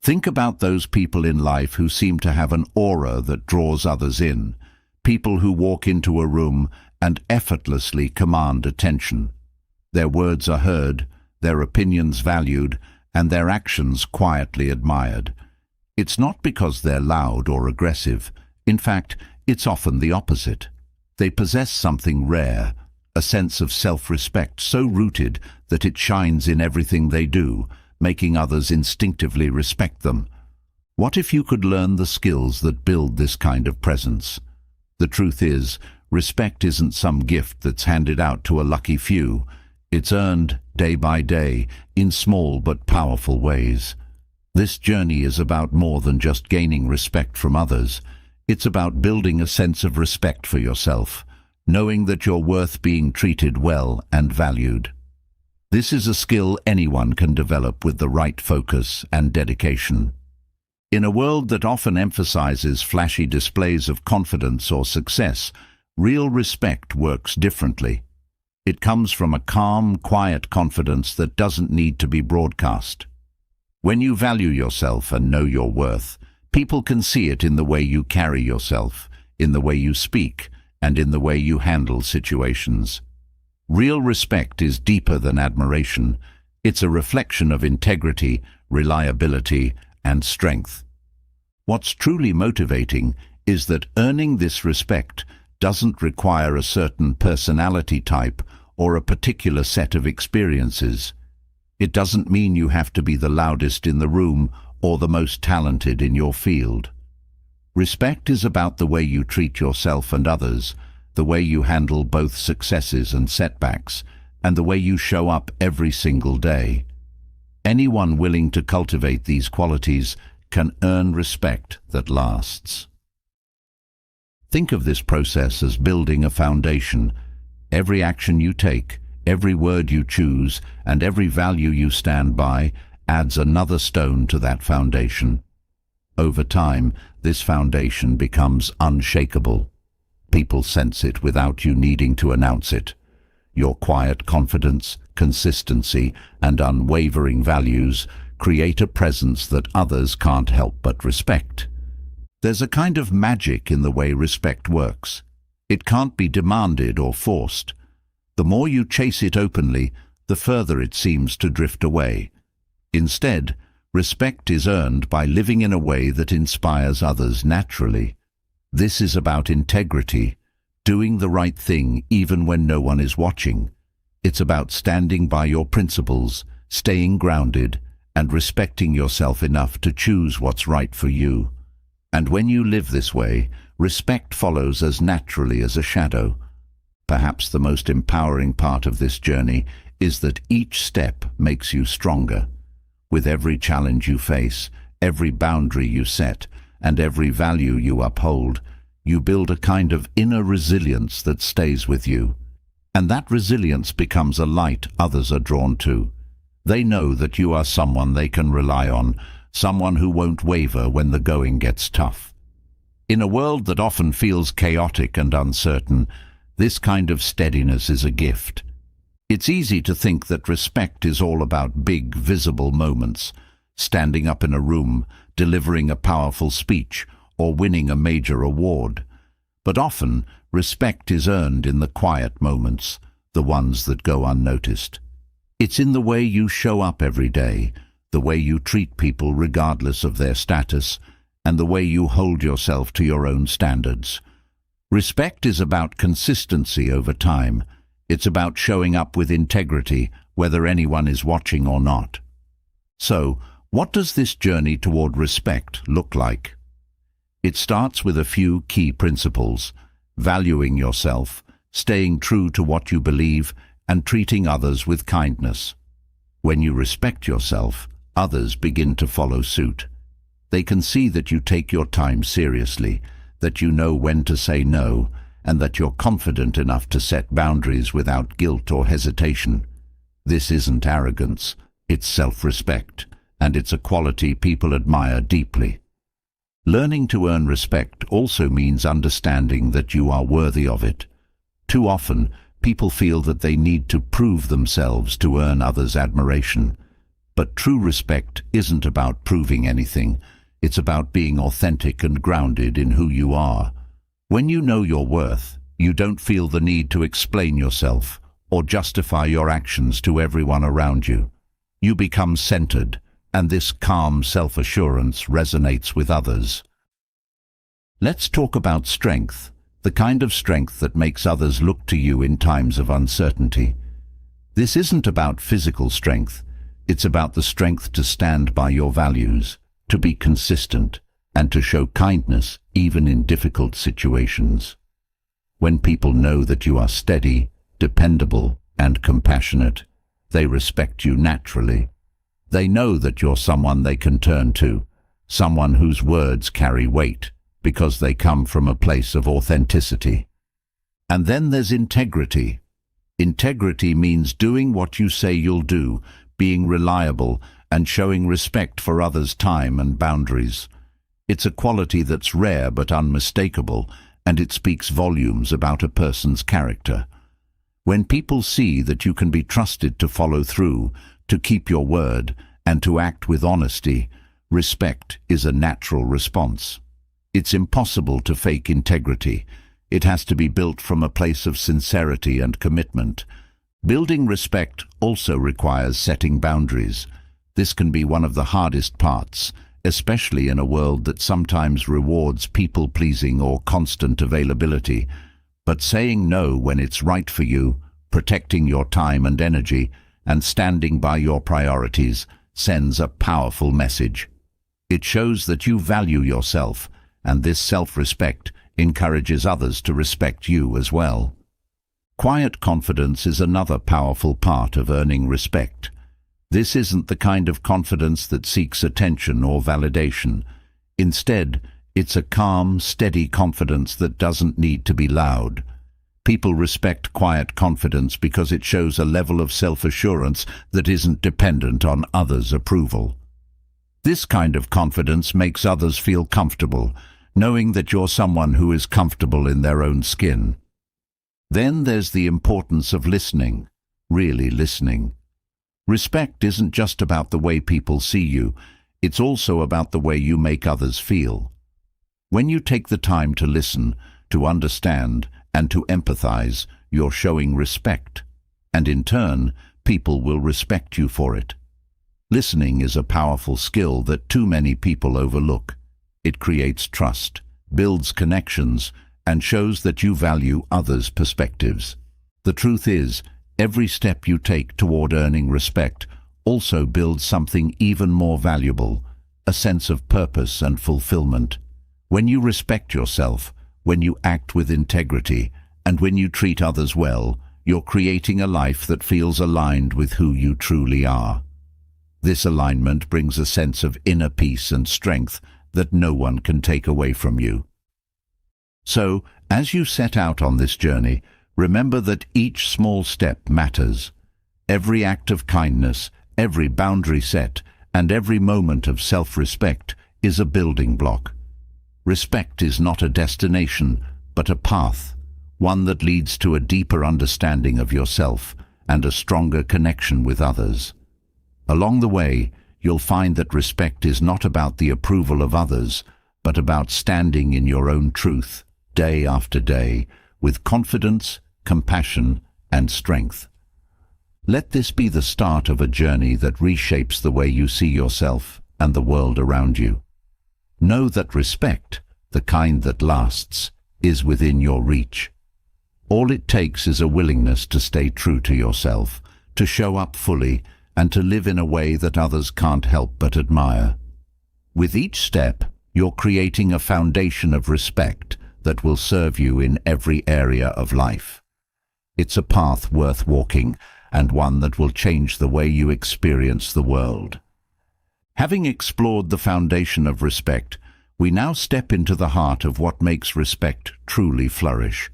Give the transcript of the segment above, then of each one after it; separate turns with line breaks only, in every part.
Think about those people in life who seem to have an aura that draws others in, people who walk into a room and effortlessly command attention. Their words are heard, their opinions valued, and their actions quietly admired. It's not because they're loud or aggressive. In fact, it's often the opposite. They possess something rare, a sense of self-respect so rooted that it shines in everything they do, making others instinctively respect them. What if you could learn the skills that build this kind of presence? The truth is, respect isn't some gift that's handed out to a lucky few. It's earned day by day in small but powerful ways. This journey is about more than just gaining respect from others. It's about building a sense of respect for yourself, knowing that you're worth being treated well and valued. This is a skill anyone can develop with the right focus and dedication. In a world that often emphasizes flashy displays of confidence or success, real respect works differently. It comes from a calm, quiet confidence that doesn't need to be broadcast. When you value yourself and know your worth, people can see it in the way you carry yourself, in the way you speak, and in the way you handle situations. Real respect is deeper than admiration. It's a reflection of integrity, reliability, and strength. What's truly motivating is that earning this respect doesn't require a certain personality type or a particular set of experiences. It doesn't mean you have to be the loudest in the room or the most talented in your field. Respect is about the way you treat yourself and others, the way you handle both successes and setbacks, and the way you show up every single day. Anyone willing to cultivate these qualities can earn respect that lasts. Think of this process as building a foundation. Every action you take, every word you choose, and every value you stand by adds another stone to that foundation. Over time, this foundation becomes unshakable. People sense it without you needing to announce it. Your quiet confidence, consistency, and unwavering values create a presence that others can't help but respect. There's a kind of magic in the way respect works. It can't be demanded or forced. The more you chase it openly, the further it seems to drift away. Instead, respect is earned by living in a way that inspires others naturally. This is about integrity, doing the right thing even when no one is watching. It's about standing by your principles, staying grounded, and respecting yourself enough to choose what's right for you. And when you live this way, respect follows as naturally as a shadow. Perhaps the most empowering part of this journey is that each step makes you stronger. With every challenge you face, every boundary you set, and every value you uphold, you build a kind of inner resilience that stays with you. And that resilience becomes a light others are drawn to. They know that you are someone they can rely on, someone who won't waver when the going gets tough. In a world that often feels chaotic and uncertain, this kind of steadiness is a gift. It's easy to think that respect is all about big, visible moments, standing up in a room, delivering a powerful speech, or winning a major award. But often, respect is earned in the quiet moments, the ones that go unnoticed. It's in the way you show up every day, the way you treat people regardless of their status, and the way you hold yourself to your own standards. Respect is about consistency over time. It's about showing up with integrity, whether anyone is watching or not. So, what does this journey toward respect look like? It starts with a few key principles: valuing yourself, staying true to what you believe, and treating others with kindness. When you respect yourself, others begin to follow suit. They can see that you take your time seriously, that you know when to say no, and that you're confident enough to set boundaries without guilt or hesitation. This isn't arrogance, it's self-respect, and it's a quality people admire deeply. Learning to earn respect also means understanding that you are worthy of it. Too often, people feel that they need to prove themselves to earn others' admiration. But true respect isn't about proving anything. It's about being authentic and grounded in who you are. When you know your worth, you don't feel the need to explain yourself or justify your actions to everyone around you. You become centered, and this calm self-assurance resonates with others. Let's talk about strength, the kind of strength that makes others look to you in times of uncertainty. This isn't about physical strength. It's about the strength to stand by your values, to be consistent, and to show kindness even in difficult situations. When people know that you are steady, dependable, and compassionate, they respect you naturally. They know that you're someone they can turn to, someone whose words carry weight, because they come from a place of authenticity. And then there's integrity. Integrity means doing what you say you'll do, being reliable, and showing respect for others' time and boundaries. It's a quality that's rare but unmistakable, and it speaks volumes about a person's character. When people see that you can be trusted to follow through, to keep your word, and to act with honesty, respect is a natural response. It's impossible to fake integrity. It has to be built from a place of sincerity and commitment. Building respect also requires setting boundaries. This can be one of the hardest parts, especially in a world that sometimes rewards people-pleasing or constant availability. But saying no when it's right for you, protecting your time and energy, and standing by your priorities sends a powerful message. It shows that you value yourself, and this self-respect encourages others to respect you as well. Quiet confidence is another powerful part of earning respect. This isn't the kind of confidence that seeks attention or validation. Instead, it's a calm, steady confidence that doesn't need to be loud. People respect quiet confidence because it shows a level of self-assurance that isn't dependent on others' approval. This kind of confidence makes others feel comfortable, knowing that you're someone who is comfortable in their own skin. Then there's the importance of listening, really listening. Respect isn't just about the way people see you, it's also about the way you make others feel. When you take the time to listen, to understand, and to empathize, you're showing respect, and in turn, people will respect you for it. Listening is a powerful skill that too many people overlook. It creates trust, builds connections, and shows that you value others' perspectives. The truth is, every step you take toward earning respect also builds something even more valuable, a sense of purpose and fulfillment. When you respect yourself, when you act with integrity, and when you treat others well, you're creating a life that feels aligned with who you truly are. This alignment brings a sense of inner peace and strength that no one can take away from you. So, as you set out on this journey, remember that each small step matters. Every act of kindness, every boundary set, and every moment of self-respect is a building block. Respect is not a destination, but a path, one that leads to a deeper understanding of yourself and a stronger connection with others. Along the way, you'll find that respect is not about the approval of others, but about standing in your own truth, day after day, with confidence, compassion, and strength. Let this be the start of a journey that reshapes the way you see yourself and the world around you. Know that respect, the kind that lasts, is within your reach. All it takes is a willingness to stay true to yourself, to show up fully, and to live in a way that others can't help but admire. With each step, you're creating a foundation of respect that will serve you in every area of life. It's a path worth walking, and one that will change the way you experience the world. Having explored the foundation of respect, we now step into the heart of what makes respect truly flourish,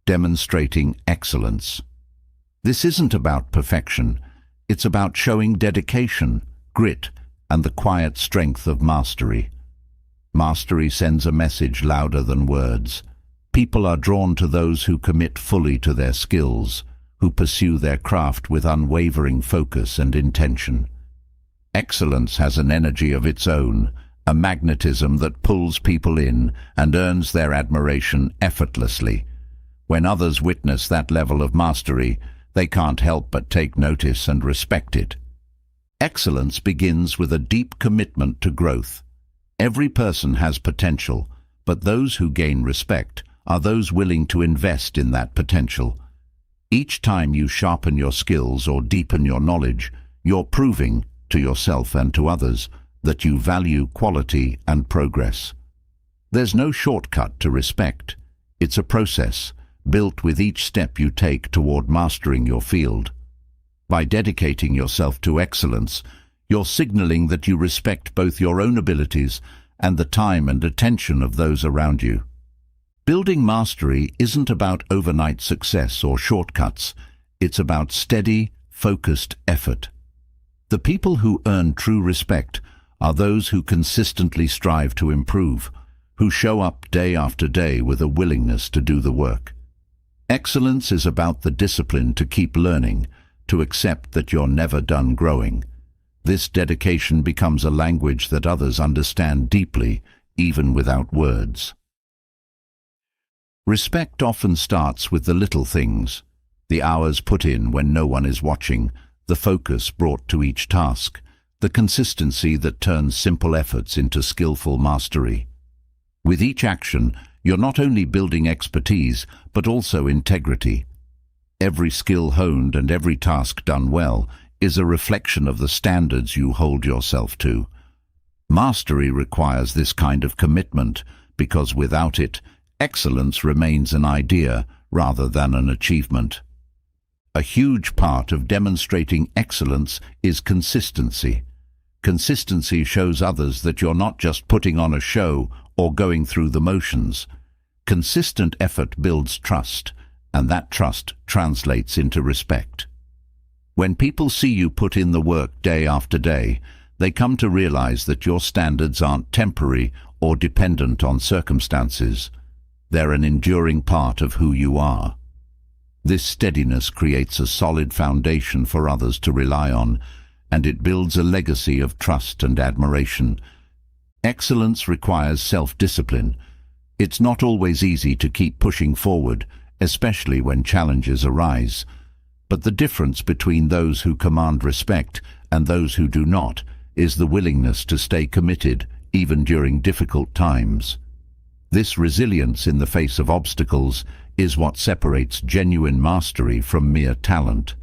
demonstrating excellence. This isn't about perfection. It's about showing dedication, grit, and the quiet strength of mastery. Mastery sends a message louder than words. People are drawn to those who commit fully to their skills, who pursue their craft with unwavering focus and intention. Excellence has an energy of its own, a magnetism that pulls people in and earns their admiration effortlessly. When others witness that level of mastery, they can't help but take notice and respect it. Excellence begins with a deep commitment to growth. Every person has potential, but those who gain respect are those willing to invest in that potential. Each time you sharpen your skills or deepen your knowledge, you're proving, to yourself and to others, that you value quality and progress. There's no shortcut to respect. It's a process, built with each step you take toward mastering your field. By dedicating yourself to excellence, you're signaling that you respect both your own abilities and the time and attention of those around you. Building mastery isn't about overnight success or shortcuts. It's about steady, focused effort. The people who earn true respect are those who consistently strive to improve, who show up day after day with a willingness to do the work. Excellence is about the discipline to keep learning, to accept that you're never done growing. This dedication becomes a language that others understand deeply, even without words. Respect often starts with the little things, the hours put in when no one is watching, the focus brought to each task, the consistency that turns simple efforts into skillful mastery. With each action, you're not only building expertise, but also integrity. Every skill honed and every task done well is a reflection of the standards you hold yourself to. Mastery requires this kind of commitment because without it, excellence remains an idea rather than an achievement. A huge part of demonstrating excellence is consistency. Consistency shows others that you're not just putting on a show or going through the motions. Consistent effort builds trust, and that trust translates into respect. When people see you put in the work day after day, they come to realize that your standards aren't temporary or dependent on circumstances. They're an enduring part of who you are. This steadiness creates a solid foundation for others to rely on, and it builds a legacy of trust and admiration. Excellence requires self-discipline. It's not always easy to keep pushing forward, especially when challenges arise. But the difference between those who command respect and those who do not is the willingness to stay committed even during difficult times. This resilience in the face of obstacles is what separates genuine mastery from mere talent.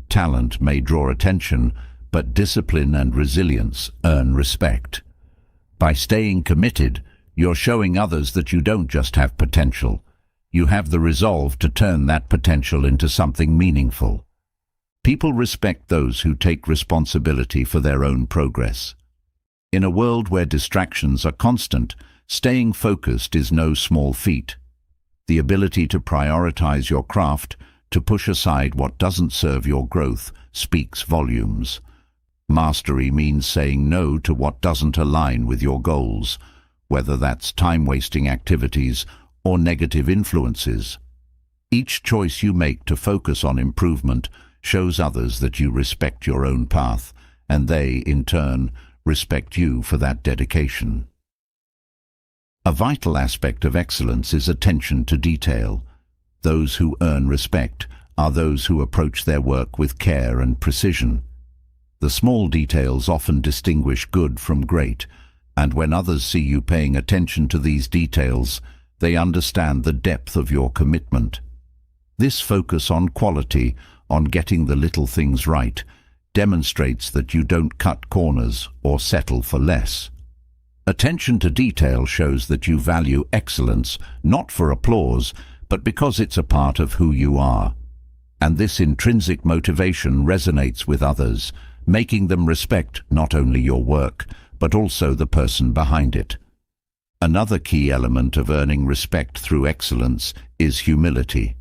Talent may draw attention, but discipline and resilience earn respect. By staying committed, you're showing others that you don't just have potential. You have the resolve to turn that potential into something meaningful. People respect those who take responsibility for their own progress. In a world where distractions are constant, staying focused is no small feat. The ability to prioritize your craft, to push aside what doesn't serve your growth, speaks volumes. Mastery means saying no to what doesn't align with your goals, whether that's time-wasting activities or negative influences. Each choice you make to focus on improvement shows others that you respect your own path, and they, in turn, respect you for that dedication. A vital aspect of excellence is attention to detail. Those who earn respect are those who approach their work with care and precision. The small details often distinguish good from great, and when others see you paying attention to these details, they understand the depth of your commitment. This focus on quality, on getting the little things right, demonstrates that you don't cut corners or settle for less. Attention to detail shows that you value excellence, not for applause, but because it's a part of who you are. And this intrinsic motivation resonates with others, making them respect not only your work, but also the person behind it. Another key element of earning respect through excellence is humility.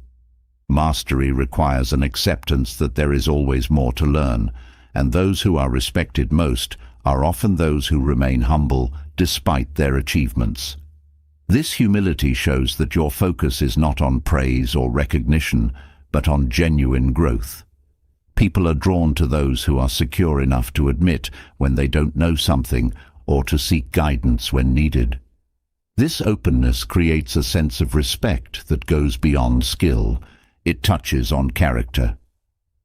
Mastery requires an acceptance that there is always more to learn, and those who are respected most are often those who remain humble despite their achievements. This humility shows that your focus is not on praise or recognition, but on genuine growth. People are drawn to those who are secure enough to admit when they don't know something or to seek guidance when needed. This openness creates a sense of respect that goes beyond skill. It touches on character.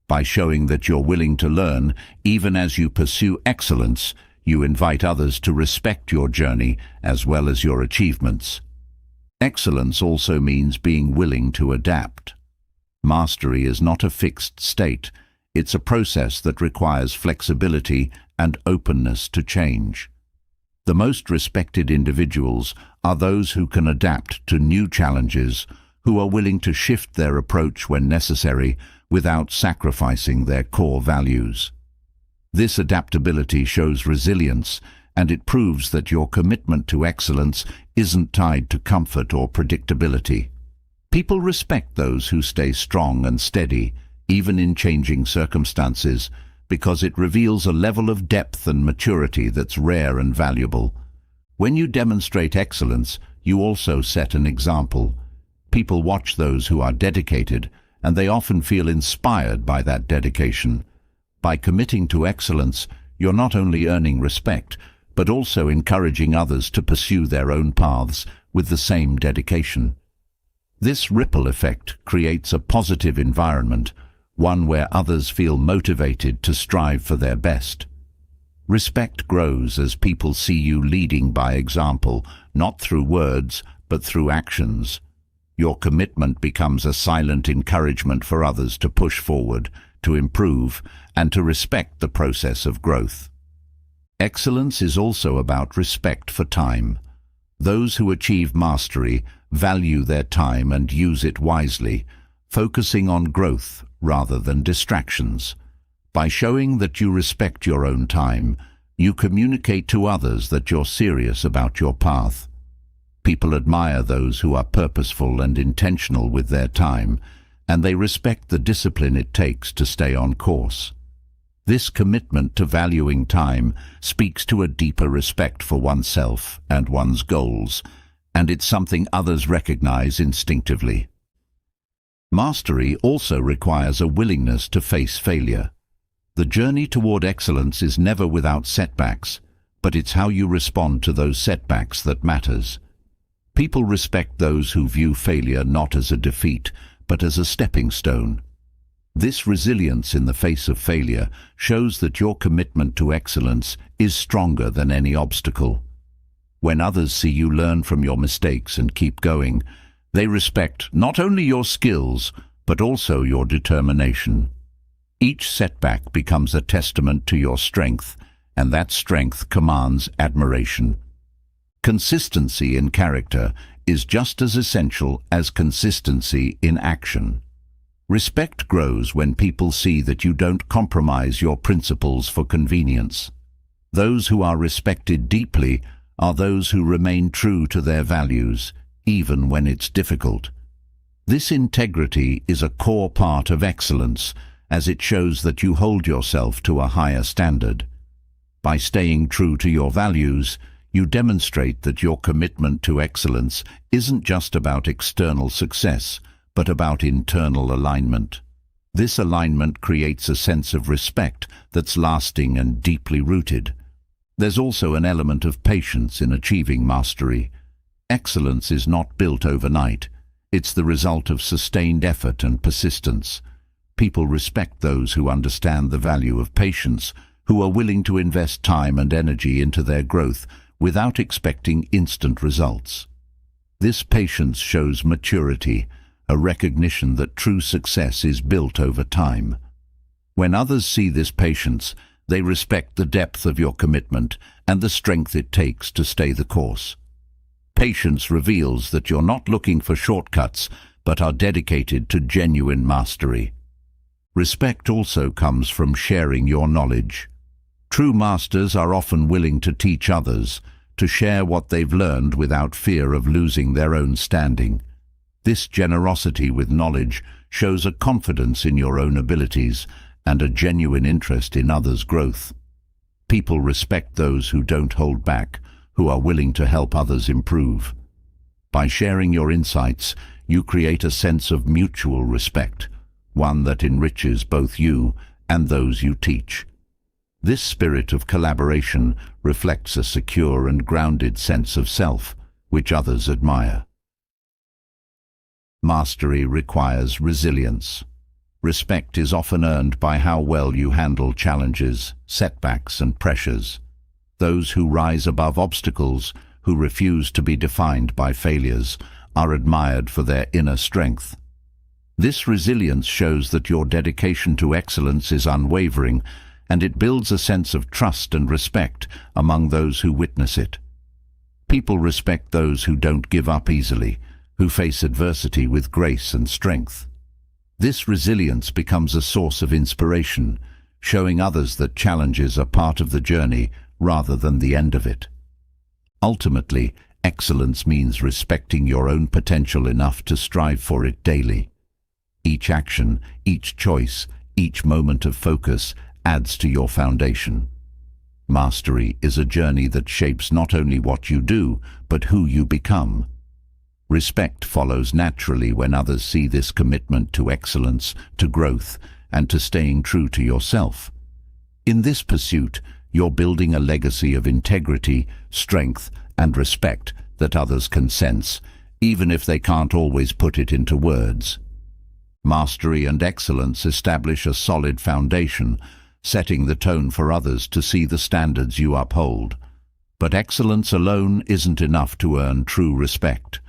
By showing that you're willing to learn, even as you pursue excellence, you invite others to respect your journey as well as your achievements. Excellence also means being willing to adapt. Mastery is not a fixed state. It's a process that requires flexibility and openness to change. The most respected individuals are those who can adapt to new challenges, who are willing to shift their approach when necessary without sacrificing their core values. This adaptability shows resilience, and it proves that your commitment to excellence isn't tied to comfort or predictability. People respect those who stay strong and steady, even in changing circumstances, because it reveals a level of depth and maturity that's rare and valuable. When you demonstrate excellence, you also set an example. People watch those who are dedicated, and they often feel inspired by that dedication. By committing to excellence, you're not only earning respect, but also encouraging others to pursue their own paths with the same dedication. This ripple effect creates a positive environment, one where others feel motivated to strive for their best. Respect grows as people see you leading by example, not through words, but through actions. Your commitment becomes a silent encouragement for others to push forward, to improve, and to respect the process of growth. Excellence is also about respect for time. Those who achieve mastery value their time and use it wisely, focusing on growth rather than distractions. By showing that you respect your own time, you communicate to others that you're serious about your path. People admire those who are purposeful and intentional with their time, and they respect the discipline it takes to stay on course. This commitment to valuing time speaks to a deeper respect for oneself and one's goals, and it's something others recognize instinctively. Mastery also requires a willingness to face failure. The journey toward excellence is never without setbacks, but it's how you respond to those setbacks that matters. People respect those who view failure not as a defeat, but as a stepping stone. This resilience in the face of failure shows that your commitment to excellence is stronger than any obstacle. When others see you learn from your mistakes and keep going, they respect not only your skills, but also your determination. Each setback becomes a testament to your strength, and that strength commands admiration. Consistency in character is just as essential as consistency in action. Respect grows when people see that you don't compromise your principles for convenience. Those who are respected deeply are those who remain true to their values, even when it's difficult. This integrity is a core part of excellence, as it shows that you hold yourself to a higher standard. By staying true to your values, you demonstrate that your commitment to excellence isn't just about external success, but about internal alignment. This alignment creates a sense of respect that's lasting and deeply rooted. There's also an element of patience in achieving mastery. Excellence is not built overnight. It's the result of sustained effort and persistence. People respect those who understand the value of patience, who are willing to invest time and energy into their growth without expecting instant results. This patience shows maturity, a recognition that true success is built over time. When others see this patience, they respect the depth of your commitment and the strength it takes to stay the course. Patience reveals that you're not looking for shortcuts, but are dedicated to genuine mastery. Respect also comes from sharing your knowledge. True masters are often willing to teach others, to share what they've learned without fear of losing their own standing. This generosity with knowledge shows a confidence in your own abilities and a genuine interest in others' growth. People respect those who don't hold back, who are willing to help others improve. By sharing your insights, you create a sense of mutual respect, one that enriches both you and those you teach. This spirit of collaboration reflects a secure and grounded sense of self, which others admire. Mastery requires resilience. Respect is often earned by how well you handle challenges, setbacks, and pressures. Those who rise above obstacles, who refuse to be defined by failures, are admired for their inner strength. This resilience shows that your dedication to excellence is unwavering, and it builds a sense of trust and respect among those who witness it. People respect those who don't give up easily, who face adversity with grace and strength. This resilience becomes a source of inspiration, showing others that challenges are part of the journey rather than the end of it. Ultimately, excellence means respecting your own potential enough to strive for it daily. Each action, each choice, each moment of focus adds to your foundation. Mastery is a journey that shapes not only what you do, but who you become. Respect follows naturally when others see this commitment to excellence, to growth, and to staying true to yourself. In this pursuit, you're building a legacy of integrity, strength, and respect that others can sense, even if they can't always put it into words. Mastery and excellence establish a solid foundation, setting the tone for others to see the standards you uphold. But excellence alone isn't enough to earn true respect.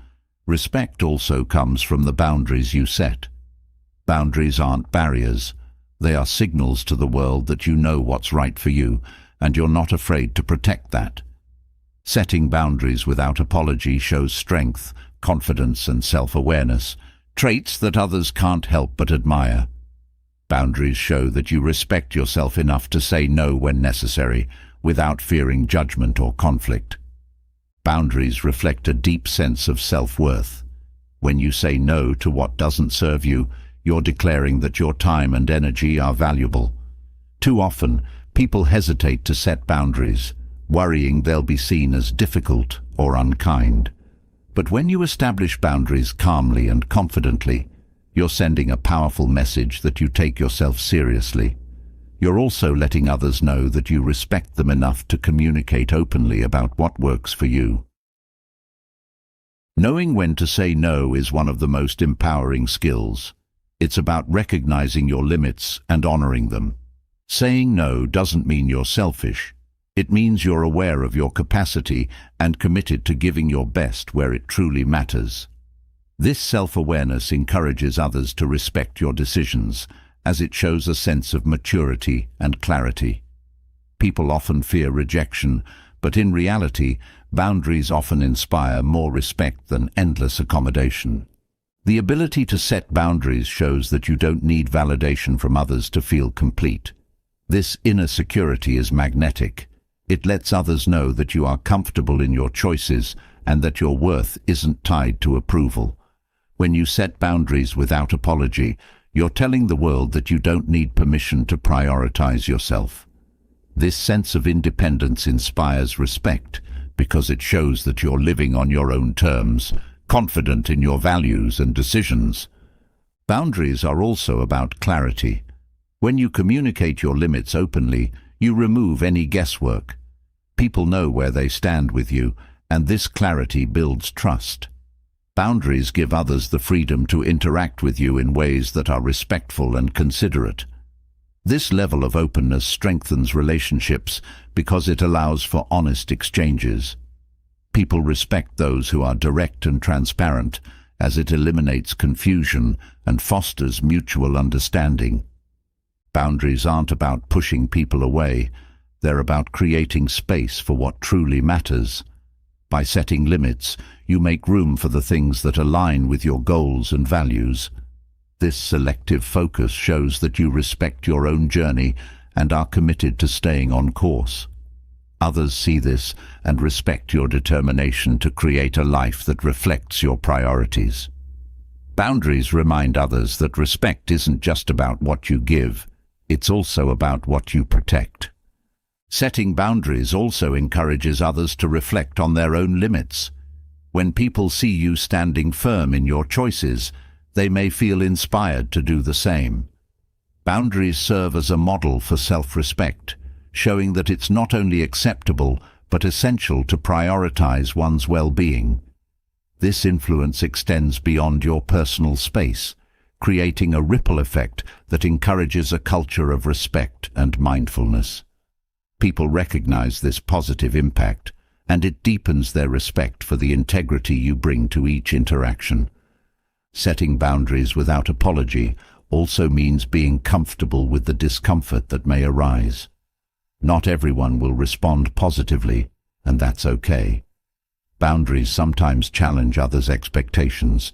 Respect also comes from the boundaries you set. Boundaries aren't barriers. They are signals to the world that you know what's right for you, and you're not afraid to protect that. Setting boundaries without apology shows strength, confidence, and self-awareness, traits that others can't help but admire. Boundaries show that you respect yourself enough to say no when necessary, without fearing judgment or conflict. Boundaries reflect a deep sense of self-worth. When you say no to what doesn't serve you, you're declaring that your time and energy are valuable. Too often, people hesitate to set boundaries, worrying they'll be seen as difficult or unkind. But when you establish boundaries calmly and confidently, you're sending a powerful message that you take yourself seriously. You're also letting others know that you respect them enough to communicate openly about what works for you. Knowing when to say no is one of the most empowering skills. It's about recognizing your limits and honoring them. Saying no doesn't mean you're selfish. It means you're aware of your capacity and committed to giving your best where it truly matters. This self-awareness encourages others to respect your decisions, as it shows a sense of maturity and clarity. People often fear rejection, but in reality, boundaries often inspire more respect than endless accommodation. The ability to set boundaries shows that you don't need validation from others to feel complete. This inner security is magnetic. It lets others know that you are comfortable in your choices and that your worth isn't tied to approval. When you set boundaries without apology, you're telling the world that you don't need permission to prioritize yourself. This sense of independence inspires respect because it shows that you're living on your own terms, confident in your values and decisions. Boundaries are also about clarity. When you communicate your limits openly, you remove any guesswork. People know where they stand with you, and this clarity builds trust. Boundaries give others the freedom to interact with you in ways that are respectful and considerate. This level of openness strengthens relationships because it allows for honest exchanges. People respect those who are direct and transparent, as it eliminates confusion and fosters mutual understanding. Boundaries aren't about pushing people away. They're about creating space for what truly matters. By setting limits, you make room for the things that align with your goals and values. This selective focus shows that you respect your own journey and are committed to staying on course. Others see this and respect your determination to create a life that reflects your priorities. Boundaries remind others that respect isn't just about what you give, it's also about what you protect. Setting boundaries also encourages others to reflect on their own limits. When people see you standing firm in your choices, they may feel inspired to do the same. Boundaries serve as a model for self-respect, showing that it's not only acceptable but essential to prioritize one's well-being. This influence extends beyond your personal space, creating a ripple effect that encourages a culture of respect and mindfulness. People recognize this positive impact, and it deepens their respect for the integrity you bring to each interaction. Setting boundaries without apology also means being comfortable with the discomfort that may arise. Not everyone will respond positively, and that's okay. Boundaries sometimes challenge others' expectations,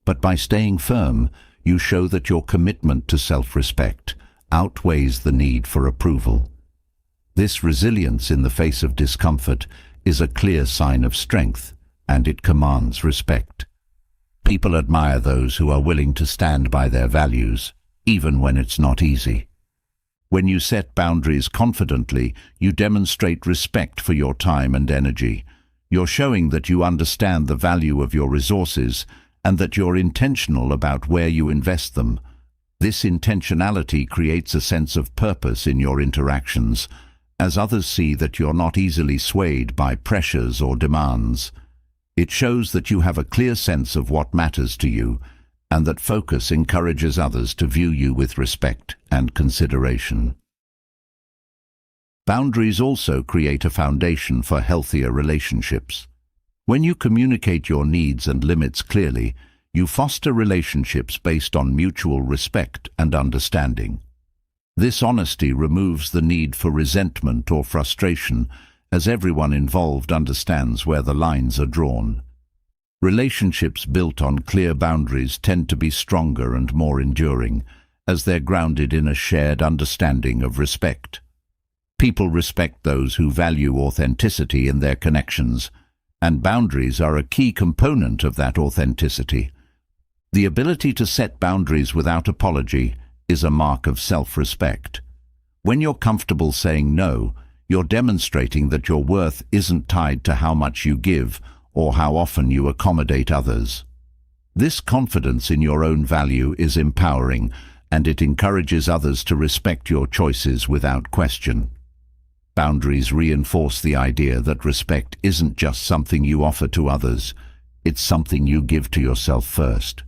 but by staying firm, you show that your commitment to self-respect outweighs the need for approval. This resilience in the face of discomfort is a clear sign of strength, and it commands respect. People admire those who are willing to stand by their values, even when it's not easy. When you set boundaries confidently, you demonstrate respect for your time and energy. You're showing that you understand the value of your resources and that you're intentional about where you invest them. This intentionality creates a sense of purpose in your interactions, as others see that you're not easily swayed by pressures or demands. It shows that you have a clear sense of what matters to you, and that focus encourages others to view you with respect and consideration. Boundaries also create a foundation for healthier relationships. When you communicate your needs and limits clearly, you foster relationships based on mutual respect and understanding. This honesty removes the need for resentment or frustration, as everyone involved understands where the lines are drawn. Relationships built on clear boundaries tend to be stronger and more enduring, as they're grounded in a shared understanding of respect. People respect those who value authenticity in their connections, and boundaries are a key component of that authenticity. The ability to set boundaries without apology is a mark of self-respect. When you're comfortable saying no, you're demonstrating that your worth isn't tied to how much you give or how often you accommodate others. This confidence in your own value is empowering, and it encourages others to respect your choices without question. Boundaries reinforce the idea that respect isn't just something you offer to others, it's something you give to yourself first.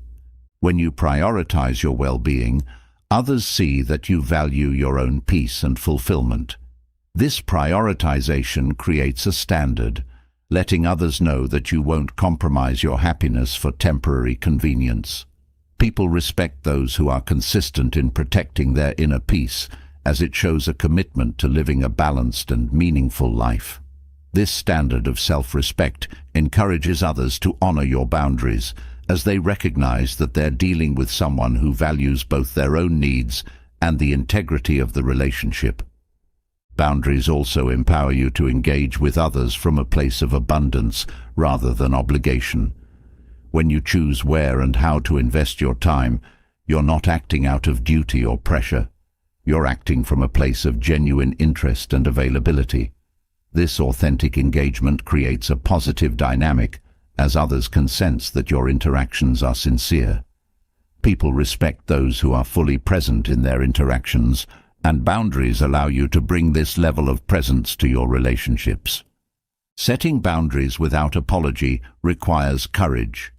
When you prioritize your well-being, others see that you value your own peace and fulfillment. This prioritization creates a standard, letting others know that you won't compromise your happiness for temporary convenience. People respect those who are consistent in protecting their inner peace, as it shows a commitment to living a balanced and meaningful life. This standard of self-respect encourages others to honor your boundaries, as they recognize that they're dealing with someone who values both their own needs and the integrity of the relationship. Boundaries also empower you to engage with others from a place of abundance rather than obligation. When you choose where and how to invest your time, you're not acting out of duty or pressure. You're acting from a place of genuine interest and availability. This authentic engagement creates a positive dynamic, as others can sense that your interactions are sincere. People respect those who are fully present in their interactions, and boundaries allow you to bring this level of presence to your relationships. Setting boundaries without apology requires courage.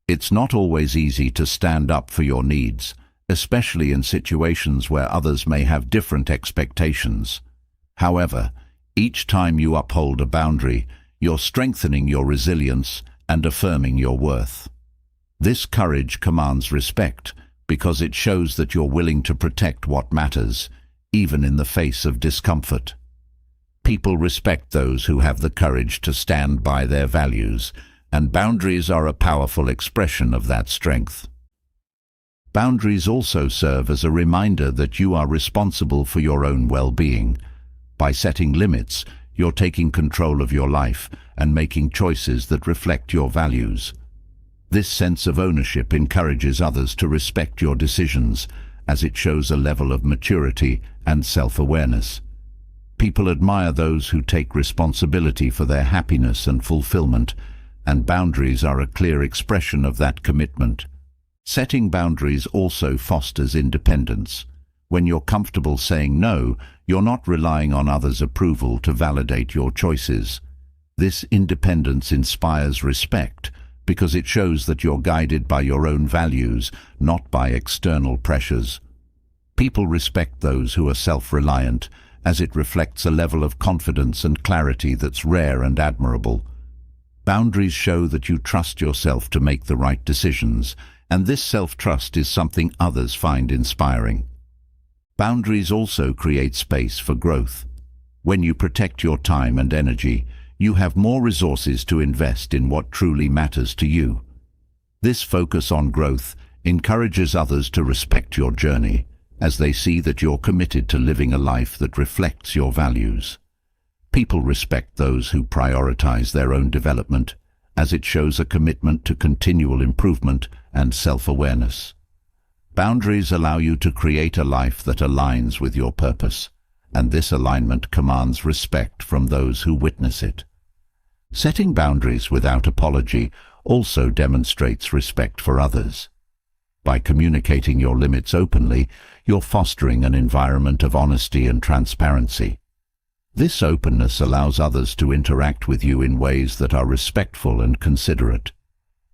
It's not always easy to stand up for your needs, especially in situations where others may have different expectations. However, each time you uphold a boundary, you're strengthening your resilience and affirming your worth. This courage commands respect because it shows that you're willing to protect what matters, even in the face of discomfort. People respect those who have the courage to stand by their values, and boundaries are a powerful expression of that strength. Boundaries also serve as a reminder that you are responsible for your own well-being. By setting limits, you're taking control of your life and making choices that reflect your values. This sense of ownership encourages others to respect your decisions, as it shows a level of maturity and self-awareness. People admire those who take responsibility for their happiness and fulfillment, and boundaries are a clear expression of that commitment. Setting boundaries also fosters independence. When you're comfortable saying no, you're not relying on others' approval to validate your choices. This independence inspires respect because it shows that you're guided by your own values, not by external pressures. People respect those who are self-reliant, as it reflects a level of confidence and clarity that's rare and admirable. Boundaries show that you trust yourself to make the right decisions, and this self-trust is something others find inspiring. Boundaries also create space for growth. When you protect your time and energy, you have more resources to invest in what truly matters to you. This focus on growth encourages others to respect your journey, as they see that you're committed to living a life that reflects your values. People respect those who prioritize their own development, as it shows a commitment to continual improvement and self-awareness. Boundaries allow you to create a life that aligns with your purpose, and this alignment commands respect from those who witness it. Setting boundaries without apology also demonstrates respect for others. By communicating your limits openly, you're fostering an environment of honesty and transparency. This openness allows others to interact with you in ways that are respectful and considerate.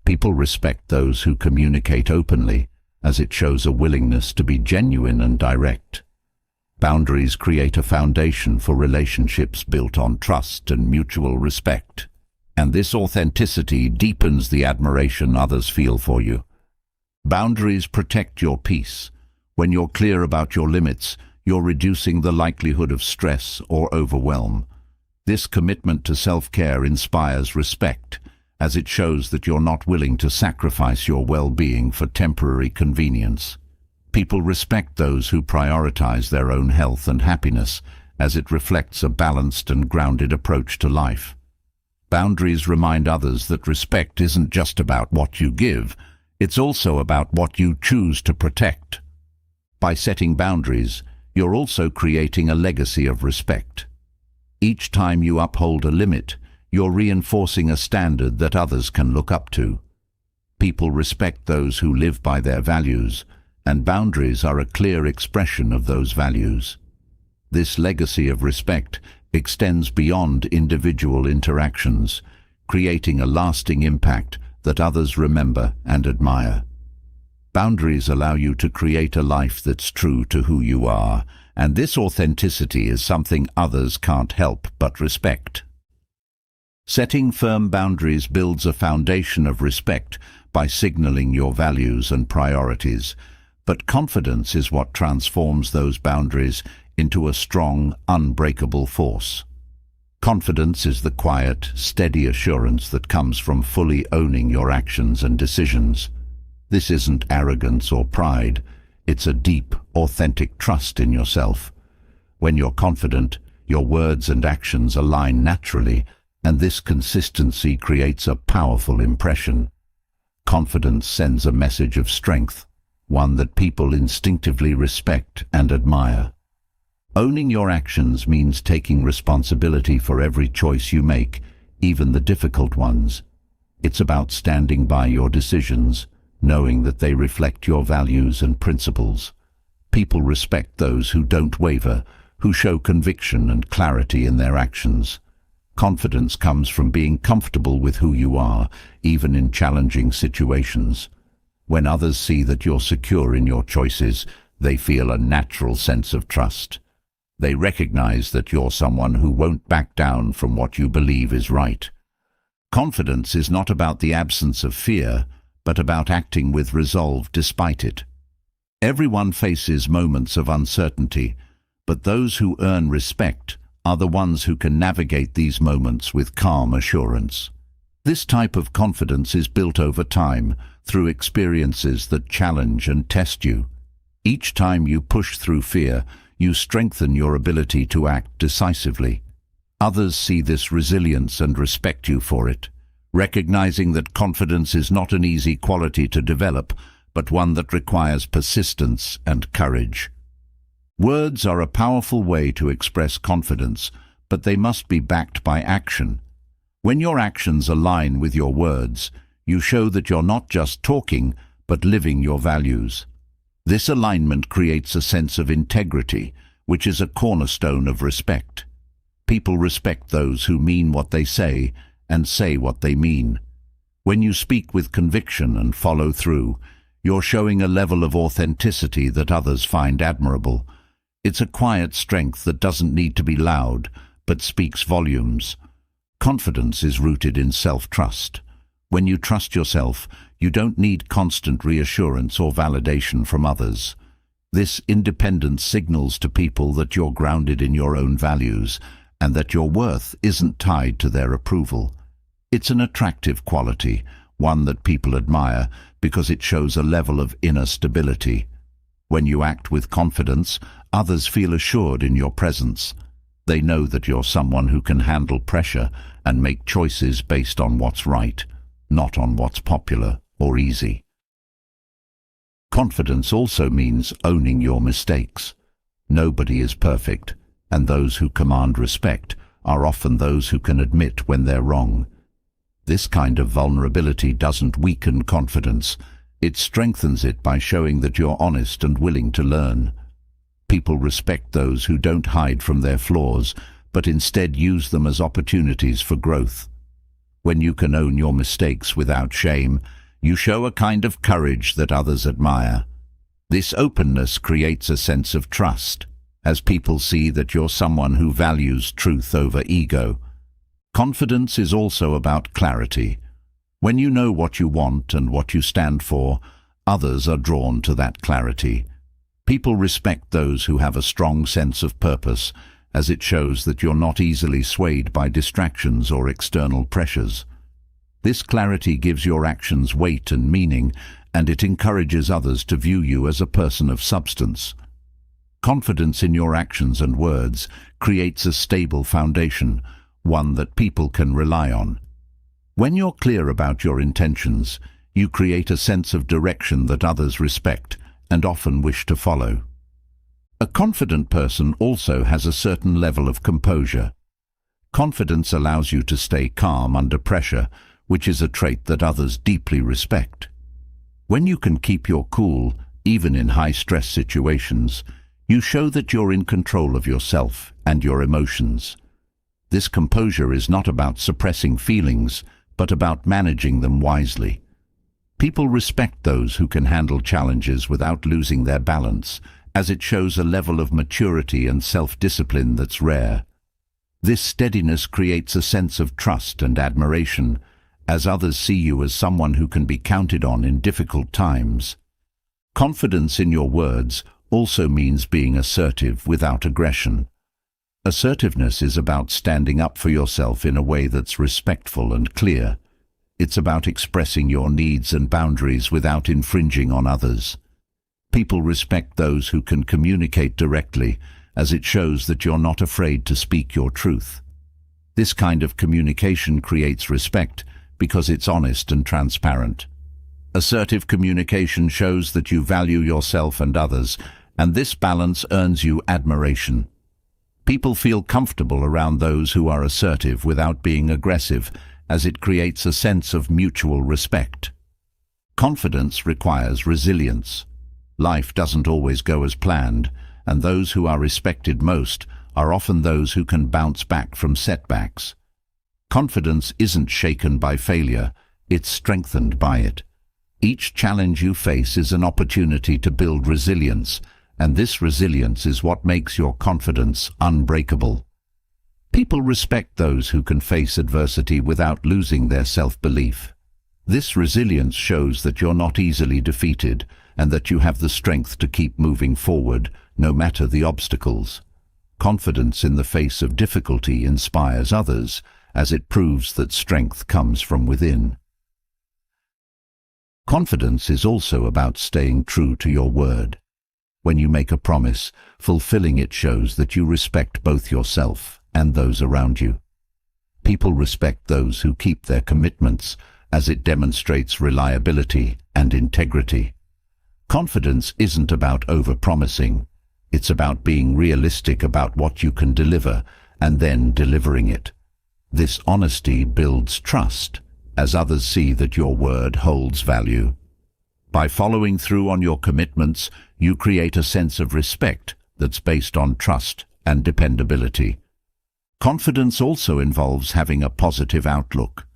People respect those who communicate openly, as it shows a willingness to be genuine and direct. Boundaries create a foundation for relationships built on trust and mutual respect, and this authenticity deepens the admiration others feel for you. Boundaries protect your peace. When you're clear about your limits, you're reducing the likelihood of stress or overwhelm. This commitment to self-care inspires respect, as it shows that you're not willing to sacrifice your well-being for temporary convenience. People respect those who prioritize their own health and happiness, as it reflects a balanced and grounded approach to life. Boundaries remind others that respect isn't just about what you give, it's also about what you choose to protect. By setting boundaries, you're also creating a legacy of respect. Each time you uphold a limit, you're reinforcing a standard that others can look up to. People respect those who live by their values, and boundaries are a clear expression of those values. This legacy of respect extends beyond individual interactions, creating a lasting impact that others remember and admire. Boundaries allow you to create a life that's true to who you are, and this authenticity is something others can't help but respect. Setting firm boundaries builds a foundation of respect by signaling your values and priorities, but confidence is what transforms those boundaries into a strong, unbreakable force. Confidence is the quiet, steady assurance that comes from fully owning your actions and decisions. This isn't arrogance or pride, it's a deep, authentic trust in yourself. When you're confident, your words and actions align naturally, and this consistency creates a powerful impression. Confidence sends a message of strength, one that people instinctively respect and admire. Owning your actions means taking responsibility for every choice you make, even the difficult ones. It's about standing by your decisions, knowing that they reflect your values and principles. People respect those who don't waver, who show conviction and clarity in their actions. Confidence comes from being comfortable with who you are, even in challenging situations. When others see that you're secure in your choices, they feel a natural sense of trust. They recognize that you're someone who won't back down from what you believe is right. Confidence is not about the absence of fear, but about acting with resolve despite it. Everyone faces moments of uncertainty, but those who earn respect are the ones who can navigate these moments with calm assurance. This type of confidence is built over time, through experiences that challenge and test you. Each time you push through fear, you strengthen your ability to act decisively. Others see this resilience and respect you for it, recognizing that confidence is not an easy quality to develop, but one that requires persistence and courage. Words are a powerful way to express confidence, but they must be backed by action. When your actions align with your words, you show that you're not just talking, but living your values. This alignment creates a sense of integrity, which is a cornerstone of respect. People respect those who mean what they say and say what they mean. When you speak with conviction and follow through, you're showing a level of authenticity that others find admirable. It's a quiet strength that doesn't need to be loud, but speaks volumes. Confidence is rooted in self-trust. When you trust yourself, you don't need constant reassurance or validation from others. This independence signals to people that you're grounded in your own values and that your worth isn't tied to their approval. It's an attractive quality, one that people admire because it shows a level of inner stability. When you act with confidence, others feel assured in your presence. They know that you're someone who can handle pressure and make choices based on what's right, not on what's popular or easy. Confidence also means owning your mistakes. Nobody is perfect, and those who command respect are often those who can admit when they're wrong. This kind of vulnerability doesn't weaken confidence. It strengthens it by showing that you're honest and willing to learn. People respect those who don't hide from their flaws, but instead use them as opportunities for growth. When you can own your mistakes without shame, you show a kind of courage that others admire. This openness creates a sense of trust, as people see that you're someone who values truth over ego. Confidence is also about clarity. When you know what you want and what you stand for, others are drawn to that clarity. People respect those who have a strong sense of purpose, as it shows that you're not easily swayed by distractions or external pressures. This clarity gives your actions weight and meaning, and it encourages others to view you as a person of substance. Confidence in your actions and words creates a stable foundation, one that people can rely on. When you're clear about your intentions, you create a sense of direction that others respect and often wish to follow. A confident person also has a certain level of composure. Confidence allows you to stay calm under pressure, which is a trait that others deeply respect. When you can keep your cool, even in high-stress situations, you show that you're in control of yourself and your emotions. This composure is not about suppressing feelings, but about managing them wisely. People respect those who can handle challenges without losing their balance, as it shows a level of maturity and self-discipline that's rare. This steadiness creates a sense of trust and admiration, as others see you as someone who can be counted on in difficult times. Confidence in your words also means being assertive without aggression. Assertiveness is about standing up for yourself in a way that's respectful and clear. It's about expressing your needs and boundaries without infringing on others. People respect those who can communicate directly, as it shows that you're not afraid to speak your truth. This kind of communication creates respect because it's honest and transparent. Assertive communication shows that you value yourself and others, and this balance earns you admiration. People feel comfortable around those who are assertive without being aggressive, as it creates a sense of mutual respect. Confidence requires resilience. Life doesn't always go as planned, and those who are respected most are often those who can bounce back from setbacks. Confidence isn't shaken by failure, it's strengthened by it. Each challenge you face is an opportunity to build resilience, and this resilience is what makes your confidence unbreakable. People respect those who can face adversity without losing their self-belief. This resilience shows that you're not easily defeated and that you have the strength to keep moving forward, no matter the obstacles. Confidence in the face of difficulty inspires others, as it proves that strength comes from within. Confidence is also about staying true to your word. When you make a promise, fulfilling it shows that you respect both yourself and those around you. People respect those who keep their commitments, as it demonstrates reliability and integrity. Confidence isn't about over-promising. It's about being realistic about what you can deliver and then delivering it. This honesty builds trust, as others see that your word holds value. By following through on your commitments, You create a sense of respect that's based on trust and dependability. Confidence also involves having a positive outlook.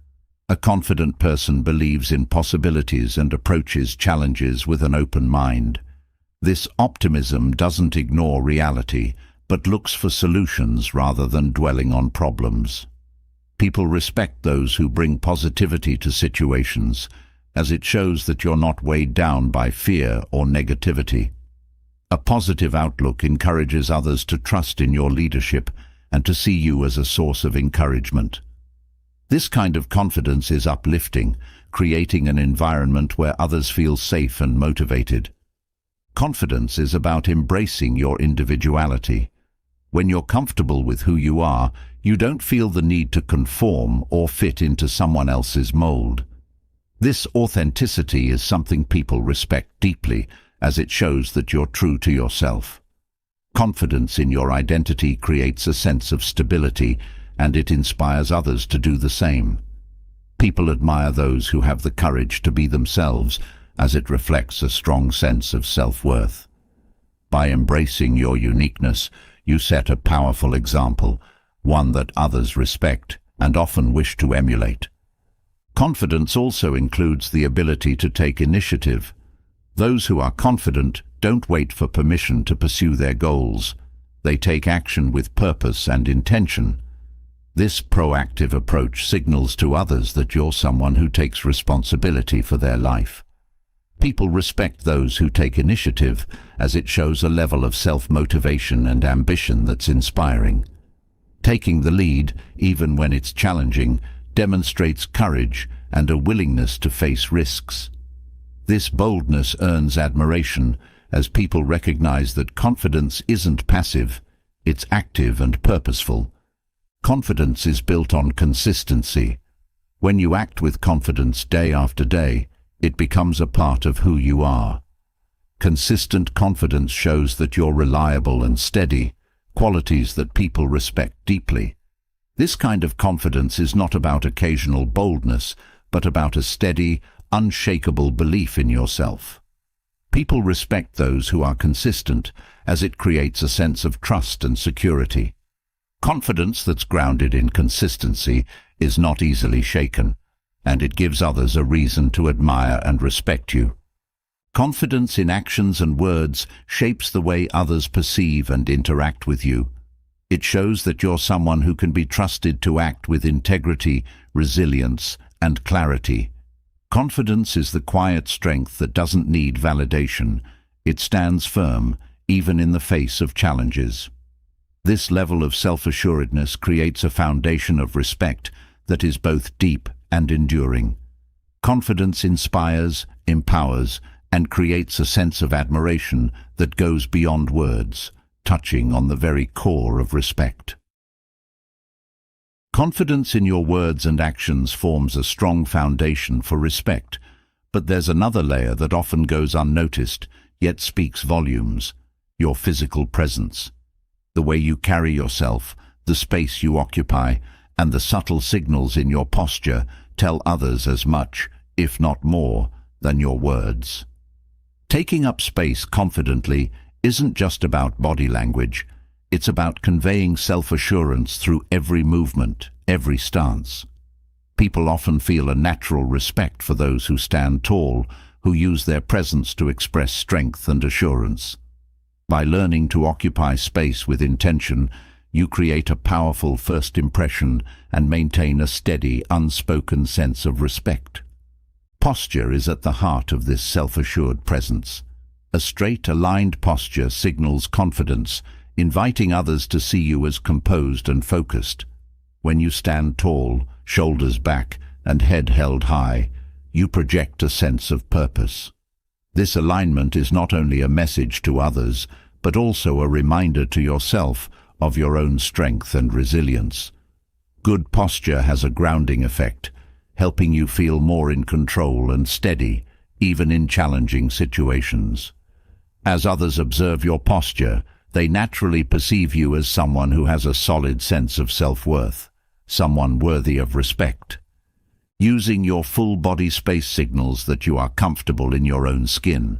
A confident person believes in possibilities and approaches challenges with an open mind. This optimism doesn't ignore reality, but looks for solutions rather than dwelling on problems. People respect those who bring positivity to situations, as it shows that you're not weighed down by fear or negativity. A positive outlook encourages others to trust in your leadership and to see you as a source of encouragement. This kind of confidence is uplifting, creating an environment where others feel safe and motivated. Confidence is about embracing your individuality. When you're comfortable with who you are, you don't feel the need to conform or fit into someone else's mold. This authenticity is something people respect deeply, as it shows that you're true to yourself. Confidence in your identity creates a sense of stability, and it inspires others to do the same. People admire those who have the courage to be themselves, as it reflects a strong sense of self-worth. By embracing your uniqueness, you set a powerful example, one that others respect and often wish to emulate. Confidence also includes the ability to take initiative. Those who are confident don't wait for permission to pursue their goals. They take action with purpose and intention. This proactive approach signals to others that you're someone who takes responsibility for their life. People respect those who take initiative, as it shows a level of self-motivation and ambition that's inspiring. Taking the lead, even when it's challenging, demonstrates courage and a willingness to face risks. This boldness earns admiration, as people recognize that confidence isn't passive, it's active and purposeful. Confidence is built on consistency. When you act with confidence day after day, it becomes a part of who you are. Consistent confidence shows that you're reliable and steady, qualities that people respect deeply. This kind of confidence is not about occasional boldness, but about a steady, unshakable belief in yourself. People respect those who are consistent, as it creates a sense of trust and security. Confidence that's grounded in consistency is not easily shaken, and it gives others a reason to admire and respect you. Confidence in actions and words shapes the way others perceive and interact with you. It shows that you're someone who can be trusted to act with integrity, resilience, and clarity. Confidence is the quiet strength that doesn't need validation. It stands firm, even in the face of challenges. This level of self-assuredness creates a foundation of respect that is both deep and enduring. Confidence inspires, empowers, and creates a sense of admiration that goes beyond words, touching on the very core of respect. Confidence in your words and actions forms a strong foundation for respect, but there's another layer that often goes unnoticed, yet speaks volumes: your physical presence. The way you carry yourself, the space you occupy, and the subtle signals in your posture tell others as much, if not more, than your words. Taking up space confidently isn't just about body language. It's about conveying self-assurance through every movement, every stance. People often feel a natural respect for those who stand tall, who use their presence to express strength and assurance. By learning to occupy space with intention, you create a powerful first impression and maintain a steady, unspoken sense of respect. Posture is at the heart of this self-assured presence. A straight, aligned posture signals confidence, inviting others to see you as composed and focused. When you stand tall, shoulders back, and head held high, you project a sense of purpose. This alignment is not only a message to others, but also a reminder to yourself of your own strength and resilience. Good posture has a grounding effect, helping you feel more in control and steady, even in challenging situations. As others observe your posture, they naturally perceive you as someone who has a solid sense of self-worth, someone worthy of respect. Using your full body space signals that you are comfortable in your own skin.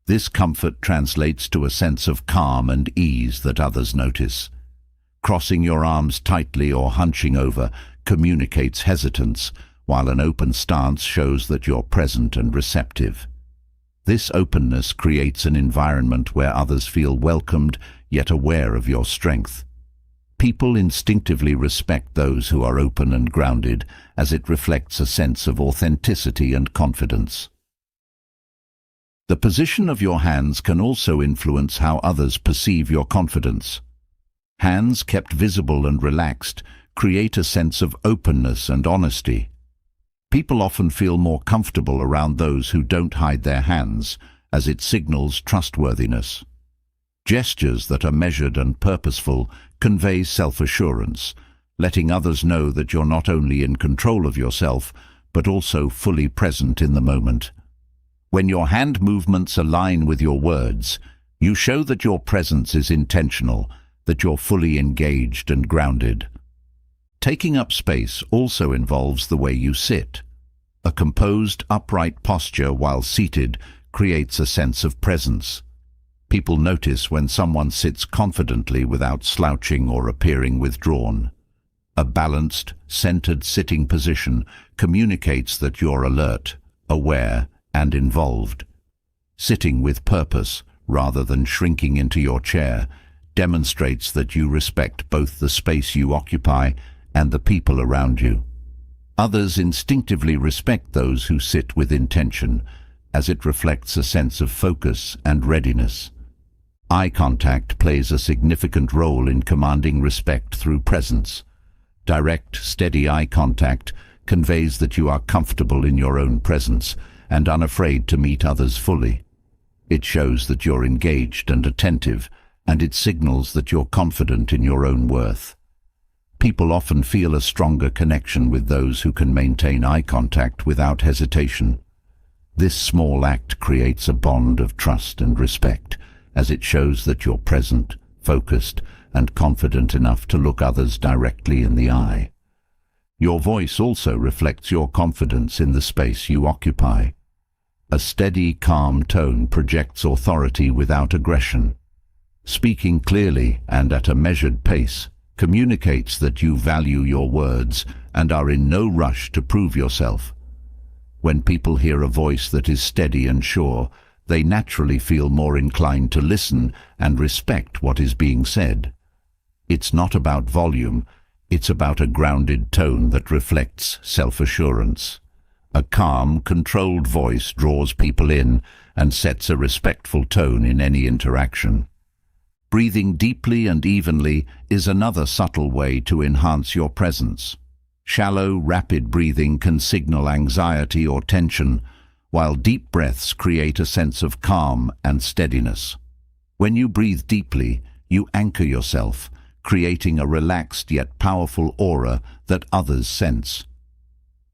This comfort translates to a sense of calm and ease that others notice. Crossing your arms tightly or hunching over communicates hesitance, while an open stance shows that you're present and receptive. This openness creates an environment where others feel welcomed yet aware of your strength. People instinctively respect those who are open and grounded, as it reflects a sense of authenticity and confidence. The position of your hands can also influence how others perceive your confidence. Hands kept visible and relaxed create a sense of openness and honesty. People often feel more comfortable around those who don't hide their hands, as it signals trustworthiness. Gestures that are measured and purposeful convey self-assurance, letting others know that you're not only in control of yourself, but also fully present in the moment. When your hand movements align with your words, you show that your presence is intentional, that you're fully engaged and grounded. Taking up space also involves the way you sit. A composed, upright posture while seated creates a sense of presence. People notice when someone sits confidently without slouching or appearing withdrawn. A balanced, centered sitting position communicates that you're alert, aware, and involved. Sitting with purpose, rather than shrinking into your chair, demonstrates that you respect both the space you occupy and the people around you. Others instinctively respect those who sit with intention, as it reflects a sense of focus and readiness. Eye contact plays a significant role in commanding respect through presence. Direct, steady eye contact conveys that you are comfortable in your own presence and unafraid to meet others fully. It shows that you're engaged and attentive, and it signals that you're confident in your own worth. People often feel a stronger connection with those who can maintain eye contact without hesitation. This small act creates a bond of trust and respect, as it shows that you're present, focused, and confident enough to look others directly in the eye. Your voice also reflects your confidence in the space you occupy. A steady, calm tone projects authority without aggression. Speaking clearly and at a measured pace communicates that you value your words and are in no rush to prove yourself. When people hear a voice that is steady and sure, they naturally feel more inclined to listen and respect what is being said. It's not about volume, it's about a grounded tone that reflects self-assurance. A calm, controlled voice draws people in and sets a respectful tone in any interaction. Breathing deeply and evenly is another subtle way to enhance your presence. Shallow, rapid breathing can signal anxiety or tension, while deep breaths create a sense of calm and steadiness. When you breathe deeply, you anchor yourself, creating a relaxed yet powerful aura that others sense.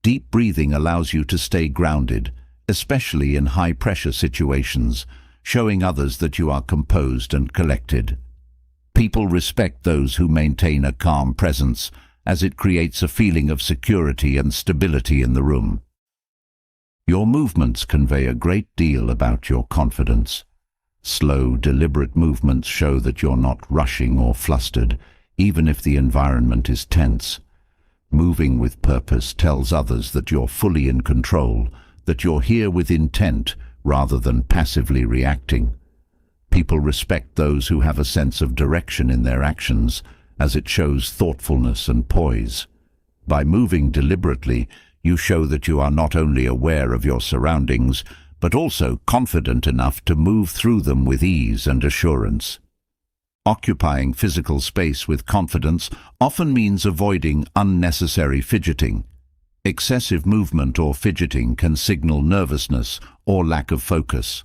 Deep breathing allows you to stay grounded, especially in high-pressure situations, showing others that you are composed and collected. People respect those who maintain a calm presence, as it creates a feeling of security and stability in the room. Your movements convey a great deal about your confidence. Slow, deliberate movements show that you're not rushing or flustered, even if the environment is tense. Moving with purpose tells others that you're fully in control, that you're here with intent rather than passively reacting. People respect those who have a sense of direction in their actions, as it shows thoughtfulness and poise. By moving deliberately, you show that you are not only aware of your surroundings, but also confident enough to move through them with ease and assurance. Occupying physical space with confidence often means avoiding unnecessary fidgeting. Excessive movement or fidgeting can signal nervousness or lack of focus.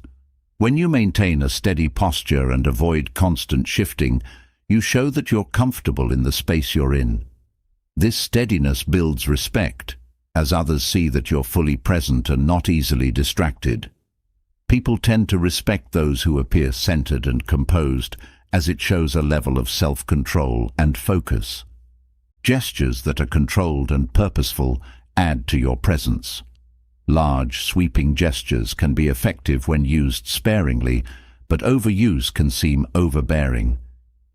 When you maintain a steady posture and avoid constant shifting, you show that you're comfortable in the space you're in. This steadiness builds respect, as others see that you're fully present and not easily distracted. People tend to respect those who appear centered and composed, as it shows a level of self-control and focus. Gestures that are controlled and purposeful add to your presence. Large, sweeping gestures can be effective when used sparingly, but overuse can seem overbearing.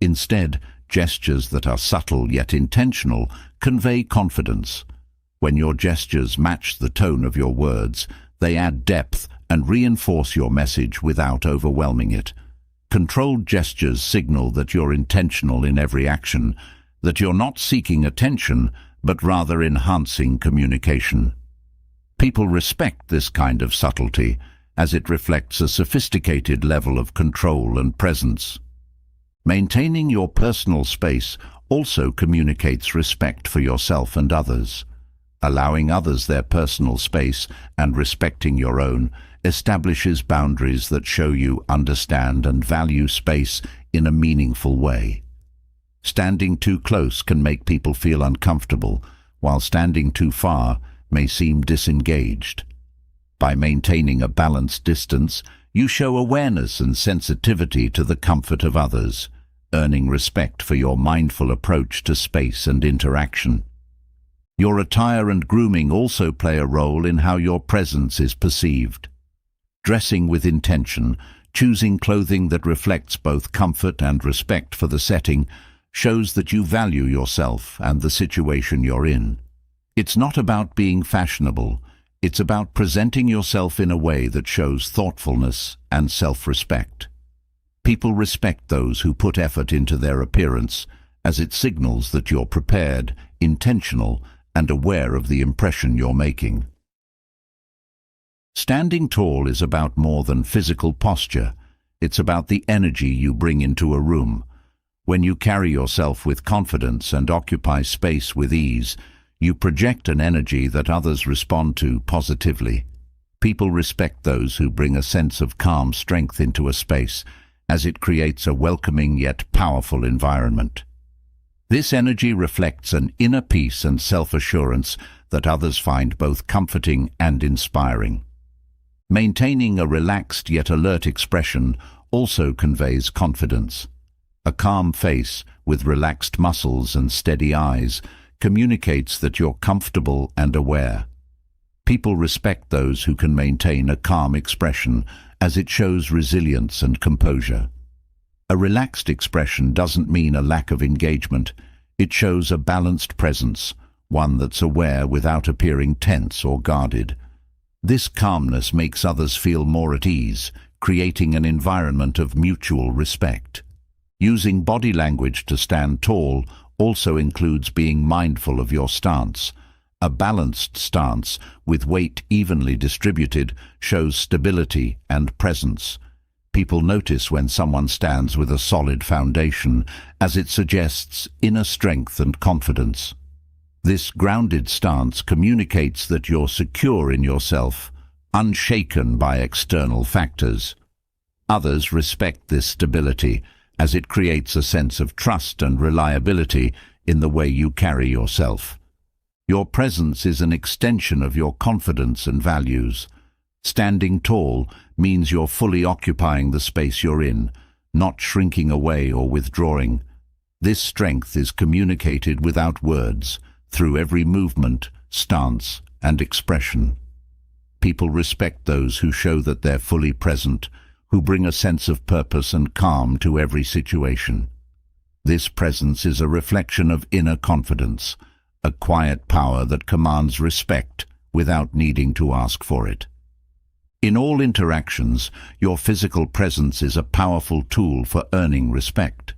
Instead, gestures that are subtle yet intentional convey confidence. When your gestures match the tone of your words, they add depth and reinforce your message without overwhelming it. Controlled gestures signal that you're intentional in every action, that you're not seeking attention, but rather enhancing communication. People respect this kind of subtlety, as it reflects a sophisticated level of control and presence. Maintaining your personal space also communicates respect for yourself and others. Allowing others their personal space and respecting your own establishes boundaries that show you understand and value space in a meaningful way. Standing too close can make people feel uncomfortable, while standing too far may seem disengaged. By maintaining a balanced distance, you show awareness and sensitivity to the comfort of others, earning respect for your mindful approach to space and interaction. Your attire and grooming also play a role in how your presence is perceived. Dressing with intention, choosing clothing that reflects both comfort and respect for the setting, shows that you value yourself and the situation you're in. It's not about being fashionable, it's about presenting yourself in a way that shows thoughtfulness and self-respect. People respect those who put effort into their appearance, as it signals that you're prepared, intentional, and aware of the impression you're making. Standing tall is about more than physical posture. It's about the energy you bring into a room. When you carry yourself with confidence and occupy space with ease, you project an energy that others respond to positively. People respect those who bring a sense of calm strength into a space, as it creates a welcoming yet powerful environment. This energy reflects an inner peace and self-assurance that others find both comforting and inspiring. Maintaining a relaxed yet alert expression also conveys confidence. A calm face with relaxed muscles and steady eyes communicates that you're comfortable and aware. People respect those who can maintain a calm expression, as it shows resilience and composure. A relaxed expression doesn't mean a lack of engagement. It shows a balanced presence, one that's aware without appearing tense or guarded. This calmness makes others feel more at ease, creating an environment of mutual respect. Using body language to stand tall also includes being mindful of your stance. A balanced stance, with weight evenly distributed, shows stability and presence. People notice when someone stands with a solid foundation, as it suggests inner strength and confidence. This grounded stance communicates that you're secure in yourself, unshaken by external factors. Others respect this stability, as it creates a sense of trust and reliability in the way you carry yourself. Your presence is an extension of your confidence and values. Standing tall means you're fully occupying the space you're in, not shrinking away or withdrawing. This strength is communicated without words, through every movement, stance, and expression. People respect those who show that they're fully present, who bring a sense of purpose and calm to every situation. This presence is a reflection of inner confidence, a quiet power that commands respect without needing to ask for it. In all interactions, your physical presence is a powerful tool for earning respect.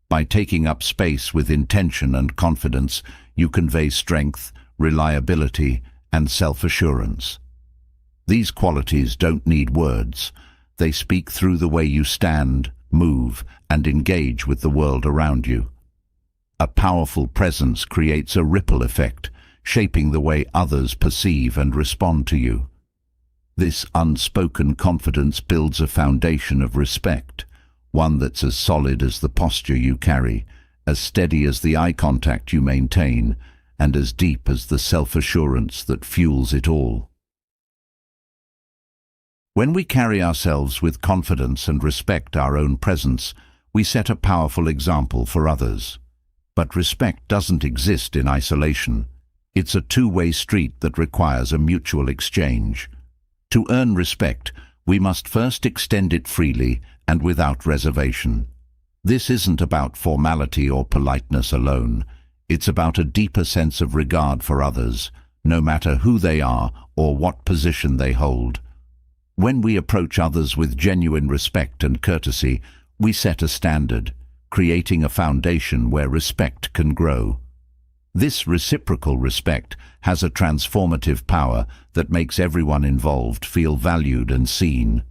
By taking up space with intention and confidence, you convey strength, reliability, and self-assurance. These qualities don't need words. They speak through the way you stand, move, and engage with the world around you. A powerful presence creates a ripple effect, shaping the way others perceive and respond to you. This unspoken confidence builds a foundation of respect, one that's as solid as the posture you carry, as steady as the eye contact you maintain, and as deep as the self-assurance that fuels it all. When we carry ourselves with confidence and respect our own presence, we set a powerful example for others. But respect doesn't exist in isolation. It's a two-way street that requires a mutual exchange. To earn respect, we must first extend it freely and without reservation. This isn't about formality or politeness alone. It's about a deeper sense of regard for others, no matter who they are or what position they hold. When we approach others with genuine respect and courtesy, we set a standard, creating a foundation where respect can grow. This reciprocal respect has a transformative power that makes everyone involved feel valued and seen.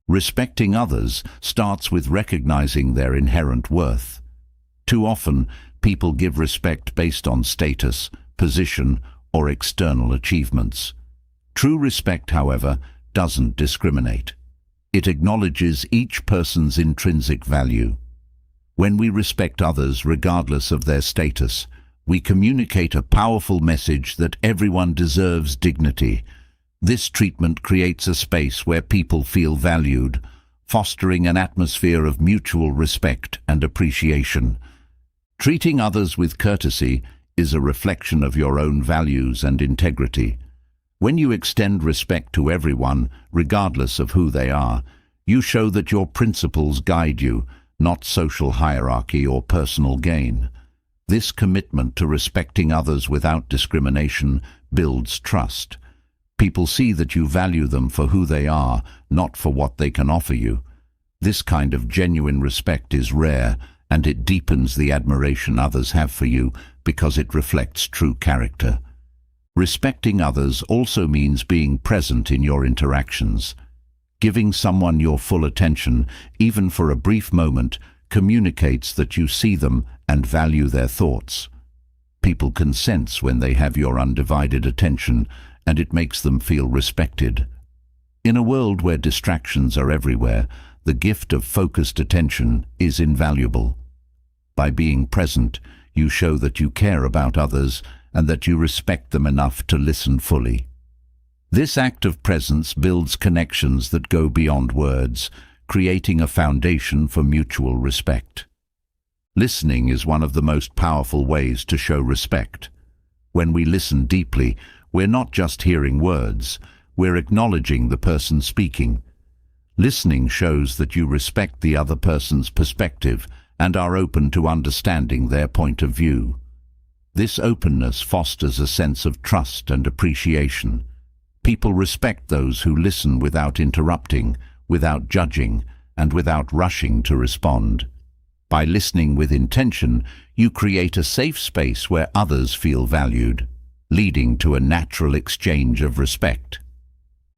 Respecting others starts with recognizing their inherent worth. Too often, people give respect based on status, position, or external achievements. True respect, however, doesn't discriminate. It acknowledges each person's intrinsic value. When we respect others regardless of their status, we communicate a powerful message that everyone deserves dignity. This treatment creates a space where people feel valued, fostering an atmosphere of mutual respect and appreciation. Treating others with courtesy is a reflection of your own values and integrity. When you extend respect to everyone, regardless of who they are, you show that your principles guide you, not social hierarchy or personal gain. This commitment to respecting others without discrimination builds trust. People see that you value them for who they are, not for what they can offer you. This kind of genuine respect is rare, and it deepens the admiration others have for you because it reflects true character. Respecting others also means being present in your interactions. Giving someone your full attention, even for a brief moment, communicates that you see them and value their thoughts. People can sense when they have your undivided attention, and it makes them feel respected. In a world where distractions are everywhere, the gift of focused attention is invaluable. By being present, you show that you care about others and that you respect them enough to listen fully. This act of presence builds connections that go beyond words, creating a foundation for mutual respect. Listening is one of the most powerful ways to show respect. When we listen deeply, we're not just hearing words, we're acknowledging the person speaking. Listening shows that you respect the other person's perspective and are open to understanding their point of view. This openness fosters a sense of trust and appreciation. People respect those who listen without interrupting, without judging, and without rushing to respond. By listening with intention, you create a safe space where others feel valued, leading to a natural exchange of respect.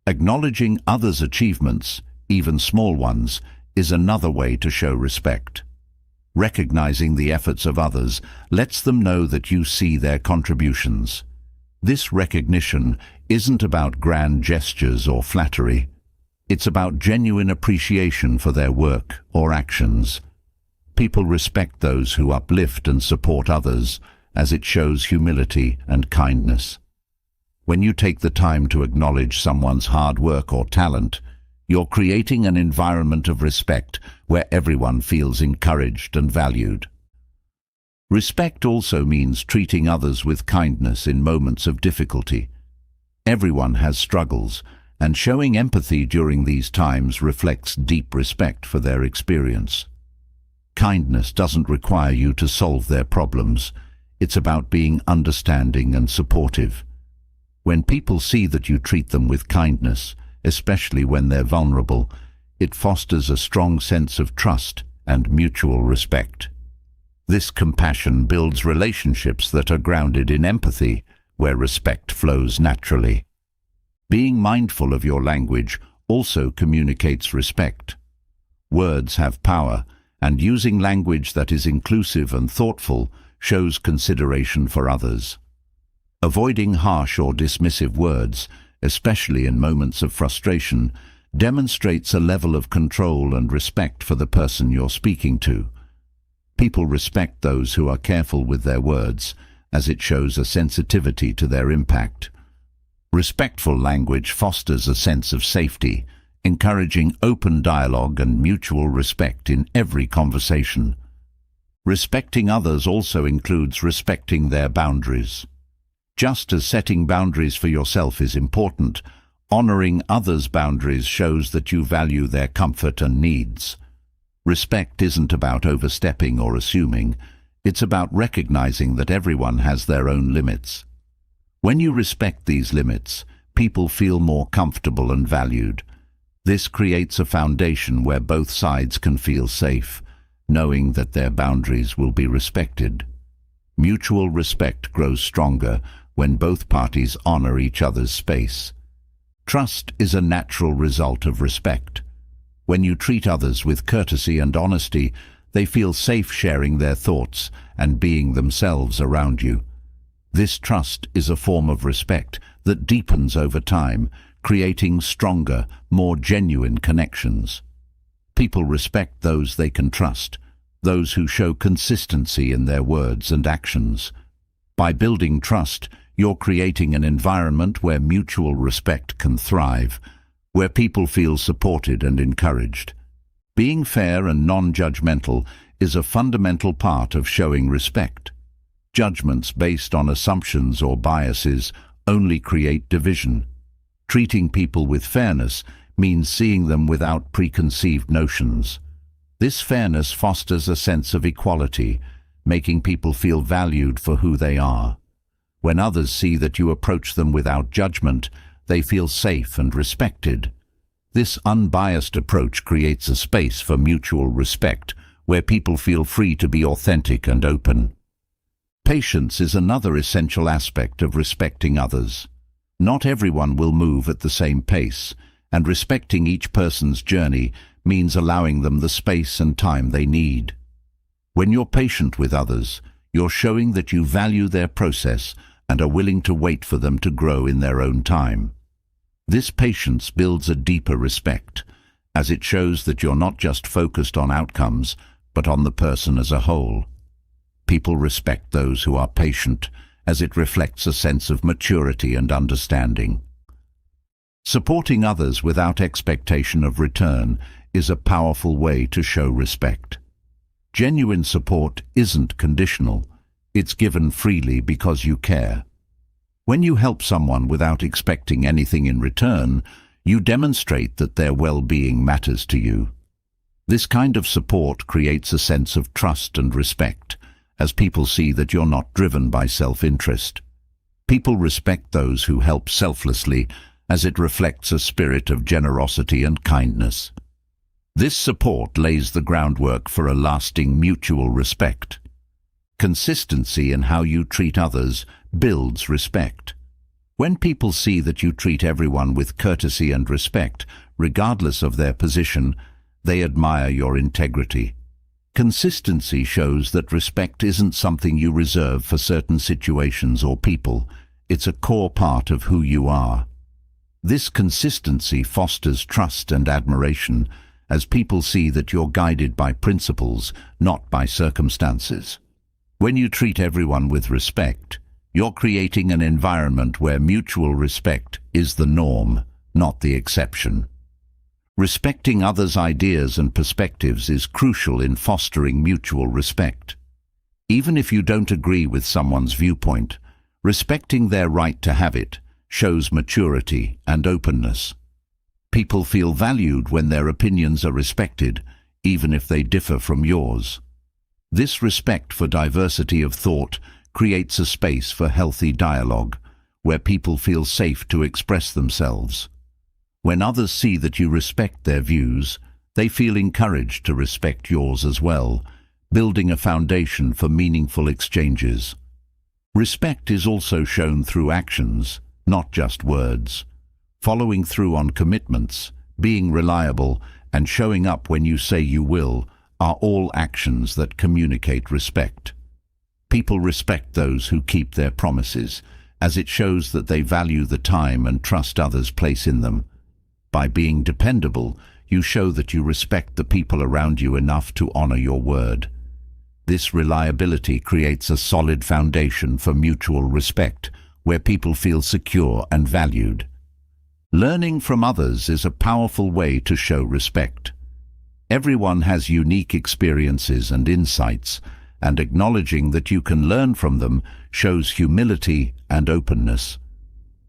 Acknowledging others' achievements, even small ones, is another way to show respect. Recognizing the efforts of others lets them know that you see their contributions. This recognition isn't about grand gestures or flattery. It's about genuine appreciation for their work or actions. People respect those who uplift and support others, as it shows humility and kindness. When you take the time to acknowledge someone's hard work or talent, you're creating an environment of respect where everyone feels encouraged and valued. Respect also means treating others with kindness in moments of difficulty. Everyone has struggles, and showing empathy during these times reflects deep respect for their experience. Kindness doesn't require you to solve their problems. It's about being understanding and supportive. When people see that you treat them with kindness, especially when they're vulnerable, it fosters a strong sense of trust and mutual respect. This compassion builds relationships that are grounded in empathy, where respect flows naturally. Being mindful of your language also communicates respect. Words have power, and using language that is inclusive and thoughtful shows consideration for others. Avoiding harsh or dismissive words, especially in moments of frustration, demonstrates a level of control and respect for the person you're speaking to. People respect those who are careful with their words, as it shows a sensitivity to their impact. Respectful language fosters a sense of safety, encouraging open dialogue and mutual respect in every conversation. Respecting others also includes respecting their boundaries. Just as setting boundaries for yourself is important, honoring others' boundaries shows that you value their comfort and needs. Respect isn't about overstepping or assuming. It's about recognizing that everyone has their own limits. When you respect these limits, people feel more comfortable and valued. This creates a foundation where both sides can feel safe, knowing that their boundaries will be respected. Mutual respect grows stronger when both parties honor each other's space. Trust is a natural result of respect. When you treat others with courtesy and honesty, they feel safe sharing their thoughts and being themselves around you. This trust is a form of respect that deepens over time, creating stronger, more genuine connections. People respect those they can trust, those who show consistency in their words and actions. By building trust, you're creating an environment where mutual respect can thrive, where people feel supported and encouraged. Being fair and non-judgmental is a fundamental part of showing respect. Judgments based on assumptions or biases only create division. Treating people with fairness means seeing them without preconceived notions. This fairness fosters a sense of equality, making people feel valued for who they are. When others see that you approach them without judgment, they feel safe and respected. This unbiased approach creates a space for mutual respect, where people feel free to be authentic and open. Patience is another essential aspect of respecting others. Not everyone will move at the same pace, and respecting each person's journey means allowing them the space and time they need. When you're patient with others, you're showing that you value their process and are willing to wait for them to grow in their own time. This patience builds a deeper respect, as it shows that you're not just focused on outcomes, but on the person as a whole. People respect those who are patient, as it reflects a sense of maturity and understanding. Supporting others without expectation of return is a powerful way to show respect. Genuine support isn't conditional. It's given freely because you care. When you help someone without expecting anything in return, you demonstrate that their well-being matters to you. This kind of support creates a sense of trust and respect, as people see that you're not driven by self-interest. People respect those who help selflessly, as it reflects a spirit of generosity and kindness. This support lays the groundwork for a lasting mutual respect. Consistency in how you treat others builds respect. When people see that you treat everyone with courtesy and respect, regardless of their position, they admire your integrity. Consistency shows that respect isn't something you reserve for certain situations or people. It's a core part of who you are. This consistency fosters trust and admiration, as people see that you're guided by principles, not by circumstances. When you treat everyone with respect, you're creating an environment where mutual respect is the norm, not the exception. Respecting others' ideas and perspectives is crucial in fostering mutual respect. Even if you don't agree with someone's viewpoint, respecting their right to have it shows maturity and openness. People feel valued when their opinions are respected, even if they differ from yours. This respect for diversity of thought creates a space for healthy dialogue, where people feel safe to express themselves. When others see that you respect their views, they feel encouraged to respect yours as well, building a foundation for meaningful exchanges. Respect is also shown through actions, not just words. Following through on commitments, being reliable, and showing up when you say you will are all actions that communicate respect. People respect those who keep their promises, as it shows that they value the time and trust others place in them. By being dependable, you show that you respect the people around you enough to honor your word. This reliability creates a solid foundation for mutual respect, where people feel secure and valued. Learning from others is a powerful way to show respect. Everyone has unique experiences and insights, and acknowledging that you can learn from them shows humility and openness.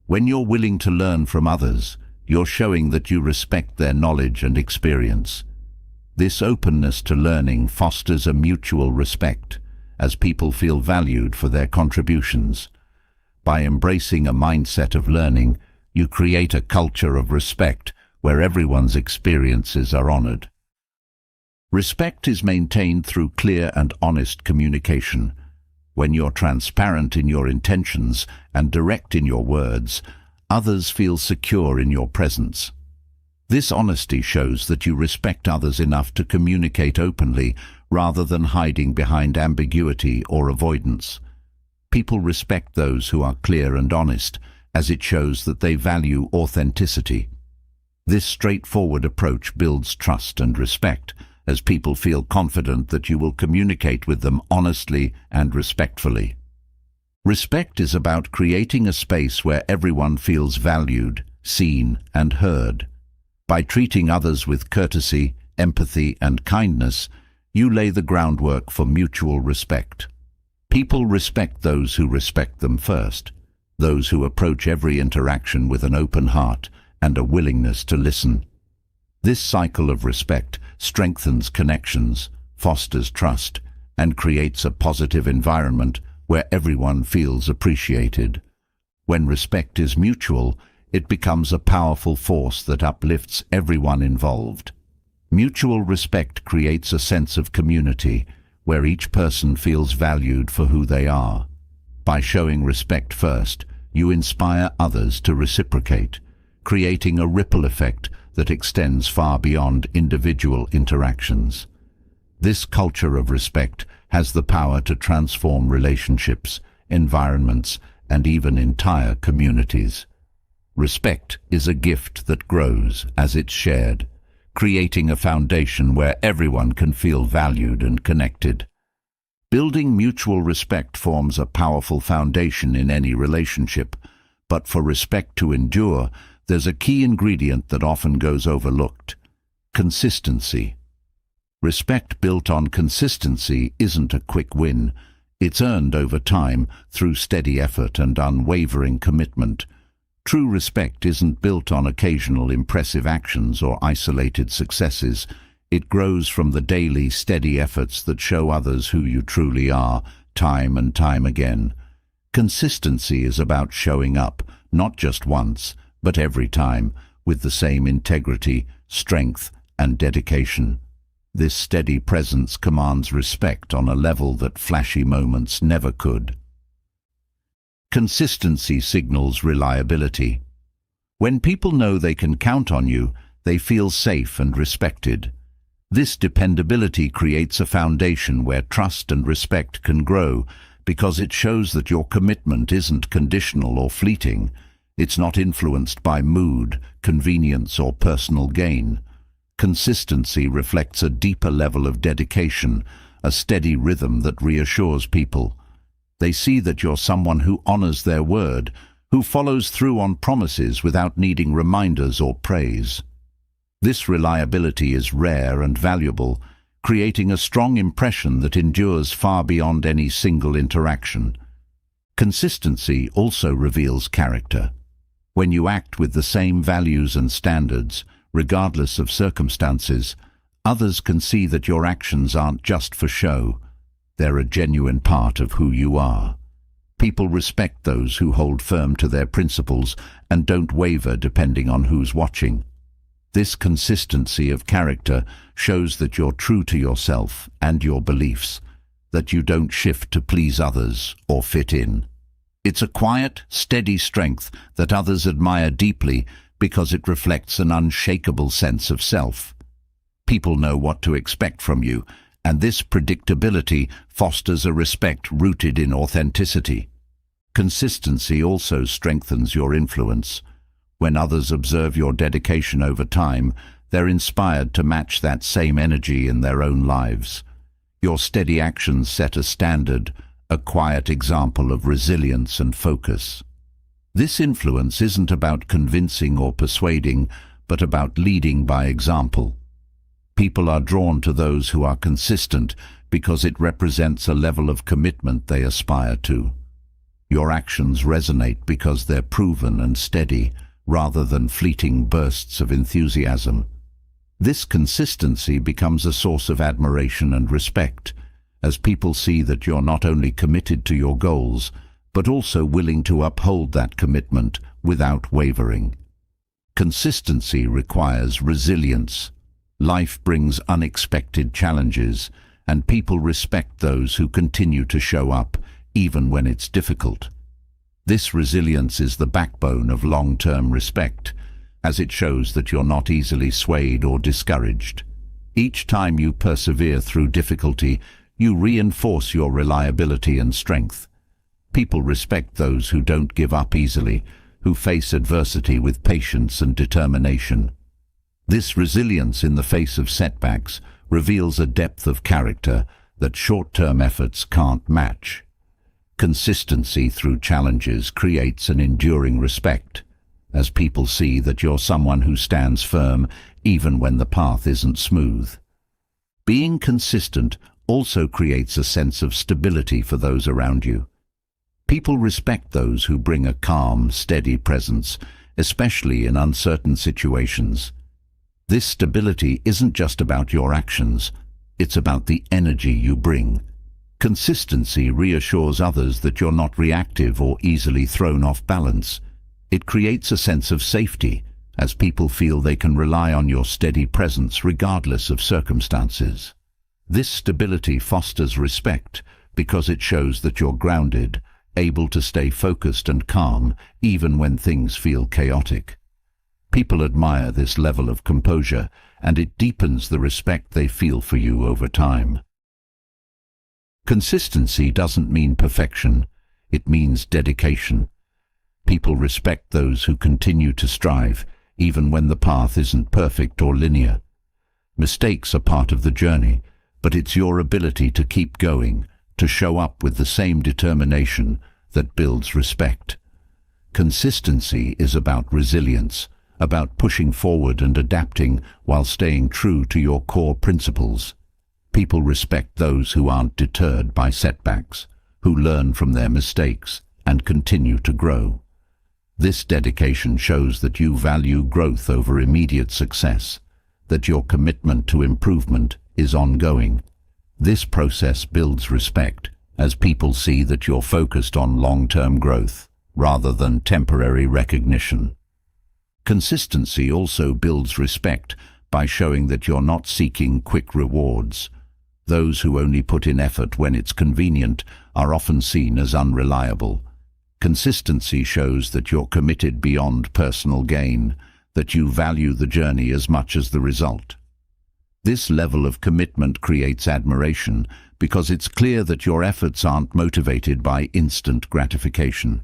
When you're willing to learn from others, you're showing that you respect their knowledge and experience. This openness to learning fosters a mutual respect, as people feel valued for their contributions. By embracing a mindset of learning, you create a culture of respect where everyone's experiences are honored. Respect is maintained through clear and honest communication. When you're transparent in your intentions and direct in your words, others feel secure in your presence. This honesty shows that you respect others enough to communicate openly rather than hiding behind ambiguity or avoidance. People respect those who are clear and honest, as it shows that they value authenticity. This straightforward approach builds trust and respect, as people feel confident that you will communicate with them honestly and respectfully. Respect is about creating a space where everyone feels valued, seen, and heard. By treating others with courtesy, empathy, and kindness, you lay the groundwork for mutual respect. People respect those who respect them first, those who approach every interaction with an open heart and a willingness to listen. This cycle of respect strengthens connections, fosters trust, and creates a positive environment where everyone feels appreciated. When respect is mutual, it becomes a powerful force that uplifts everyone involved. Mutual respect creates a sense of community, where each person feels valued for who they are. By showing respect first, you inspire others to reciprocate, creating a ripple effect that extends far beyond individual interactions. This culture of respect has the power to transform relationships, environments, and even entire communities. Respect is a gift that grows as it's shared, creating a foundation where everyone can feel valued and connected. Building mutual respect forms a powerful foundation in any relationship, but for respect to endure, there's a key ingredient that often goes overlooked: consistency. Respect built on consistency isn't a quick win. It's earned over time through steady effort and unwavering commitment. True respect isn't built on occasional impressive actions or isolated successes. It grows from the daily, steady efforts that show others who you truly are, time and time again. Consistency is about showing up, not just once, but every time, with the same integrity, strength, and dedication. This steady presence commands respect on a level that flashy moments never could. Consistency signals reliability. When people know they can count on you, they feel safe and respected. This dependability creates a foundation where trust and respect can grow, because it shows that your commitment isn't conditional or fleeting. It's not influenced by mood, convenience, or personal gain. Consistency reflects a deeper level of dedication, a steady rhythm that reassures people. They see that you're someone who honors their word, who follows through on promises without needing reminders or praise. This reliability is rare and valuable, creating a strong impression that endures far beyond any single interaction. Consistency also reveals character. When you act with the same values and standards, regardless of circumstances, others can see that your actions aren't just for show. They're a genuine part of who you are. People respect those who hold firm to their principles and don't waver depending on who's watching. This consistency of character shows that you're true to yourself and your beliefs, that you don't shift to please others or fit in. It's a quiet, steady strength that others admire deeply because it reflects an unshakable sense of self. People know what to expect from you, and this predictability fosters a respect rooted in authenticity. Consistency also strengthens your influence. When others observe your dedication over time, they're inspired to match that same energy in their own lives. Your steady actions set a standard, a quiet example of resilience and focus. This influence isn't about convincing or persuading, but about leading by example. People are drawn to those who are consistent because it represents a level of commitment they aspire to. Your actions resonate because they're proven and steady, rather than fleeting bursts of enthusiasm. This consistency becomes a source of admiration and respect, as people see that you're not only committed to your goals, but also willing to uphold that commitment without wavering. Consistency requires resilience. Life brings unexpected challenges, and people respect those who continue to show up, even when it's difficult. This resilience is the backbone of long-term respect, as it shows that you're not easily swayed or discouraged. Each time you persevere through difficulty, you reinforce your reliability and strength. People respect those who don't give up easily, who face adversity with patience and determination. This resilience in the face of setbacks reveals a depth of character that short-term efforts can't match. Consistency through challenges creates an enduring respect, as people see that you're someone who stands firm even when the path isn't smooth. Being consistent also creates a sense of stability for those around you. People respect those who bring a calm, steady presence, especially in uncertain situations. This stability isn't just about your actions, it's about the energy you bring. Consistency reassures others that you're not reactive or easily thrown off balance. It creates a sense of safety, as people feel they can rely on your steady presence regardless of circumstances. This stability fosters respect because it shows that you're grounded, able to stay focused and calm even when things feel chaotic. People admire this level of composure, and it deepens the respect they feel for you over time. Consistency doesn't mean perfection, it means dedication. People respect those who continue to strive, even when the path isn't perfect or linear. Mistakes are part of the journey, but it's your ability to keep going, to show up with the same determination, that builds respect. Consistency is about resilience, about pushing forward and adapting while staying true to your core principles. People respect those who aren't deterred by setbacks, who learn from their mistakes and continue to grow. This dedication shows that you value growth over immediate success, that your commitment to improvement is ongoing. This process builds respect, as people see that you're focused on long-term growth, rather than temporary recognition. Consistency also builds respect by showing that you're not seeking quick rewards. Those who only put in effort when it's convenient are often seen as unreliable. Consistency shows that you're committed beyond personal gain, that you value the journey as much as the result. This level of commitment creates admiration because it's clear that your efforts aren't motivated by instant gratification.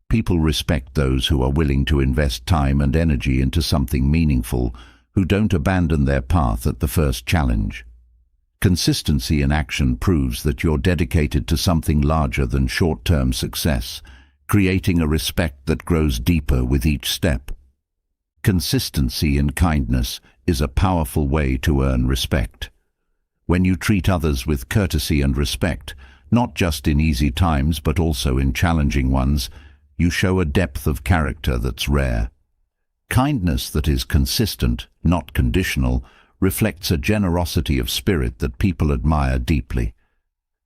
People respect those who are willing to invest time and energy into something meaningful, who don't abandon their path at the first challenge. Consistency in action proves that you're dedicated to something larger than short-term success, creating a respect that grows deeper with each step. Consistency in kindness is a powerful way to earn respect. When you treat others with courtesy and respect, not just in easy times but also in challenging ones, you show a depth of character that's rare. Kindness that is consistent, not conditional, reflects a generosity of spirit that people admire deeply.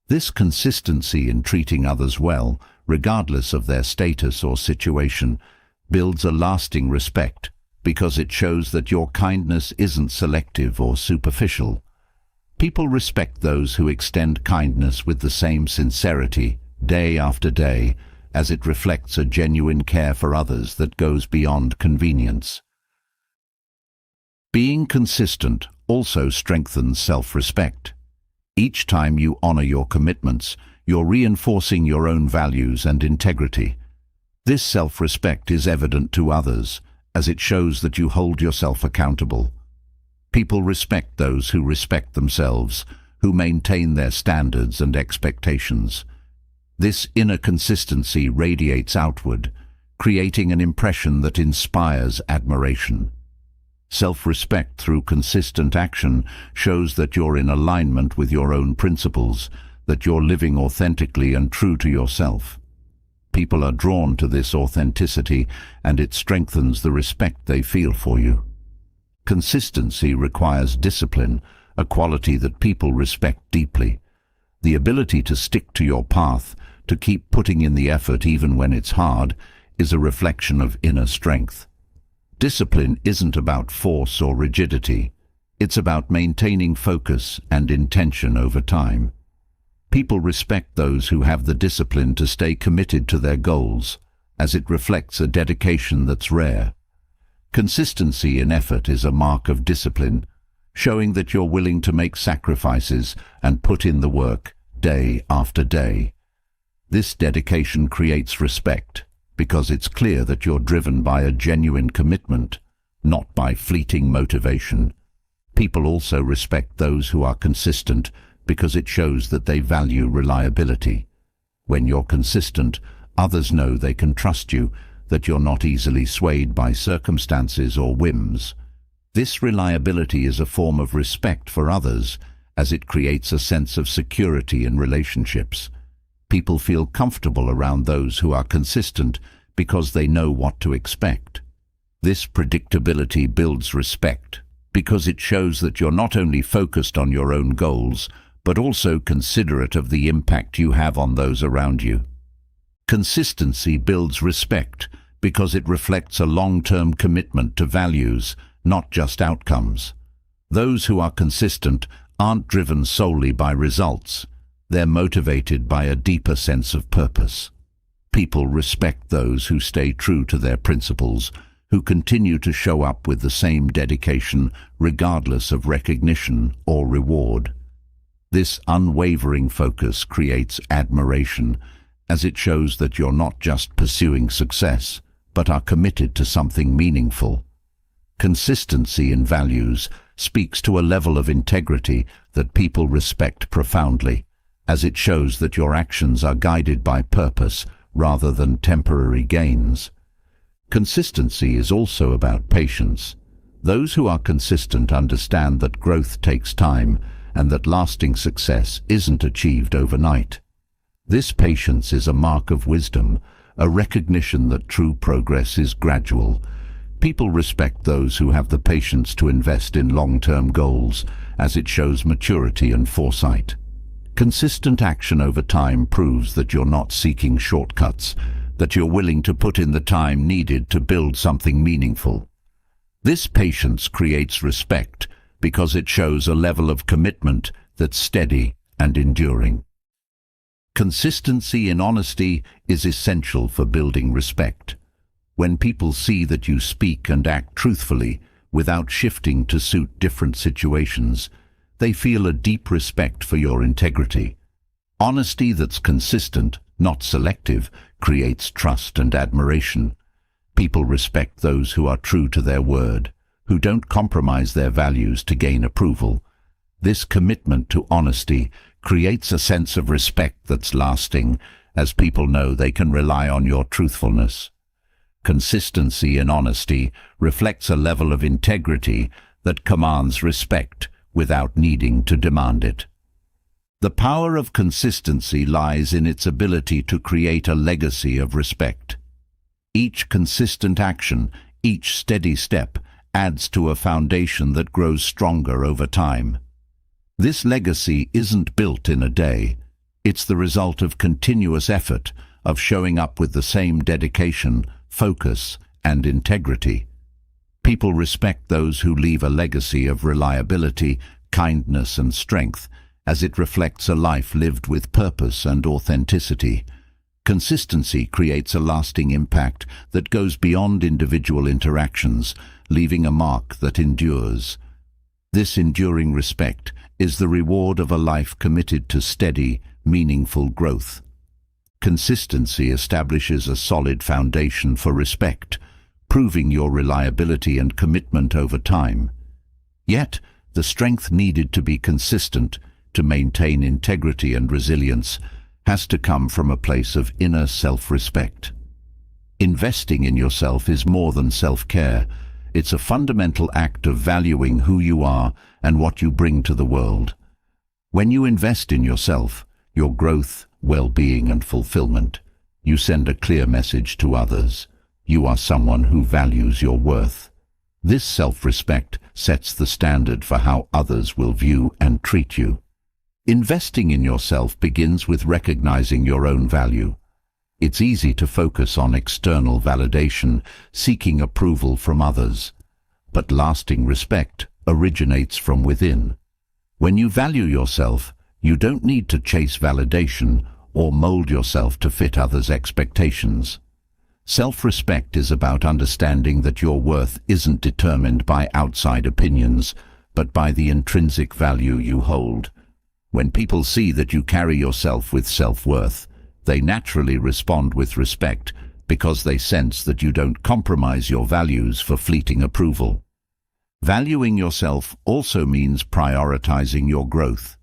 This consistency in treating others well, regardless of their status or situation, builds a lasting respect because it shows that your kindness isn't selective or superficial. People respect those who extend kindness with the same sincerity, day after day, as it reflects a genuine care for others that goes beyond convenience. Being consistent also strengthens self-respect. Each time you honor your commitments, you're reinforcing your own values and integrity. This self-respect is evident to others, as it shows that you hold yourself accountable. People respect those who respect themselves, who maintain their standards and expectations. This inner consistency radiates outward, creating an impression that inspires admiration. Self-respect through consistent action shows that you're in alignment with your own principles, that you're living authentically and true to yourself. People are drawn to this authenticity, and it strengthens the respect they feel for you. Consistency requires discipline, a quality that people respect deeply. The ability to stick to your path, to keep putting in the effort even when it's hard, is a reflection of inner strength. Discipline isn't about force or rigidity. It's about maintaining focus and intention over time. People respect those who have the discipline to stay committed to their goals, as it reflects a dedication that's rare. Consistency in effort is a mark of discipline, showing that you're willing to make sacrifices and put in the work day after day. This dedication creates respect, because it's clear that you're driven by a genuine commitment, not by fleeting motivation. People also respect those who are consistent because it shows that they value reliability. When you're consistent, others know they can trust you, that you're not easily swayed by circumstances or whims. This reliability is a form of respect for others, as it creates a sense of security in relationships. People feel comfortable around those who are consistent because they know what to expect. This predictability builds respect because it shows that you're not only focused on your own goals, but also considerate of the impact you have on those around you. Consistency builds respect because it reflects a long-term commitment to values, not just outcomes. Those who are consistent aren't driven solely by results. They're motivated by a deeper sense of purpose. People respect those who stay true to their principles, who continue to show up with the same dedication regardless of recognition or reward. This unwavering focus creates admiration, as it shows that you're not just pursuing success, but are committed to something meaningful. Consistency in values speaks to a level of integrity that people respect profoundly, as it shows that your actions are guided by purpose rather than temporary gains. Consistency is also about patience. Those who are consistent understand that growth takes time and that lasting success isn't achieved overnight. This patience is a mark of wisdom, a recognition that true progress is gradual. People respect those who have the patience to invest in long-term goals, as it shows maturity and foresight. Consistent action over time proves that you're not seeking shortcuts, that you're willing to put in the time needed to build something meaningful. This patience creates respect because it shows a level of commitment that's steady and enduring. Consistency in honesty is essential for building respect. When people see that you speak and act truthfully without shifting to suit different situations, they feel a deep respect for your integrity. Honesty that's consistent, not selective, creates trust and admiration. People respect those who are true to their word, who don't compromise their values to gain approval. This commitment to honesty creates a sense of respect that's lasting, as people know they can rely on your truthfulness. Consistency in honesty reflects a level of integrity that commands respect without needing to demand it. The power of consistency lies in its ability to create a legacy of respect. Each consistent action, each steady step, adds to a foundation that grows stronger over time. This legacy isn't built in a day. It's the result of continuous effort, of showing up with the same dedication, focus, and integrity. People respect those who leave a legacy of reliability, kindness, and strength, as it reflects a life lived with purpose and authenticity. Consistency creates a lasting impact that goes beyond individual interactions, leaving a mark that endures. This enduring respect is the reward of a life committed to steady, meaningful growth. Consistency establishes a solid foundation for respect, proving your reliability and commitment over time. Yet, the strength needed to be consistent, to maintain integrity and resilience, has to come from a place of inner self-respect. Investing in yourself is more than self-care. It's a fundamental act of valuing who you are and what you bring to the world. When you invest in yourself, your growth, well-being and fulfillment, you send a clear message to others. You are someone who values your worth. This self-respect sets the standard for how others will view and treat you. Investing in yourself begins with recognizing your own value. It's easy to focus on external validation, seeking approval from others. But lasting respect originates from within. When you value yourself, you don't need to chase validation or mold yourself to fit others' expectations. Self-respect is about understanding that your worth isn't determined by outside opinions, but by the intrinsic value you hold. When people see that you carry yourself with self-worth, they naturally respond with respect because they sense that you don't compromise your values for fleeting approval. Valuing yourself also means prioritizing your growth.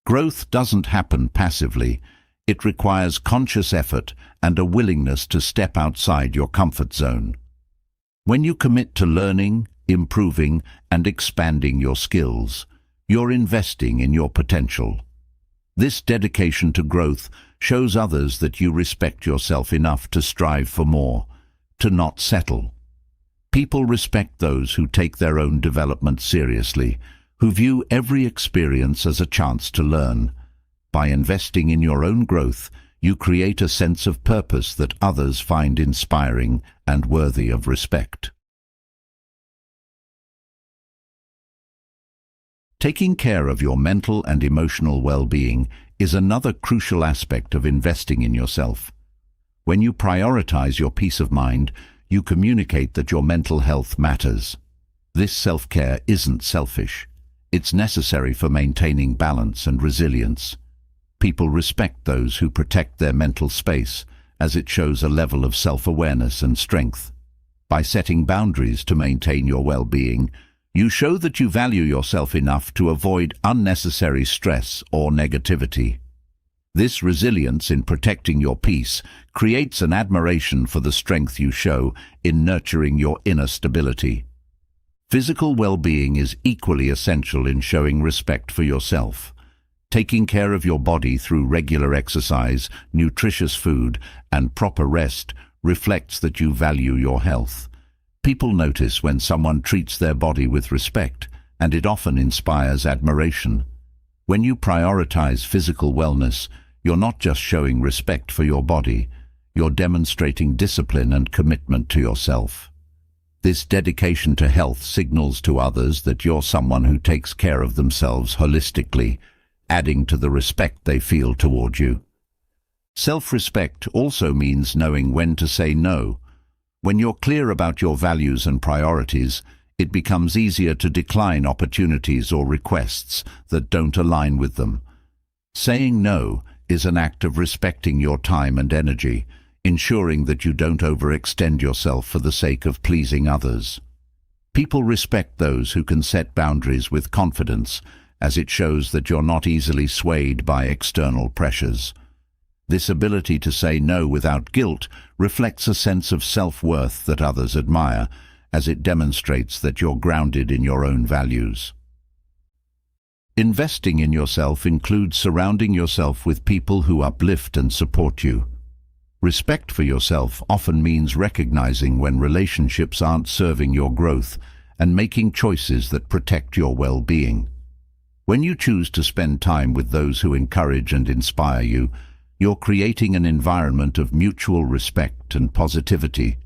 Growth doesn't happen passively. It requires conscious effort and a willingness to step outside your comfort zone. When you commit to learning, improving, and expanding your skills, you're investing in your potential. This dedication to growth shows others that you respect yourself enough to strive for more, to not settle. People respect those who take their own development seriously, who view every experience as a chance to learn. By investing in your own growth, you create a sense of purpose that others find inspiring and worthy of respect. Taking care of your mental and emotional well-being is another crucial aspect of investing in yourself. When you prioritize your peace of mind, you communicate that your mental health matters. This self-care isn't selfish. It's necessary for maintaining balance and resilience. People respect those who protect their mental space, as it shows a level of self-awareness and strength. By setting boundaries to maintain your well-being, you show that you value yourself enough to avoid unnecessary stress or negativity. This resilience in protecting your peace creates an admiration for the strength you show in nurturing your inner stability. Physical well-being is equally essential in showing respect for yourself. Taking care of your body through regular exercise, nutritious food, and proper rest reflects that you value your health. People notice when someone treats their body with respect, and it often inspires admiration. When you prioritize physical wellness, you're not just showing respect for your body, you're demonstrating discipline and commitment to yourself. This dedication to health signals to others that you're someone who takes care of themselves holistically, adding to the respect they feel toward you. Self-respect also means knowing when to say no. When you're clear about your values and priorities, it becomes easier to decline opportunities or requests that don't align with them. Saying no is an act of respecting your time and energy, ensuring that you don't overextend yourself for the sake of pleasing others. People respect those who can set boundaries with confidence, as it shows that you're not easily swayed by external pressures. This ability to say no without guilt reflects a sense of self-worth that others admire, as it demonstrates that you're grounded in your own values. Investing in yourself includes surrounding yourself with people who uplift and support you. Respect for yourself often means recognizing when relationships aren't serving your growth and making choices that protect your well-being. When you choose to spend time with those who encourage and inspire you, you're creating an environment of mutual respect and positivity.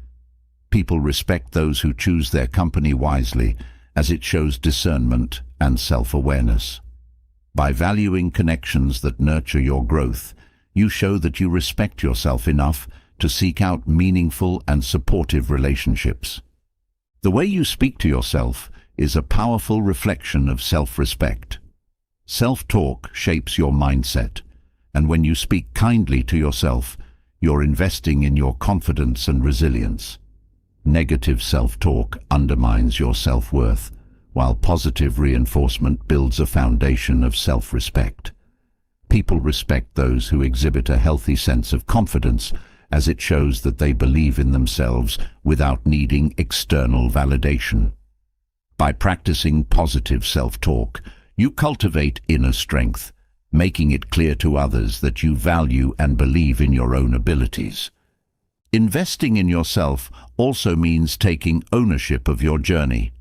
People respect those who choose their company wisely, as it shows discernment and self-awareness. By valuing connections that nurture your growth, you show that you respect yourself enough to seek out meaningful and supportive relationships. The way you speak to yourself is a powerful reflection of self-respect. Self-talk shapes your mindset, and when you speak kindly to yourself, you're investing in your confidence and resilience. Negative self-talk undermines your self-worth, while positive reinforcement builds a foundation of self-respect. People respect those who exhibit a healthy sense of confidence, as it shows that they believe in themselves without needing external validation. By practicing positive self-talk, you cultivate inner strength, making it clear to others that you value and believe in your own abilities. Investing in yourself also means taking ownership of your journey.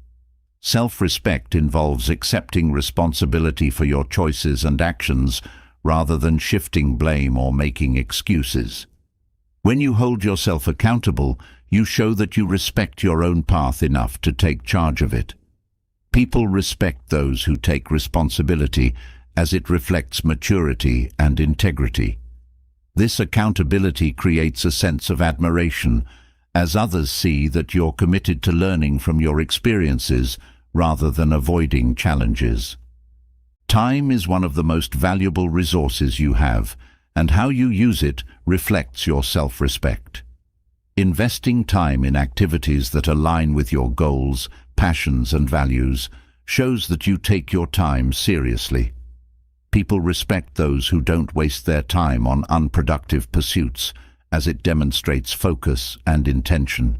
Self-respect involves accepting responsibility for your choices and actions rather than shifting blame or making excuses. When you hold yourself accountable, you show that you respect your own path enough to take charge of it. People respect those who take responsibility, as it reflects maturity and integrity. This accountability creates a sense of admiration, as others see that you're committed to learning from your experiences rather than avoiding challenges. Time is one of the most valuable resources you have, and how you use it reflects your self-respect. Investing time in activities that align with your goals, passions and values shows that you take your time seriously. People respect those who don't waste their time on unproductive pursuits, as it demonstrates focus and intention.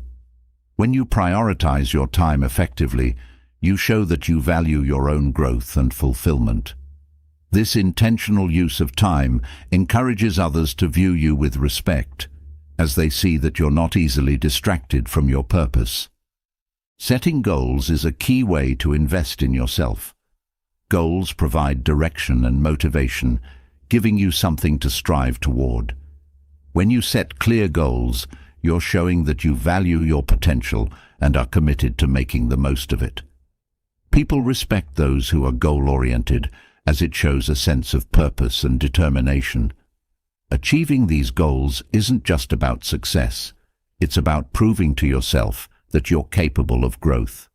When you prioritize your time effectively, you show that you value your own growth and fulfillment. This intentional use of time encourages others to view you with respect, as they see that you're not easily distracted from your purpose. Setting goals is a key way to invest in yourself. Goals provide direction and motivation, giving you something to strive toward. When you set clear goals, you're showing that you value your potential and are committed to making the most of it. People respect those who are goal-oriented, as it shows a sense of purpose and determination. Achieving these goals isn't just about success. It's about proving to yourself that you're capable of growth.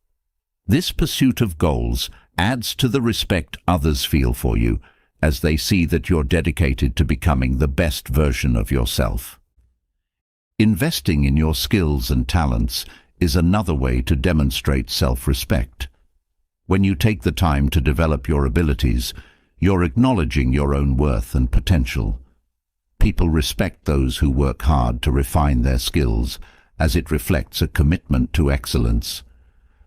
This pursuit of goals adds to the respect others feel for you, as they see that you're dedicated to becoming the best version of yourself. Investing in your skills and talents is another way to demonstrate self-respect. When you take the time to develop your abilities, you're acknowledging your own worth and potential. People respect those who work hard to refine their skills, as it reflects a commitment to excellence.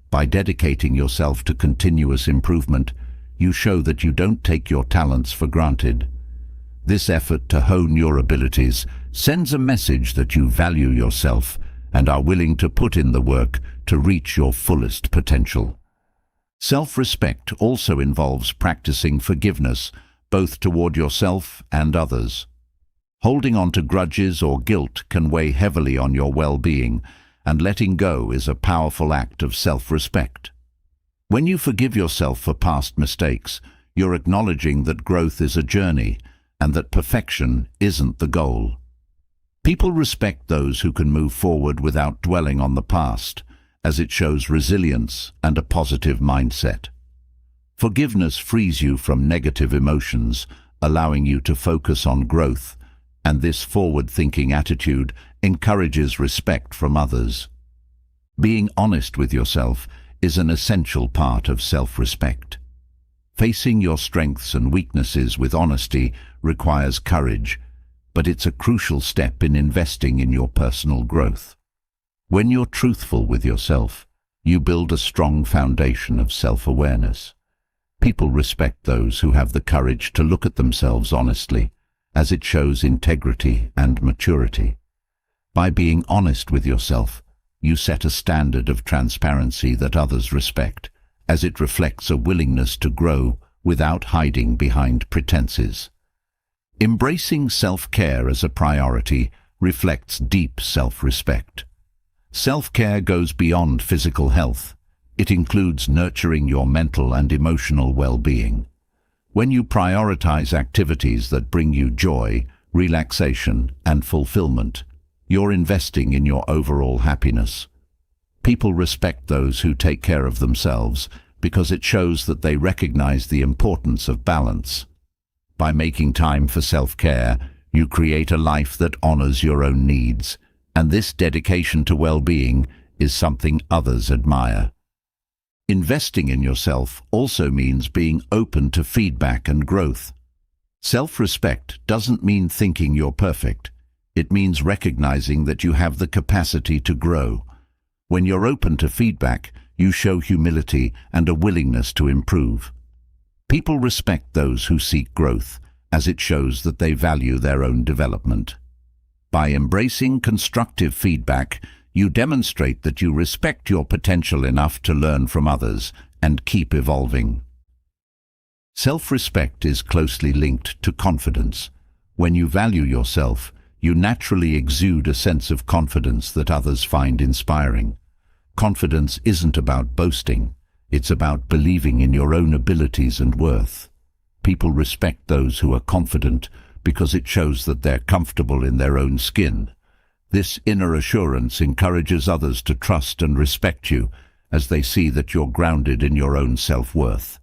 By dedicating yourself to continuous improvement, you show that you don't take your talents for granted. This effort to hone your abilities sends a message that you value yourself and are willing to put in the work to reach your fullest potential. Self-respect also involves practicing forgiveness, both toward yourself and others. Holding on to grudges or guilt can weigh heavily on your well-being, and letting go is a powerful act of self-respect. When you forgive yourself for past mistakes, you're acknowledging that growth is a journey and that perfection isn't the goal. People respect those who can move forward without dwelling on the past, as it shows resilience and a positive mindset. Forgiveness frees you from negative emotions, allowing you to focus on growth, and this forward-thinking attitude encourages respect from others. Being honest with yourself is an essential part of self-respect. Facing your strengths and weaknesses with honesty requires courage, but it's a crucial step in investing in your personal growth. When you're truthful with yourself, you build a strong foundation of self-awareness. People respect those who have the courage to look at themselves honestly, as it shows integrity and maturity. By being honest with yourself, you set a standard of transparency that others respect, as it reflects a willingness to grow without hiding behind pretenses. Embracing self-care as a priority reflects deep self-respect. Self-care goes beyond physical health. It includes nurturing your mental and emotional well-being. When you prioritize activities that bring you joy, relaxation, and fulfillment, you're investing in your overall happiness. People respect those who take care of themselves because it shows that they recognize the importance of balance. By making time for self-care, you create a life that honors your own needs, and this dedication to well-being is something others admire. Investing in yourself also means being open to feedback and growth. Self-respect doesn't mean thinking you're perfect. It means recognizing that you have the capacity to grow. When you're open to feedback, you show humility and a willingness to improve. People respect those who seek growth, as it shows that they value their own development. By embracing constructive feedback, you demonstrate that you respect your potential enough to learn from others and keep evolving. Self-respect is closely linked to confidence. When you value yourself, you naturally exude a sense of confidence that others find inspiring. Confidence isn't about boasting, it's about believing in your own abilities and worth. People respect those who are confident because it shows that they're comfortable in their own skin. This inner assurance encourages others to trust and respect you as they see that you're grounded in your own self-worth.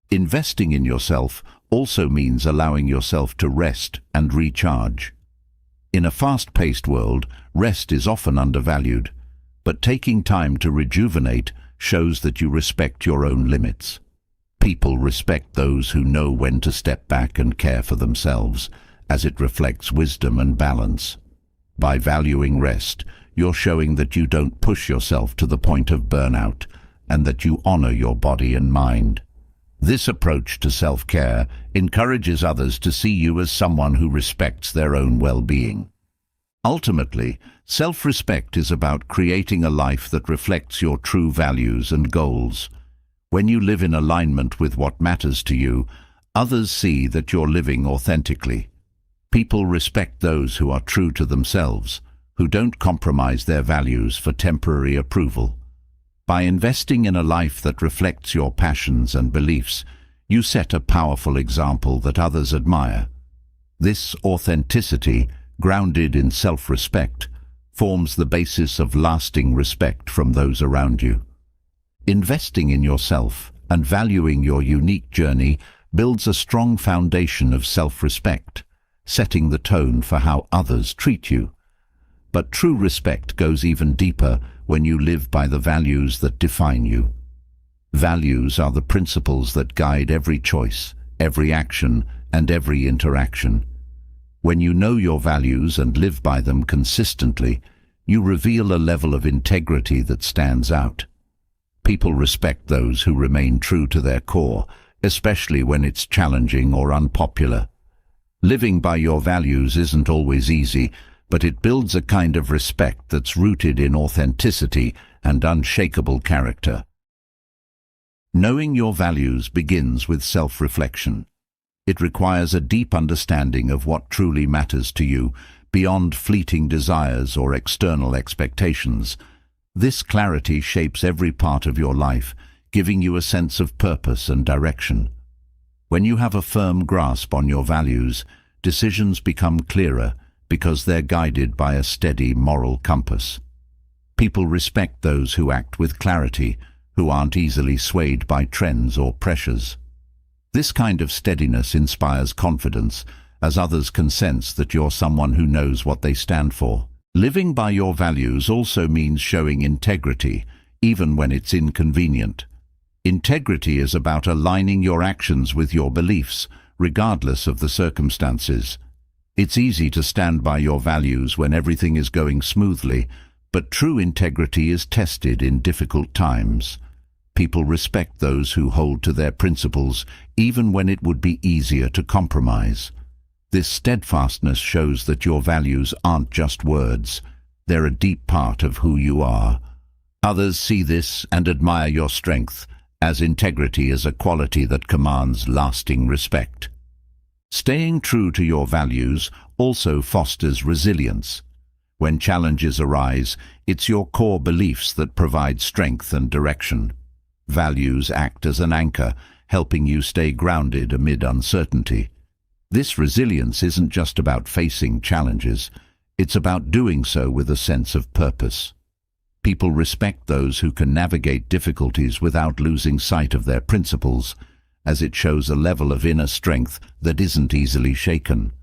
Investing in yourself also means allowing yourself to rest and recharge. In a fast-paced world, rest is often undervalued, but taking time to rejuvenate shows that you respect your own limits. People respect those who know when to step back and care for themselves, as it reflects wisdom and balance. By valuing rest, you're showing that you don't push yourself to the point of burnout, and that you honor your body and mind. This approach to self-care encourages others to see you as someone who respects their own well-being. Ultimately, self-respect is about creating a life that reflects your true values and goals. When you live in alignment with what matters to you, others see that you're living authentically. People respect those who are true to themselves, who don't compromise their values for temporary approval. By investing in a life that reflects your passions and beliefs, you set a powerful example that others admire. This authenticity, grounded in self-respect, forms the basis of lasting respect from those around you. Investing in yourself and valuing your unique journey builds a strong foundation of self-respect, setting the tone for how others treat you. But true respect goes even deeper when you live by the values that define you. Values are the principles that guide every choice, every action, and every interaction. When you know your values and live by them consistently, you reveal a level of integrity that stands out. People respect those who remain true to their core, especially when it's challenging or unpopular. Living by your values isn't always easy, but it builds a kind of respect that's rooted in authenticity and unshakable character. Knowing your values begins with self-reflection. It requires a deep understanding of what truly matters to you, beyond fleeting desires or external expectations. This clarity shapes every part of your life, giving you a sense of purpose and direction. When you have a firm grasp on your values, decisions become clearer because they're guided by a steady moral compass. People respect those who act with clarity, who aren't easily swayed by trends or pressures. This kind of steadiness inspires confidence, as others can sense that you're someone who knows what they stand for. Living by your values also means showing integrity, even when it's inconvenient. Integrity is about aligning your actions with your beliefs, regardless of the circumstances. It's easy to stand by your values when everything is going smoothly, but true integrity is tested in difficult times. People respect those who hold to their principles, even when it would be easier to compromise. This steadfastness shows that your values aren't just words. They're a deep part of who you are. Others see this and admire your strength, as integrity is a quality that commands lasting respect. Staying true to your values also fosters resilience. When challenges arise, it's your core beliefs that provide strength and direction. Values act as an anchor, helping you stay grounded amid uncertainty. This resilience isn't just about facing challenges, it's about doing so with a sense of purpose. People respect those who can navigate difficulties without losing sight of their principles, as it shows a level of inner strength that isn't easily shaken.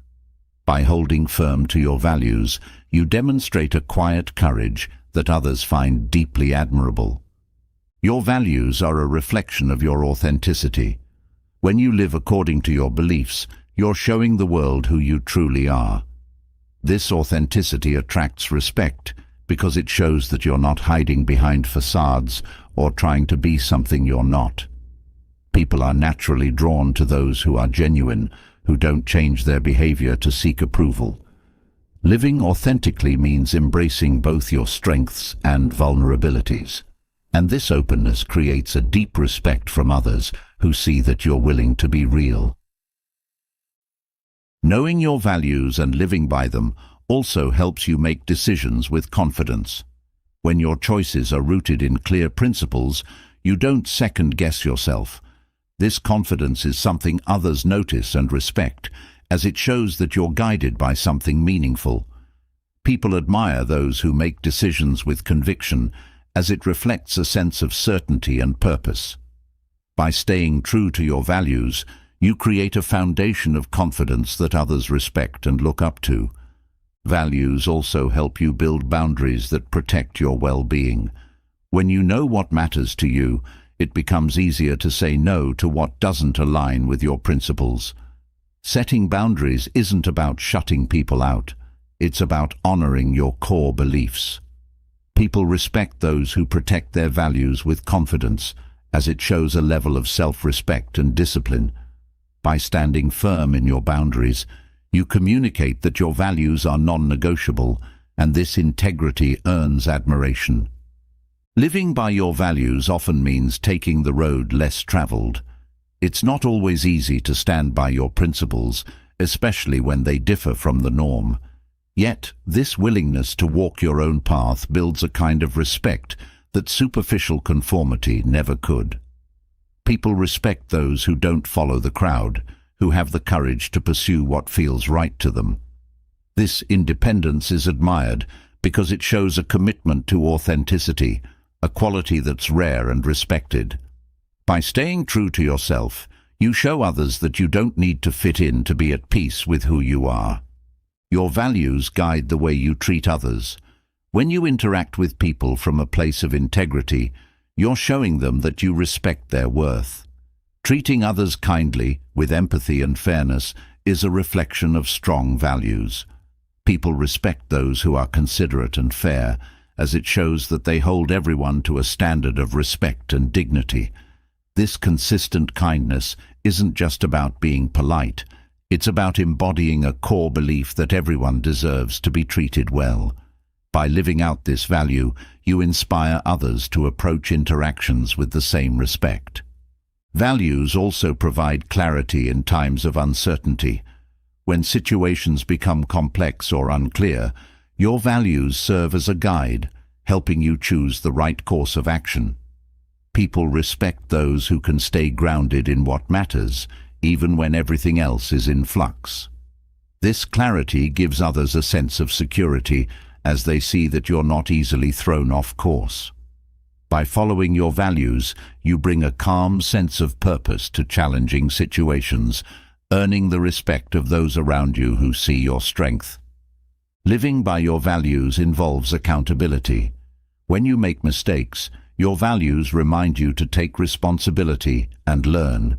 By holding firm to your values, you demonstrate a quiet courage that others find deeply admirable. Your values are a reflection of your authenticity. When you live according to your beliefs, you're showing the world who you truly are. This authenticity attracts respect because it shows that you're not hiding behind facades or trying to be something you're not. People are naturally drawn to those who are genuine, who don't change their behavior to seek approval. Living authentically means embracing both your strengths and vulnerabilities. And this openness creates a deep respect from others who see that you're willing to be real. Knowing your values and living by them also helps you make decisions with confidence. When your choices are rooted in clear principles, you don't second-guess yourself. This confidence is something others notice and respect, as it shows that you're guided by something meaningful. People admire those who make decisions with conviction, as it reflects a sense of certainty and purpose. By staying true to your values, you create a foundation of confidence that others respect and look up to. Values also help you build boundaries that protect your well-being. When you know what matters to you, it becomes easier to say no to what doesn't align with your principles. Setting boundaries isn't about shutting people out. It's about honoring your core beliefs. People respect those who protect their values with confidence, as it shows a level of self-respect and discipline. By standing firm in your boundaries, you communicate that your values are non-negotiable, and this integrity earns admiration. Living by your values often means taking the road less traveled. It's not always easy to stand by your principles, especially when they differ from the norm. Yet, this willingness to walk your own path builds a kind of respect that superficial conformity never could. People respect those who don't follow the crowd, who have the courage to pursue what feels right to them. This independence is admired because it shows a commitment to authenticity, a quality that's rare and respected. By staying true to yourself, you show others that you don't need to fit in to be at peace with who you are. Your values guide the way you treat others. When you interact with people from a place of integrity, you're showing them that you respect their worth. Treating others kindly, with empathy and fairness, is a reflection of strong values. People respect those who are considerate and fair, as it shows that they hold everyone to a standard of respect and dignity. This consistent kindness isn't just about being polite. It's about embodying a core belief that everyone deserves to be treated well. By living out this value, you inspire others to approach interactions with the same respect. Values also provide clarity in times of uncertainty. When situations become complex or unclear, your values serve as a guide, helping you choose the right course of action. People respect those who can stay grounded in what matters, even when everything else is in flux. This clarity gives others a sense of security, as they see that you're not easily thrown off course. By following your values, you bring a calm sense of purpose to challenging situations, earning the respect of those around you who see your strength. Living by your values involves accountability. When you make mistakes, your values remind you to take responsibility and learn.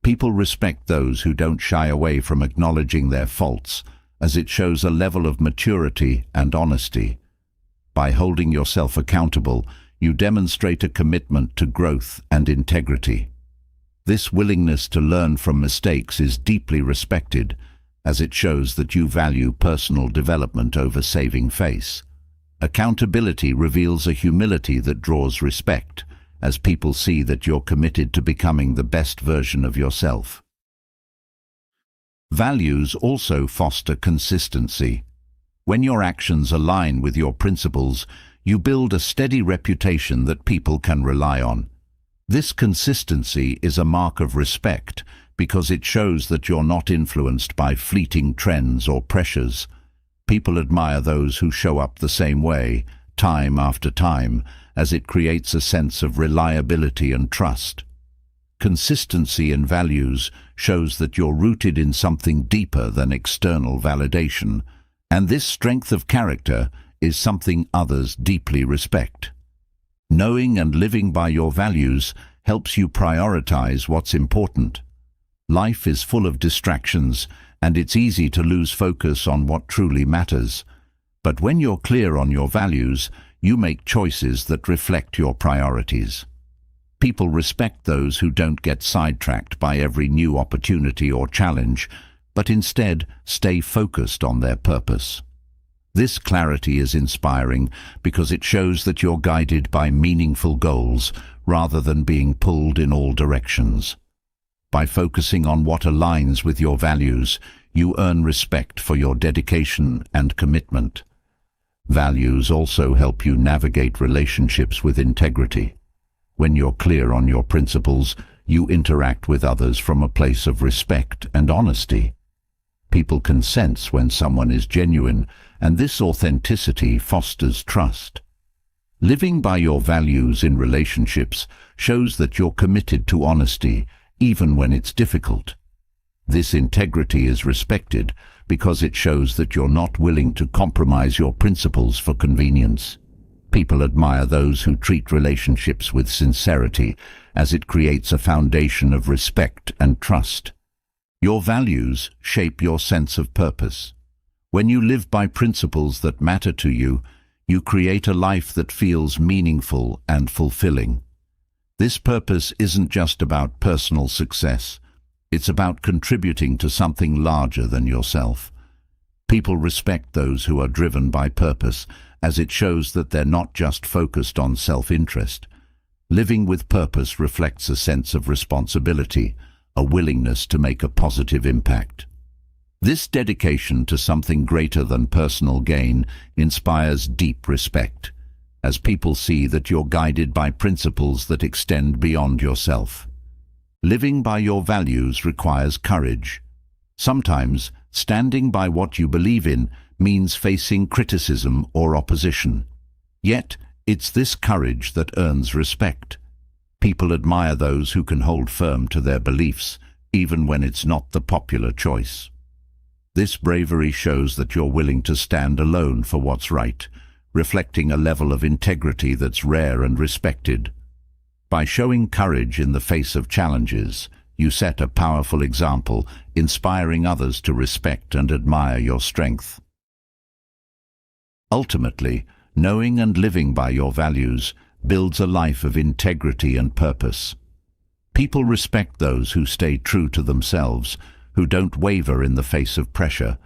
People respect those who don't shy away from acknowledging their faults, as it shows a level of maturity and honesty. By holding yourself accountable, you demonstrate a commitment to growth and integrity. This willingness to learn from mistakes is deeply respected, as it shows that you value personal development over saving face. Accountability reveals a humility that draws respect, as people see that you're committed to becoming the best version of yourself. Values also foster consistency. When your actions align with your principles, you build a steady reputation that people can rely on. This consistency is a mark of respect because it shows that you're not influenced by fleeting trends or pressures. People admire those who show up the same way, time after time, as it creates a sense of reliability and trust. Consistency in values shows that you're rooted in something deeper than external validation, and this strength of character is something others deeply respect. Knowing and living by your values helps you prioritize what's important. Life is full of distractions, and it's easy to lose focus on what truly matters. But when you're clear on your values, you make choices that reflect your priorities. People respect those who don't get sidetracked by every new opportunity or challenge, but instead stay focused on their purpose. This clarity is inspiring because it shows that you're guided by meaningful goals rather than being pulled in all directions. By focusing on what aligns with your values, you earn respect for your dedication and commitment. Values also help you navigate relationships with integrity. When you're clear on your principles, you interact with others from a place of respect and honesty. People can sense when someone is genuine, and this authenticity fosters trust. Living by your values in relationships shows that you're committed to honesty, even when it's difficult. This integrity is respected because it shows that you're not willing to compromise your principles for convenience. People admire those who treat relationships with sincerity, as it creates a foundation of respect and trust. Your values shape your sense of purpose. When you live by principles that matter to you, you create a life that feels meaningful and fulfilling. This purpose isn't just about personal success. It's about contributing to something larger than yourself. People respect those who are driven by purpose, as it shows that they're not just focused on self-interest. Living with purpose reflects a sense of responsibility, a willingness to make a positive impact. This dedication to something greater than personal gain inspires deep respect, as people see that you're guided by principles that extend beyond yourself. Living by your values requires courage. Sometimes, standing by what you believe in means facing criticism or opposition. Yet, it's this courage that earns respect. People admire those who can hold firm to their beliefs, even when it's not the popular choice. This bravery shows that you're willing to stand alone for what's right, reflecting a level of integrity that's rare and respected. By showing courage in the face of challenges, you set a powerful example, inspiring others to respect and admire your strength. Ultimately, knowing and living by your values builds a life of integrity and purpose. People respect those who stay true to themselves, who don't waver in the face of pressure.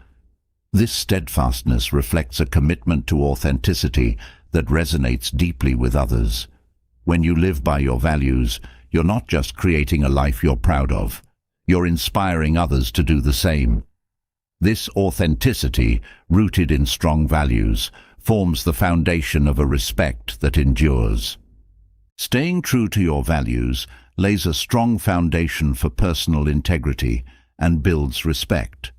This steadfastness reflects a commitment to authenticity that resonates deeply with others. When you live by your values, you're not just creating a life you're proud of, you're inspiring others to do the same. This authenticity, rooted in strong values, forms the foundation of a respect that endures. Staying true to your values lays a strong foundation for personal integrity and builds respect.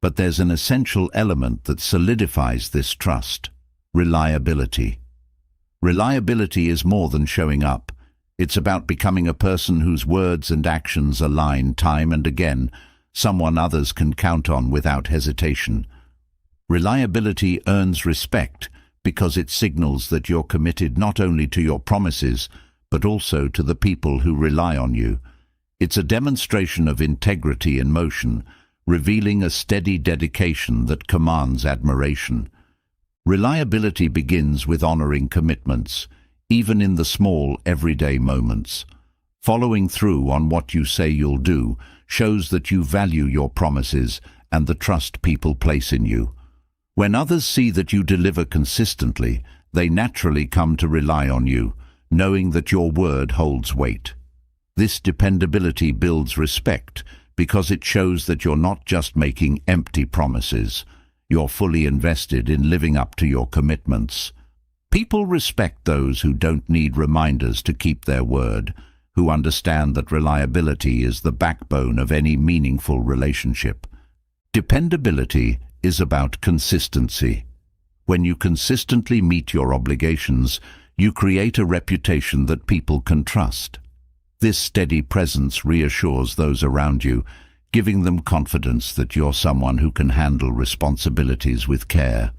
But there's an essential element that solidifies this trust: reliability. Reliability is more than showing up. It's about becoming a person whose words and actions align time and again, someone others can count on without hesitation. Reliability earns respect because it signals that you're committed not only to your promises, but also to the people who rely on you. It's a demonstration of integrity in motion, revealing a steady dedication that commands admiration. Reliability begins with honoring commitments, even in the small, everyday moments. Following through on what you say you'll do shows that you value your promises and the trust people place in you. When others see that you deliver consistently, they naturally come to rely on you, knowing that your word holds weight. This dependability builds respect because it shows that you're not just making empty promises. You're fully invested in living up to your commitments. People respect those who don't need reminders to keep their word, who understand that reliability is the backbone of any meaningful relationship. Dependability is about consistency. When you consistently meet your obligations, you create a reputation that people can trust. This steady presence reassures those around you, giving them confidence that you're someone who can handle responsibilities with care.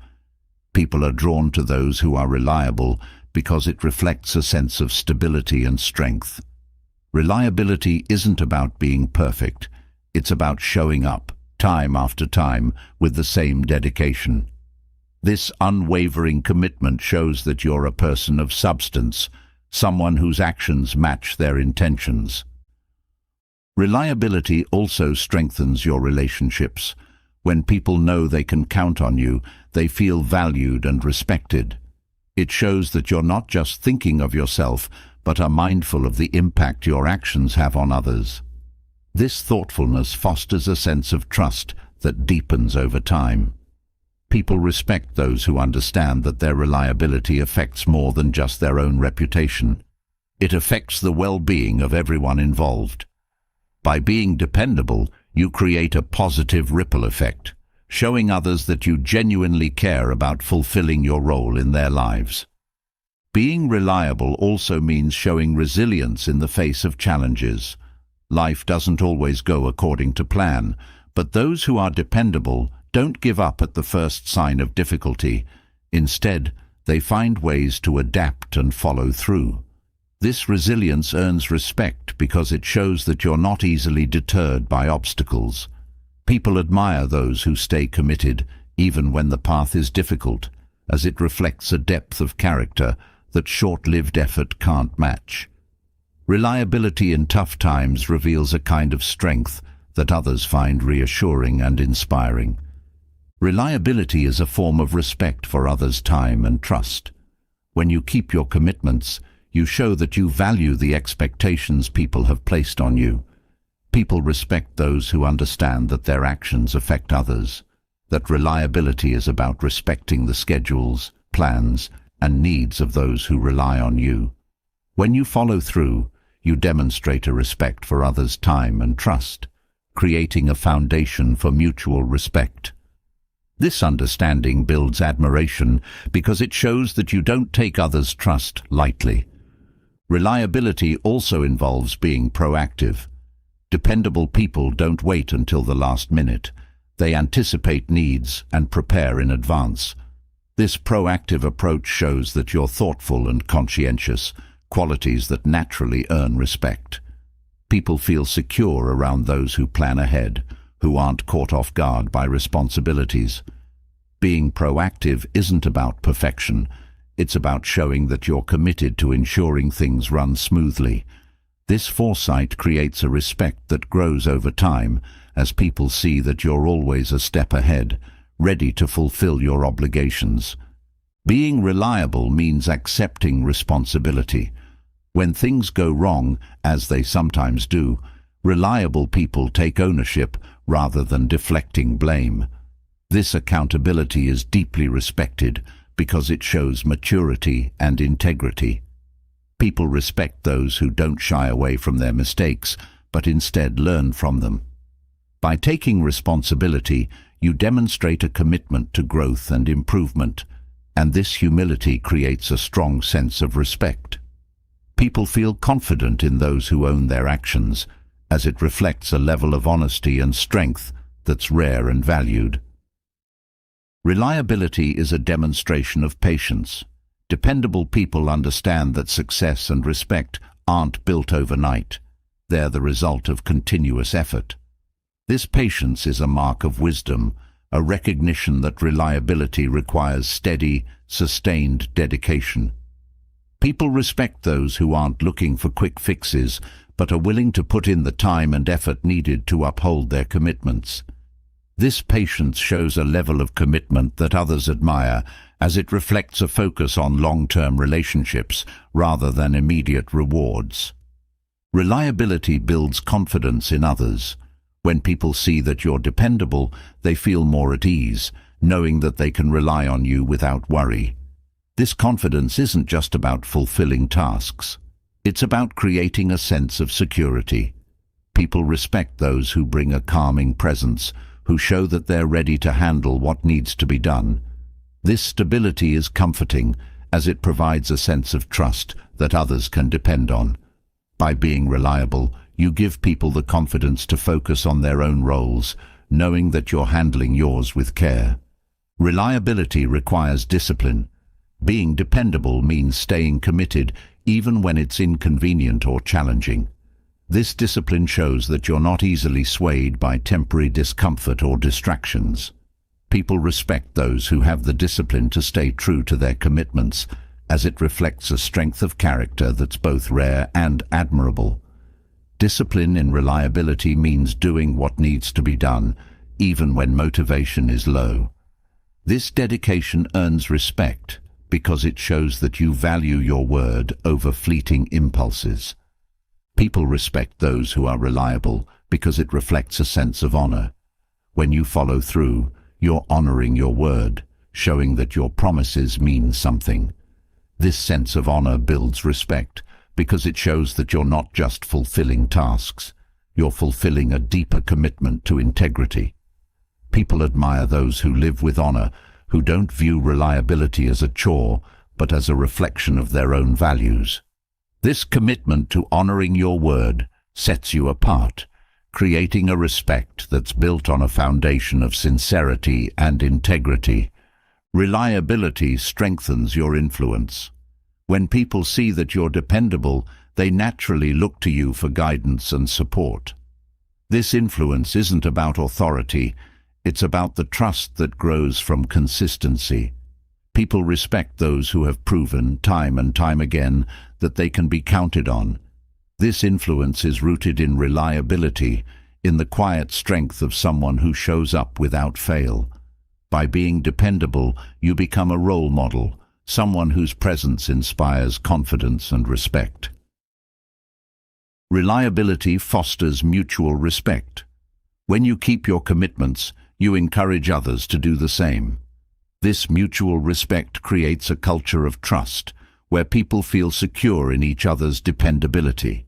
People are drawn to those who are reliable because it reflects a sense of stability and strength. Reliability isn't about being perfect. It's about showing up, time after time with the same dedication. This unwavering commitment shows that you're a person of substance, someone whose actions match their intentions. Reliability also strengthens your relationships. When people know they can count on you, they feel valued and respected. It shows that you're not just thinking of yourself, but are mindful of the impact your actions have on others. This thoughtfulness fosters a sense of trust that deepens over time. People respect those who understand that their reliability affects more than just their own reputation. It affects the well-being of everyone involved. By being dependable, you create a positive ripple effect, showing others that you genuinely care about fulfilling your role in their lives. Being reliable also means showing resilience in the face of challenges. Life doesn't always go according to plan, but those who are dependable don't give up at the first sign of difficulty. Instead, they find ways to adapt and follow through. This resilience earns respect because it shows that you're not easily deterred by obstacles. People admire those who stay committed, even when the path is difficult, as it reflects a depth of character that short-lived effort can't match. Reliability in tough times reveals a kind of strength that others find reassuring and inspiring. Reliability is a form of respect for others' time and trust. When you keep your commitments, you show that you value the expectations people have placed on you. People respect those who understand that their actions affect others, that reliability is about respecting the schedules, plans, and needs of those who rely on you. When you follow through, you demonstrate a respect for others' time and trust, creating a foundation for mutual respect. This understanding builds admiration because it shows that you don't take others' trust lightly. Reliability also involves being proactive. Dependable people don't wait until the last minute. They anticipate needs and prepare in advance. This proactive approach shows that you're thoughtful and conscientious, qualities that naturally earn respect. People feel secure around those who plan ahead, who aren't caught off guard by responsibilities. Being proactive isn't about perfection. It's about showing that you're committed to ensuring things run smoothly. This foresight creates a respect that grows over time as people see that you're always a step ahead, ready to fulfill your obligations. Being reliable means accepting responsibility. When things go wrong, as they sometimes do, reliable people take ownership rather than deflecting blame. This accountability is deeply respected because it shows maturity and integrity. People respect those who don't shy away from their mistakes, but instead learn from them. By taking responsibility, you demonstrate a commitment to growth and improvement, and this humility creates a strong sense of respect. People feel confident in those who own their actions, as it reflects a level of honesty and strength that's rare and valued. Reliability is a demonstration of patience. Dependable people understand that success and respect aren't built overnight. They're the result of continuous effort. This patience is a mark of wisdom, a recognition that reliability requires steady, sustained dedication. People respect those who aren't looking for quick fixes, but are willing to put in the time and effort needed to uphold their commitments. This patience shows a level of commitment that others admire, as it reflects a focus on long-term relationships rather than immediate rewards. Reliability builds confidence in others. When people see that you're dependable, they feel more at ease, knowing that they can rely on you without worry. This confidence isn't just about fulfilling tasks. It's about creating a sense of security. People respect those who bring a calming presence, who show that they're ready to handle what needs to be done. This stability is comforting, as it provides a sense of trust that others can depend on. By being reliable, you give people the confidence to focus on their own roles, knowing that you're handling yours with care. Reliability requires discipline. Being dependable means staying committed even when it's inconvenient or challenging. This discipline shows that you're not easily swayed by temporary discomfort or distractions. People respect those who have the discipline to stay true to their commitments, as it reflects a strength of character that's both rare and admirable. Discipline in reliability means doing what needs to be done, even when motivation is low. This dedication earns respect because it shows that you value your word over fleeting impulses. People respect those who are reliable because it reflects a sense of honor. When you follow through, you're honoring your word, showing that your promises mean something. This sense of honor builds respect because it shows that you're not just fulfilling tasks, you're fulfilling a deeper commitment to integrity. People admire those who live with honor, who don't view reliability as a chore, but as a reflection of their own values. This commitment to honoring your word sets you apart, creating a respect that's built on a foundation of sincerity and integrity. Reliability strengthens your influence. When people see that you're dependable, they naturally look to you for guidance and support. This influence isn't about authority, it's about the trust that grows from consistency. People respect those who have proven time and time again that they can be counted on. This influence is rooted in reliability, in the quiet strength of someone who shows up without fail. By being dependable, you become a role model, someone whose presence inspires confidence and respect. Reliability fosters mutual respect. When you keep your commitments, you encourage others to do the same. This mutual respect creates a culture of trust, where people feel secure in each other's dependability.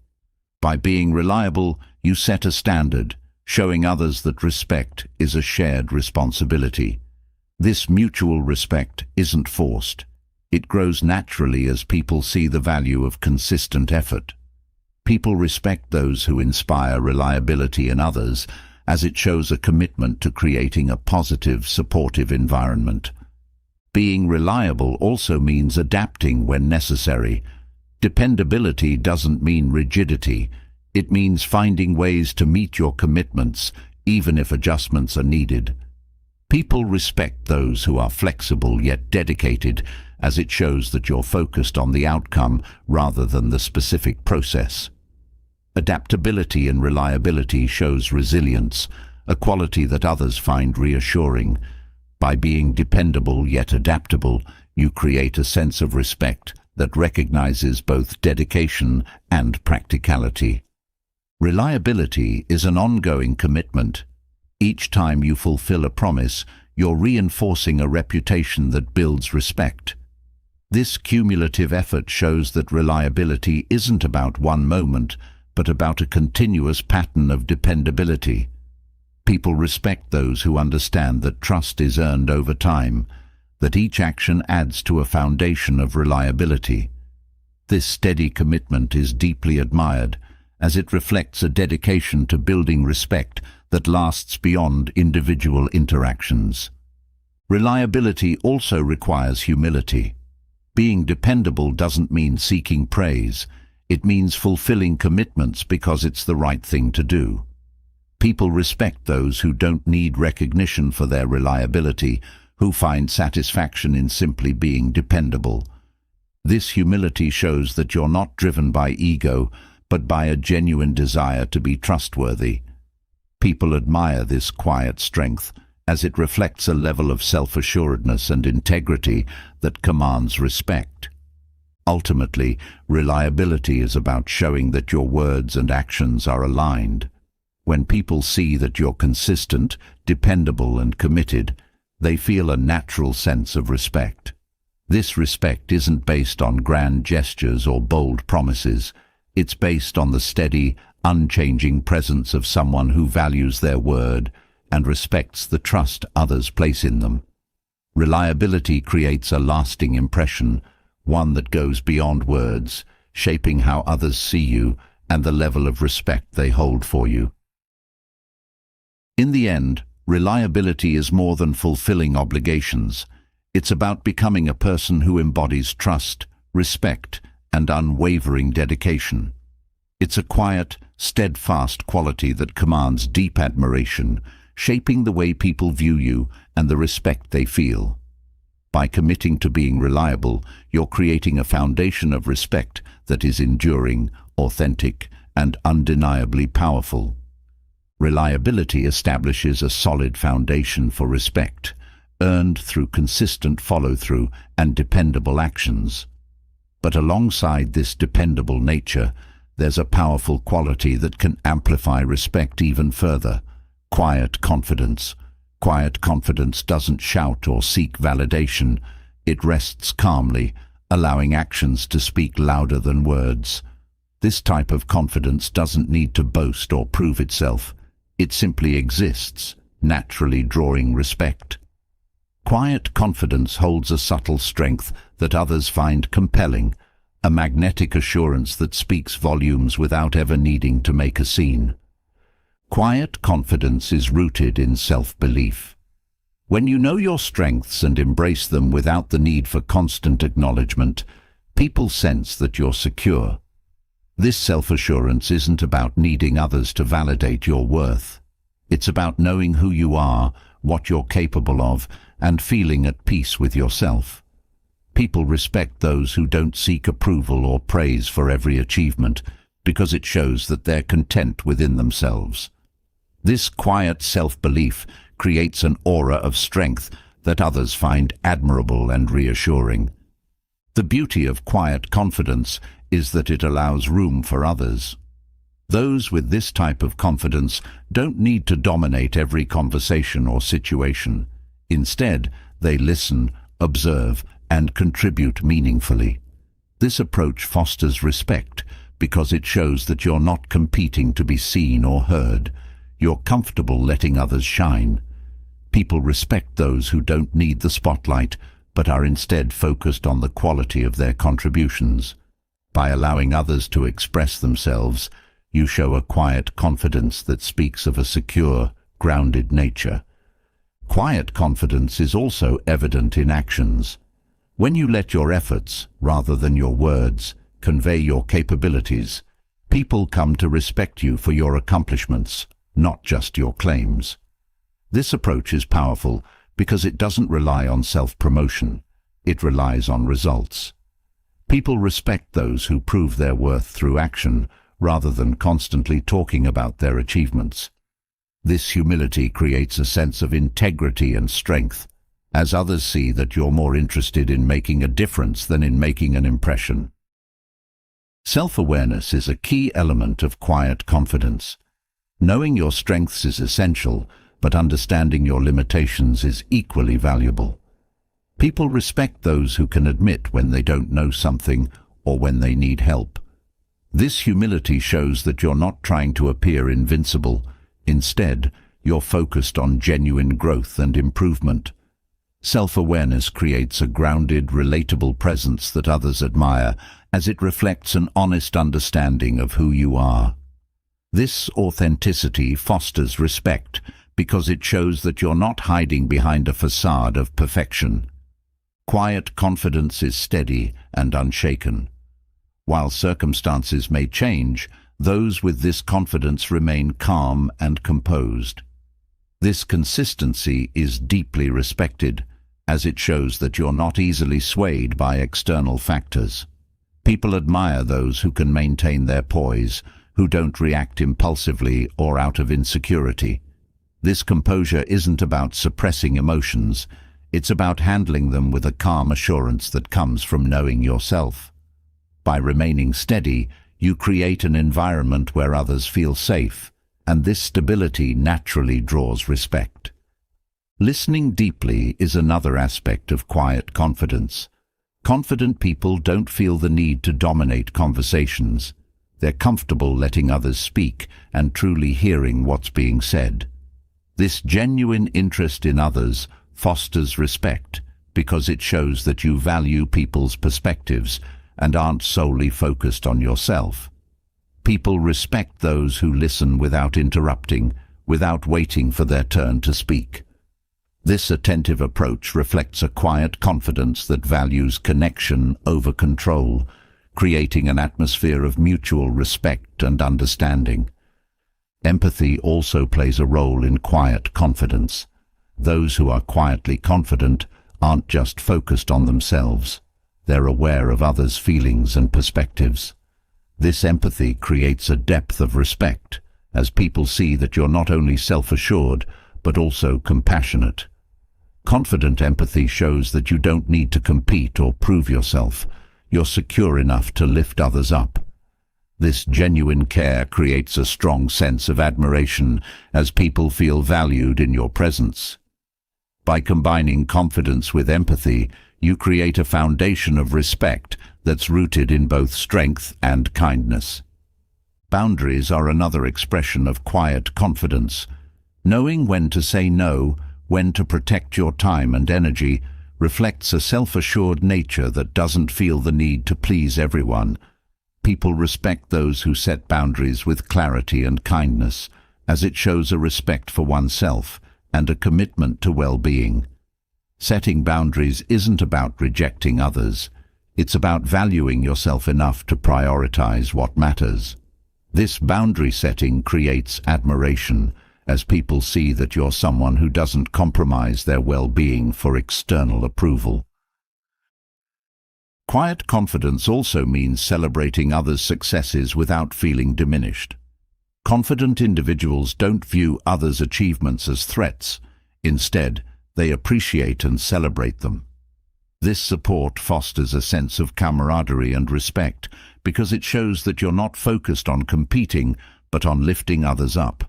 By being reliable, you set a standard, showing others that respect is a shared responsibility. This mutual respect isn't forced. It grows naturally as people see the value of consistent effort. People respect those who inspire reliability in others, as it shows a commitment to creating a positive, supportive environment. Being reliable also means adapting when necessary. Dependability doesn't mean rigidity. It means finding ways to meet your commitments, even if adjustments are needed. People respect those who are flexible yet dedicated, as it shows that you're focused on the outcome rather than the specific process. Adaptability and reliability shows resilience, a quality that others find reassuring. By being dependable yet adaptable, you create a sense of respect that recognizes both dedication and practicality. Reliability is an ongoing commitment. Each time you fulfill a promise, you're reinforcing a reputation that builds respect. This cumulative effort shows that reliability isn't about one moment, but about a continuous pattern of dependability. People respect those who understand that trust is earned over time, that each action adds to a foundation of reliability. This steady commitment is deeply admired, as it reflects a dedication to building respect that lasts beyond individual interactions. Reliability also requires humility. Being dependable doesn't mean seeking praise. It means fulfilling commitments because it's the right thing to do. People respect those who don't need recognition for their reliability, who find satisfaction in simply being dependable. This humility shows that you're not driven by ego, but by a genuine desire to be trustworthy. People admire this quiet strength, as it reflects a level of self-assuredness and integrity that commands respect. Ultimately, reliability is about showing that your words and actions are aligned. When people see that you're consistent, dependable, and committed, they feel a natural sense of respect. This respect isn't based on grand gestures or bold promises. It's based on the steady, unchanging presence of someone who values their word and respects the trust others place in them. Reliability creates a lasting impression, one that goes beyond words, shaping how others see you and the level of respect they hold for you. In the end, reliability is more than fulfilling obligations. It's about becoming a person who embodies trust, respect, and unwavering dedication. It's a quiet, steadfast quality that commands deep admiration, shaping the way people view you and the respect they feel. By committing to being reliable, you're creating a foundation of respect that is enduring, authentic, and undeniably powerful. Reliability establishes a solid foundation for respect, earned through consistent follow-through and dependable actions. But alongside this dependable nature, there's a powerful quality that can amplify respect even further: quiet confidence. Quiet confidence doesn't shout or seek validation. It rests calmly, allowing actions to speak louder than words. This type of confidence doesn't need to boast or prove itself. It simply exists, naturally drawing respect. Quiet confidence holds a subtle strength that others find compelling, a magnetic assurance that speaks volumes without ever needing to make a scene. Quiet confidence is rooted in self-belief. When you know your strengths and embrace them without the need for constant acknowledgement, people sense that you're secure. This self-assurance isn't about needing others to validate your worth. It's about knowing who you are, what you're capable of, and feeling at peace with yourself. People respect those who don't seek approval or praise for every achievement, because it shows that they're content within themselves. This quiet self-belief creates an aura of strength that others find admirable and reassuring. The beauty of quiet confidence is that it allows room for others. Those with this type of confidence don't need to dominate every conversation or situation. Instead, they listen, observe, and contribute meaningfully. This approach fosters respect because it shows that you're not competing to be seen or heard. You're comfortable letting others shine. People respect those who don't need the spotlight, but are instead focused on the quality of their contributions. By allowing others to express themselves, you show a quiet confidence that speaks of a secure, grounded nature. Quiet confidence is also evident in actions. When you let your efforts, rather than your words, convey your capabilities, people come to respect you for your accomplishments, not just your claims. This approach is powerful because it doesn't rely on self-promotion. It relies on results. People respect those who prove their worth through action, rather than constantly talking about their achievements. This humility creates a sense of integrity and strength, as others see that you're more interested in making a difference than in making an impression. Self-awareness is a key element of quiet confidence. Knowing your strengths is essential, but understanding your limitations is equally valuable. People respect those who can admit when they don't know something or when they need help. This humility shows that you're not trying to appear invincible. Instead, you're focused on genuine growth and improvement. Self-awareness creates a grounded, relatable presence that others admire, as it reflects an honest understanding of who you are. This authenticity fosters respect because it shows that you're not hiding behind a facade of perfection. Quiet confidence is steady and unshaken. While circumstances may change, those with this confidence remain calm and composed. This consistency is deeply respected, as it shows that you're not easily swayed by external factors. People admire those who can maintain their poise, who don't react impulsively or out of insecurity. This composure isn't about suppressing emotions, it's about handling them with a calm assurance that comes from knowing yourself. By remaining steady, you create an environment where others feel safe, and this stability naturally draws respect. Listening deeply is another aspect of quiet confidence. Confident people don't feel the need to dominate conversations. They're comfortable letting others speak and truly hearing what's being said. This genuine interest in others fosters respect because it shows that you value people's perspectives and aren't solely focused on yourself. People respect those who listen without interrupting, without waiting for their turn to speak. This attentive approach reflects a quiet confidence that values connection over control, creating an atmosphere of mutual respect and understanding. Empathy also plays a role in quiet confidence. Those who are quietly confident aren't just focused on themselves. They're aware of others' feelings and perspectives. This empathy creates a depth of respect, as people see that you're not only self-assured, but also compassionate. Confident empathy shows that you don't need to compete or prove yourself. You're secure enough to lift others up. This genuine care creates a strong sense of admiration, as people feel valued in your presence. By combining confidence with empathy, you create a foundation of respect that's rooted in both strength and kindness. Boundaries are another expression of quiet confidence. Knowing when to say no, when to protect your time and energy, reflects a self-assured nature that doesn't feel the need to please everyone. People respect those who set boundaries with clarity and kindness, as it shows a respect for oneself and a commitment to well-being. Setting boundaries isn't about rejecting others. It's about valuing yourself enough to prioritize what matters. This boundary setting creates admiration, as people see that you're someone who doesn't compromise their well-being for external approval. Quiet confidence also means celebrating others' successes without feeling diminished. Confident individuals don't view others' achievements as threats. Instead, they appreciate and celebrate them. This support fosters a sense of camaraderie and respect, because it shows that you're not focused on competing, but on lifting others up.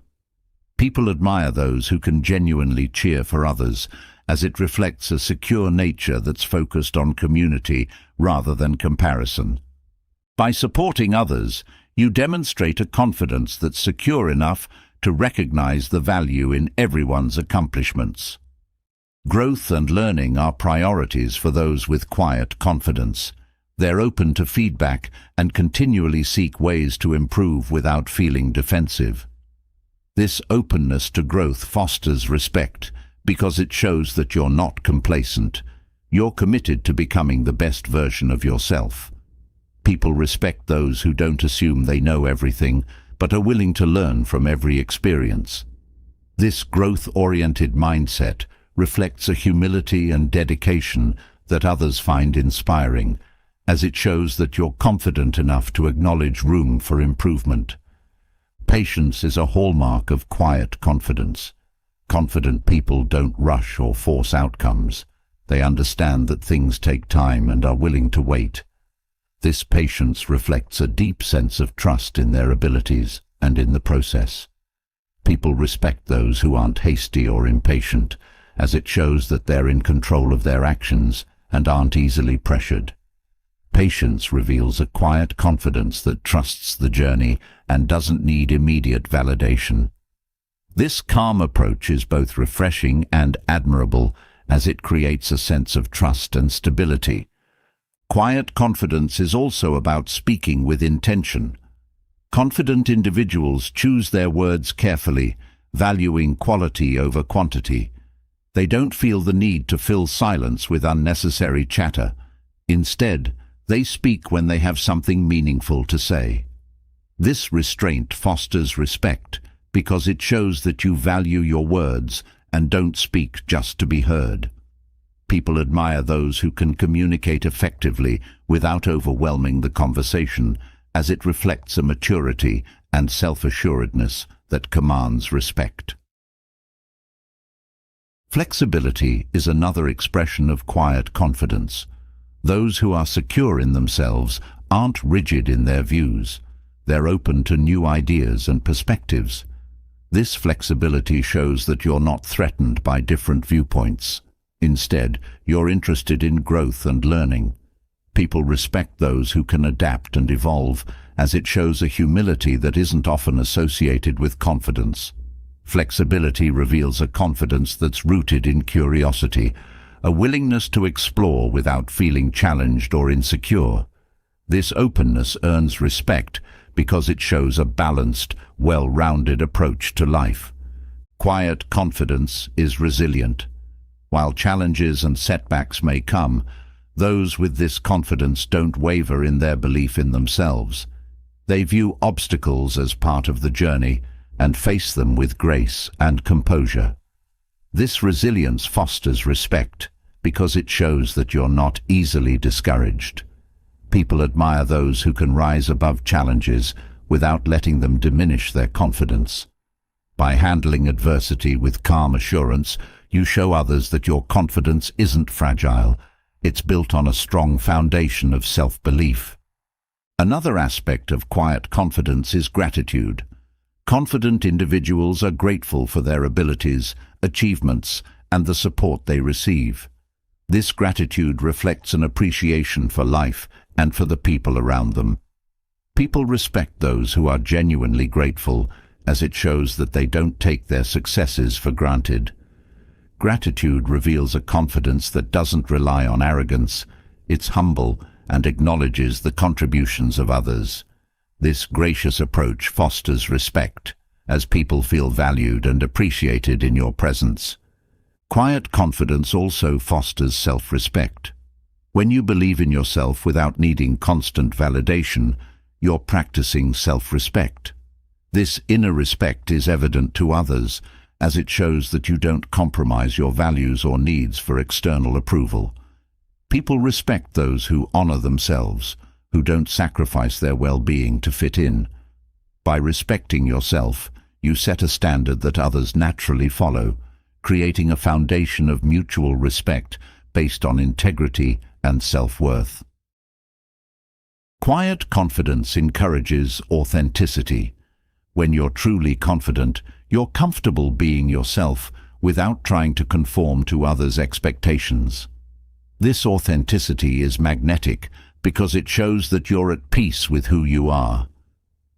People admire those who can genuinely cheer for others, as it reflects a secure nature that's focused on community rather than comparison. By supporting others, you demonstrate a confidence that's secure enough to recognize the value in everyone's accomplishments. Growth and learning are priorities for those with quiet confidence. They're open to feedback and continually seek ways to improve without feeling defensive. This openness to growth fosters respect because it shows that you're not complacent. You're committed to becoming the best version of yourself. People respect those who don't assume they know everything, but are willing to learn from every experience. This growth-oriented mindset reflects a humility and dedication that others find inspiring, as it shows that you're confident enough to acknowledge room for improvement. Patience is a hallmark of quiet confidence. Confident people don't rush or force outcomes. They understand that things take time and are willing to wait. This patience reflects a deep sense of trust in their abilities and in the process. People respect those who aren't hasty or impatient, as it shows that they're in control of their actions and aren't easily pressured. Patience reveals a quiet confidence that trusts the journey and doesn't need immediate validation. This calm approach is both refreshing and admirable, as it creates a sense of trust and stability. Quiet confidence is also about speaking with intention. Confident individuals choose their words carefully, valuing quality over quantity. They don't feel the need to fill silence with unnecessary chatter. Instead, they speak when they have something meaningful to say. This restraint fosters respect because it shows that you value your words and don't speak just to be heard. People admire those who can communicate effectively without overwhelming the conversation, as it reflects a maturity and self-assuredness that commands respect. Flexibility is another expression of quiet confidence. Those who are secure in themselves aren't rigid in their views. They're open to new ideas and perspectives. This flexibility shows that you're not threatened by different viewpoints. Instead, you're interested in growth and learning. People respect those who can adapt and evolve, as it shows a humility that isn't often associated with confidence. Flexibility reveals a confidence that's rooted in curiosity, a willingness to explore without feeling challenged or insecure. This openness earns respect because it shows a balanced, well-rounded approach to life. Quiet confidence is resilient. While challenges and setbacks may come, Those with this confidence don't waver in their belief in themselves. They view obstacles as part of the journey and face them with grace and composure. This resilience fosters respect because it shows that you're not easily discouraged. People admire those who can rise above challenges without letting them diminish their confidence. By handling adversity with calm assurance, you show others that your confidence isn't fragile. It's built on a strong foundation of self-belief. Another aspect of quiet confidence is gratitude. Confident individuals are grateful for their abilities, achievements, and the support they receive. This gratitude reflects an appreciation for life and for the people around them. People respect those who are genuinely grateful, as it shows that they don't take their successes for granted. Gratitude reveals a confidence that doesn't rely on arrogance. It's humble and acknowledges the contributions of others. This gracious approach fosters respect, as people feel valued and appreciated in your presence. Quiet confidence also fosters self-respect. When you believe in yourself without needing constant validation, you're practicing self-respect. This inner respect is evident to others, as it shows that you don't compromise your values or needs for external approval. People respect those who honor themselves, who don't sacrifice their well-being to fit in. By respecting yourself, you set a standard that others naturally follow, creating a foundation of mutual respect based on integrity and self-worth. Quiet confidence encourages authenticity. When you're truly confident, you're comfortable being yourself without trying to conform to others' expectations. This authenticity is magnetic because it shows that you're at peace with who you are.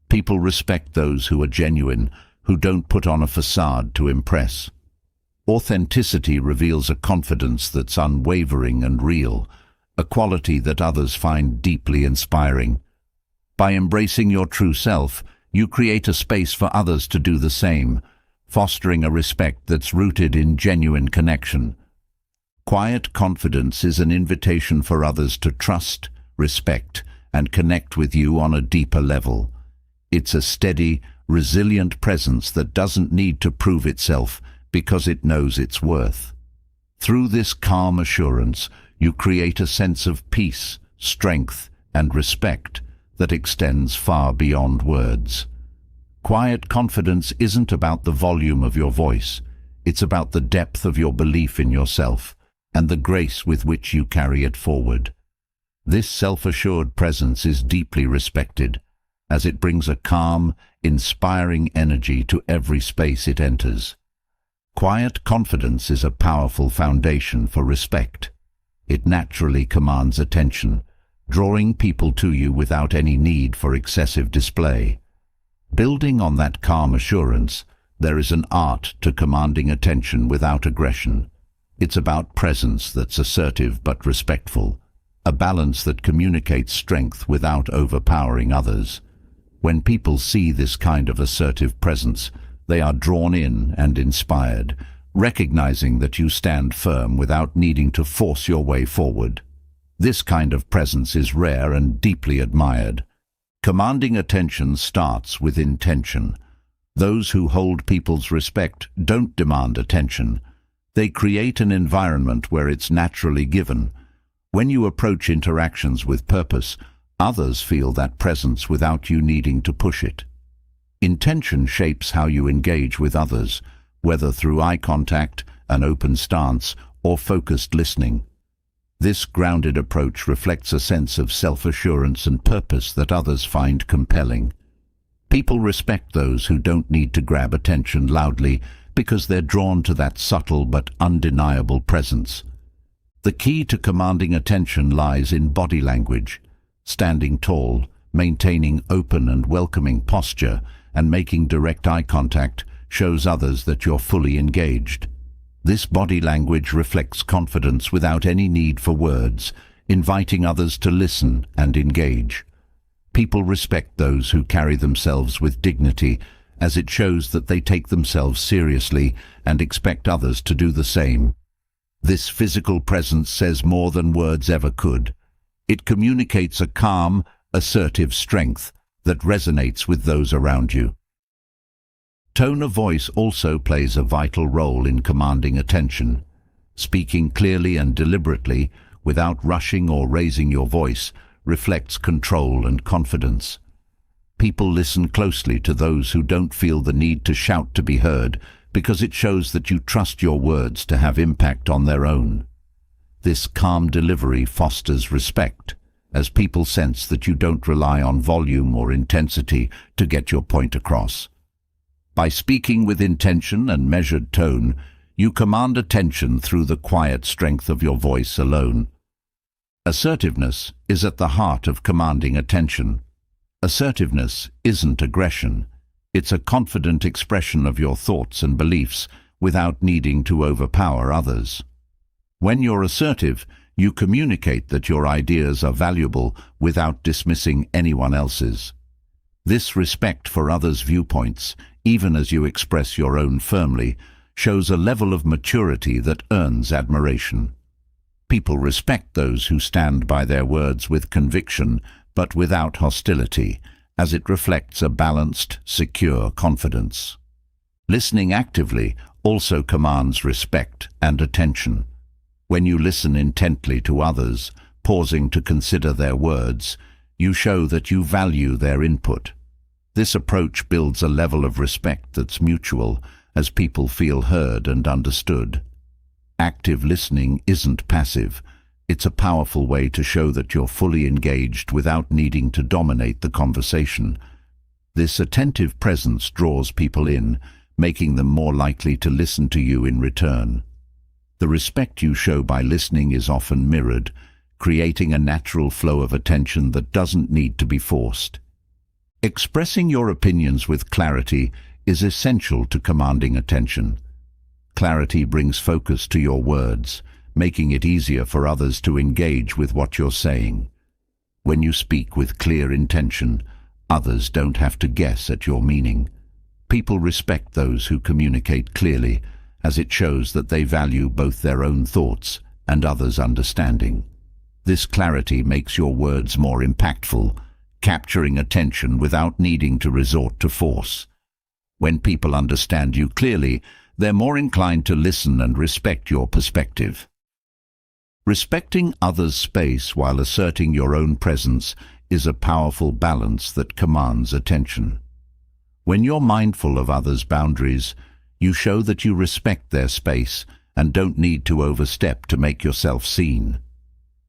People respect those who are genuine, who don't put on a facade to impress. Authenticity reveals a confidence that's unwavering and real, a quality that others find deeply inspiring. By embracing your true self, you create a space for others to do the same, fostering a respect that's rooted in genuine connection. Quiet confidence is an invitation for others to trust, respect, and connect with you on a deeper level. It's a steady, resilient presence that doesn't need to prove itself because it knows its worth. Through this calm assurance, you create a sense of peace, strength, and respect that extends far beyond words. Quiet confidence isn't about the volume of your voice. It's about the depth of your belief in yourself and the grace with which you carry it forward. This self-assured presence is deeply respected, as it brings a calm, inspiring energy to every space it enters. Quiet confidence is a powerful foundation for respect. It naturally commands attention, drawing people to you without any need for excessive display. Building on that calm assurance, there is an art to commanding attention without aggression. It's about presence that's assertive but respectful, a balance that communicates strength without overpowering others. When people see this kind of assertive presence, they are drawn in and inspired, recognizing that you stand firm without needing to force your way forward. This kind of presence is rare and deeply admired. Commanding attention starts with intention. Those who hold people's respect don't demand attention. They create an environment where it's naturally given. When you approach interactions with purpose, others feel that presence without you needing to push it. Intention shapes how you engage with others, whether through eye contact, an open stance, or focused listening. This grounded approach reflects a sense of self-assurance and purpose that others find compelling. People respect those who don't need to grab attention loudly because they're drawn to that subtle but undeniable presence. The key to commanding attention lies in body language. Standing tall, maintaining open and welcoming posture, and making direct eye contact shows others that you're fully engaged. This body language reflects confidence without any need for words, inviting others to listen and engage. People respect those who carry themselves with dignity, as it shows that they take themselves seriously and expect others to do the same. This physical presence says more than words ever could. It communicates a calm, assertive strength that resonates with those around you. Tone of voice also plays a vital role in commanding attention. Speaking clearly and deliberately, without rushing or raising your voice, reflects control and confidence. People listen closely to those who don't feel the need to shout to be heard, because it shows that you trust your words to have impact on their own. This calm delivery fosters respect, as people sense that you don't rely on volume or intensity to get your point across. By speaking with intention and measured tone, you command attention through the quiet strength of your voice alone. Assertiveness is at the heart of commanding attention. Assertiveness isn't aggression. It's a confident expression of your thoughts and beliefs without needing to overpower others. When you're assertive, you communicate that your ideas are valuable without dismissing anyone else's. This respect for others' viewpoints, even as you express your own firmly, shows a level of maturity that earns admiration. People respect those who stand by their words with conviction, but without hostility, as it reflects a balanced, secure confidence. Listening actively also commands respect and attention. When you listen intently to others, pausing to consider their words, you show that you value their input. This approach builds a level of respect that's mutual, as people feel heard and understood. Active listening isn't passive. It's a powerful way to show that you're fully engaged without needing to dominate the conversation. This attentive presence draws people in, making them more likely to listen to you in return. The respect you show by listening is often mirrored, creating a natural flow of attention that doesn't need to be forced. Expressing your opinions with clarity is essential to commanding attention. Clarity brings focus to your words, making it easier for others to engage with what you're saying. When you speak with clear intention, others don't have to guess at your meaning. People respect those who communicate clearly, as it shows that they value both their own thoughts and others' understanding. This clarity makes your words more impactful, capturing attention without needing to resort to force. When people understand you clearly, they're more inclined to listen and respect your perspective. Respecting others' space while asserting your own presence is a powerful balance that commands attention. When you're mindful of others' boundaries, you show that you respect their space and don't need to overstep to make yourself seen.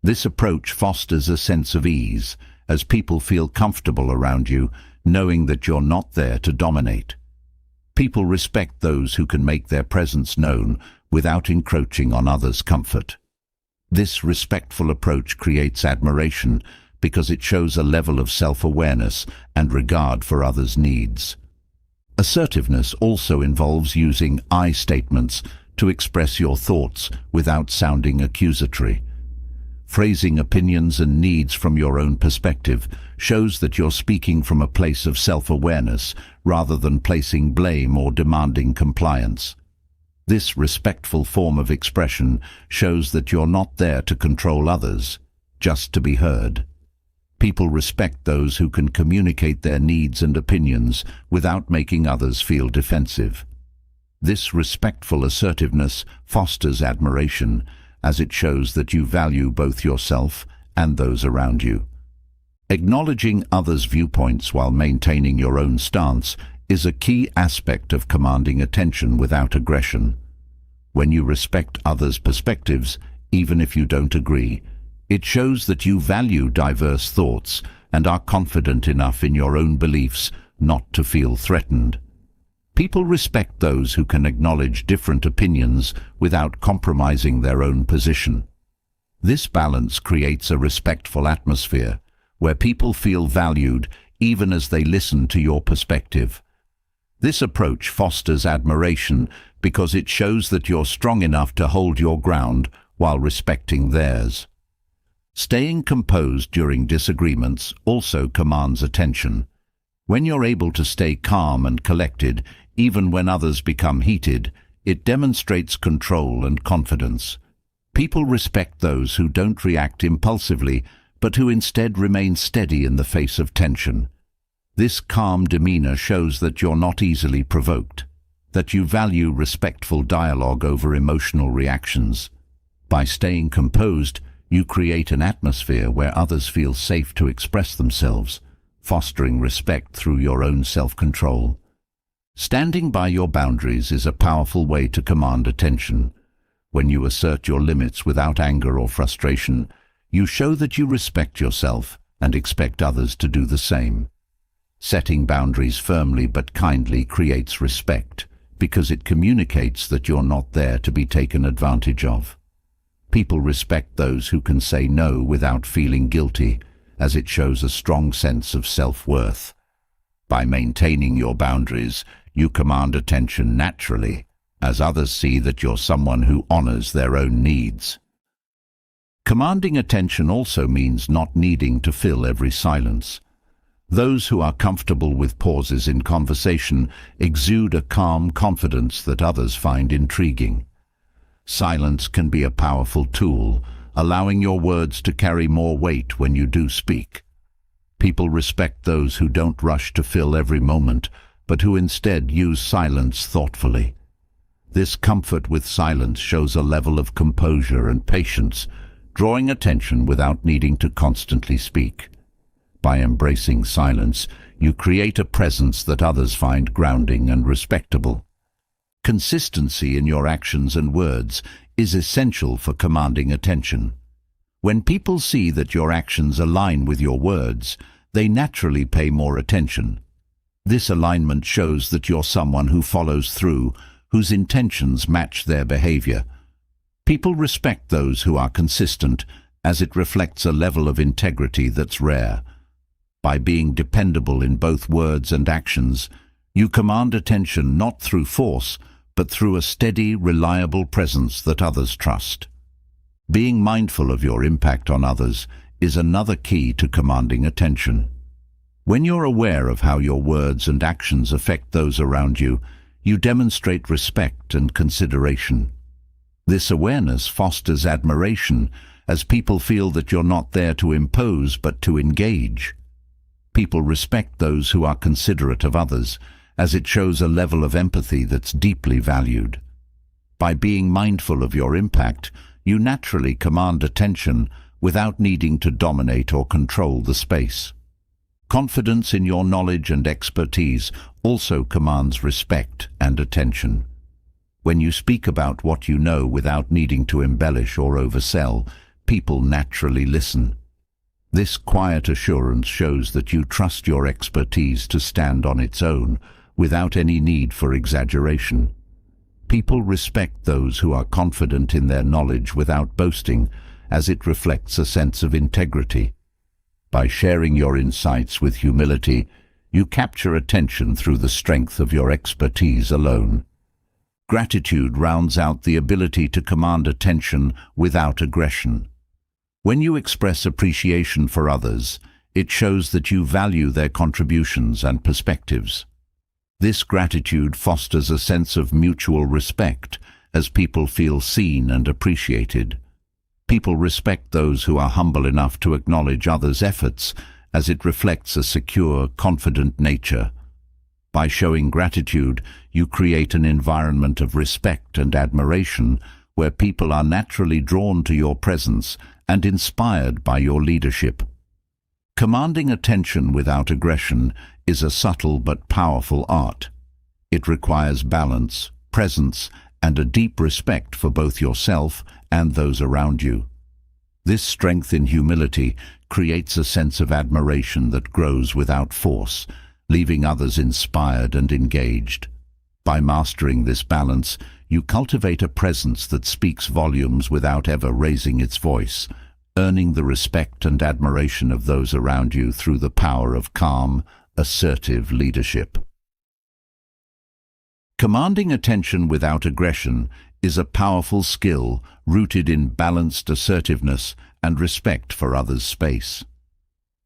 This approach fosters a sense of ease, as people feel comfortable around you, knowing that you're not there to dominate. People respect those who can make their presence known without encroaching on others' comfort. This respectful approach creates admiration because it shows a level of self-awareness and regard for others' needs. Assertiveness also involves using I statements to express your thoughts without sounding accusatory. Phrasing opinions and needs from your own perspective shows that you're speaking from a place of self-awareness rather than placing blame or demanding compliance. This respectful form of expression shows that you're not there to control others, just to be heard. People respect those who can communicate their needs and opinions without making others feel defensive. This respectful assertiveness fosters admiration, as it shows that you value both yourself and those around you. Acknowledging others' viewpoints while maintaining your own stance is a key aspect of commanding attention without aggression. When you respect others' perspectives, even if you don't agree, it shows that you value diverse thoughts and are confident enough in your own beliefs not to feel threatened. People respect those who can acknowledge different opinions without compromising their own position. This balance creates a respectful atmosphere where people feel valued even as they listen to your perspective. This approach fosters admiration because it shows that you're strong enough to hold your ground while respecting theirs. Staying composed during disagreements also commands attention. When you're able to stay calm and collected, even when others become heated, it demonstrates control and confidence. People respect those who don't react impulsively, but who instead remain steady in the face of tension. This calm demeanor shows that you're not easily provoked, that you value respectful dialogue over emotional reactions. By staying composed, you create an atmosphere where others feel safe to express themselves, fostering respect through your own self-control. Standing by your boundaries is a powerful way to command attention. When you assert your limits without anger or frustration, you show that you respect yourself and expect others to do the same. Setting boundaries firmly but kindly creates respect, because it communicates that you're not there to be taken advantage of. People respect those who can say no without feeling guilty, as it shows a strong sense of self-worth. By maintaining your boundaries, you command attention naturally, as others see that you're someone who honors their own needs. Commanding attention also means not needing to fill every silence. Those who are comfortable with pauses in conversation exude a calm confidence that others find intriguing. Silence can be a powerful tool, allowing your words to carry more weight when you do speak. People respect those who don't rush to fill every moment, but who instead use silence thoughtfully. This comfort with silence shows a level of composure and patience, drawing attention without needing to constantly speak. By embracing silence, you create a presence that others find grounding and respectable. Consistency in your actions and words is essential for commanding attention. When people see that your actions align with your words, they naturally pay more attention. This alignment shows that you're someone who follows through, whose intentions match their behavior. People respect those who are consistent, as it reflects a level of integrity that's rare. By being dependable in both words and actions, you command attention not through force, but through a steady, reliable presence that others trust. Being mindful of your impact on others is another key to commanding attention. When you're aware of how your words and actions affect those around you, you demonstrate respect and consideration. This awareness fosters admiration, as people feel that you're not there to impose but to engage. People respect those who are considerate of others, as it shows a level of empathy that's deeply valued. By being mindful of your impact, you naturally command attention without needing to dominate or control the space. Confidence in your knowledge and expertise also commands respect and attention. When you speak about what you know without needing to embellish or oversell, people naturally listen. This quiet assurance shows that you trust your expertise to stand on its own, without any need for exaggeration. People respect those who are confident in their knowledge without boasting, as it reflects a sense of integrity. By sharing your insights with humility, you capture attention through the strength of your expertise alone. Gratitude rounds out the ability to command attention without aggression. When you express appreciation for others, it shows that you value their contributions and perspectives. This gratitude fosters a sense of mutual respect, as people feel seen and appreciated. People respect those who are humble enough to acknowledge others' efforts, as it reflects a secure, confident nature. By showing gratitude, you create an environment of respect and admiration, where people are naturally drawn to your presence and inspired by your leadership. Commanding attention without aggression is a subtle but powerful art. It requires balance, presence, and a deep respect for both yourself and those around you. This strength in humility creates a sense of admiration that grows without force, leaving others inspired and engaged. By mastering this balance, you cultivate a presence that speaks volumes without ever raising its voice, earning the respect and admiration of those around you through the power of calm, assertive leadership. Commanding attention without aggression is a powerful skill rooted in balanced assertiveness and respect for others' space.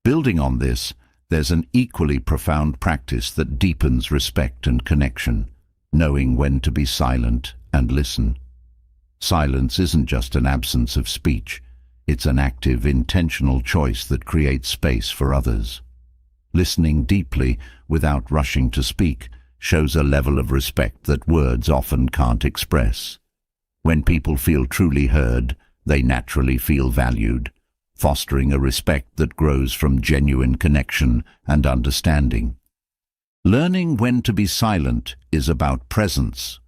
Building on this, there's an equally profound practice that deepens respect and connection, knowing when to be silent and listen. Silence isn't just an absence of speech. It's an active, intentional choice that creates space for others. Listening deeply, without rushing to speak, shows a level of respect that words often can't express. When people feel truly heard, they naturally feel valued, fostering a respect that grows from genuine connection and understanding. Learning when to be silent is about presence.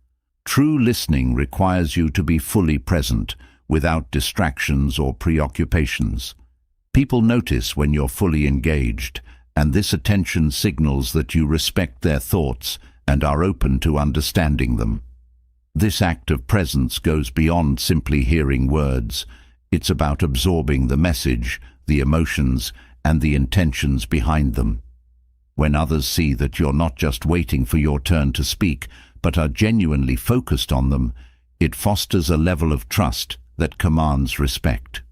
True listening requires you to be fully present, without distractions or preoccupations. People notice when you're fully engaged, and this attention signals that you respect their thoughts and are open to understanding them. This act of presence goes beyond simply hearing words. It's about absorbing the message, the emotions, and the intentions behind them. When others see that you're not just waiting for your turn to speak, but are genuinely focused on them, it fosters a level of trust that commands respect.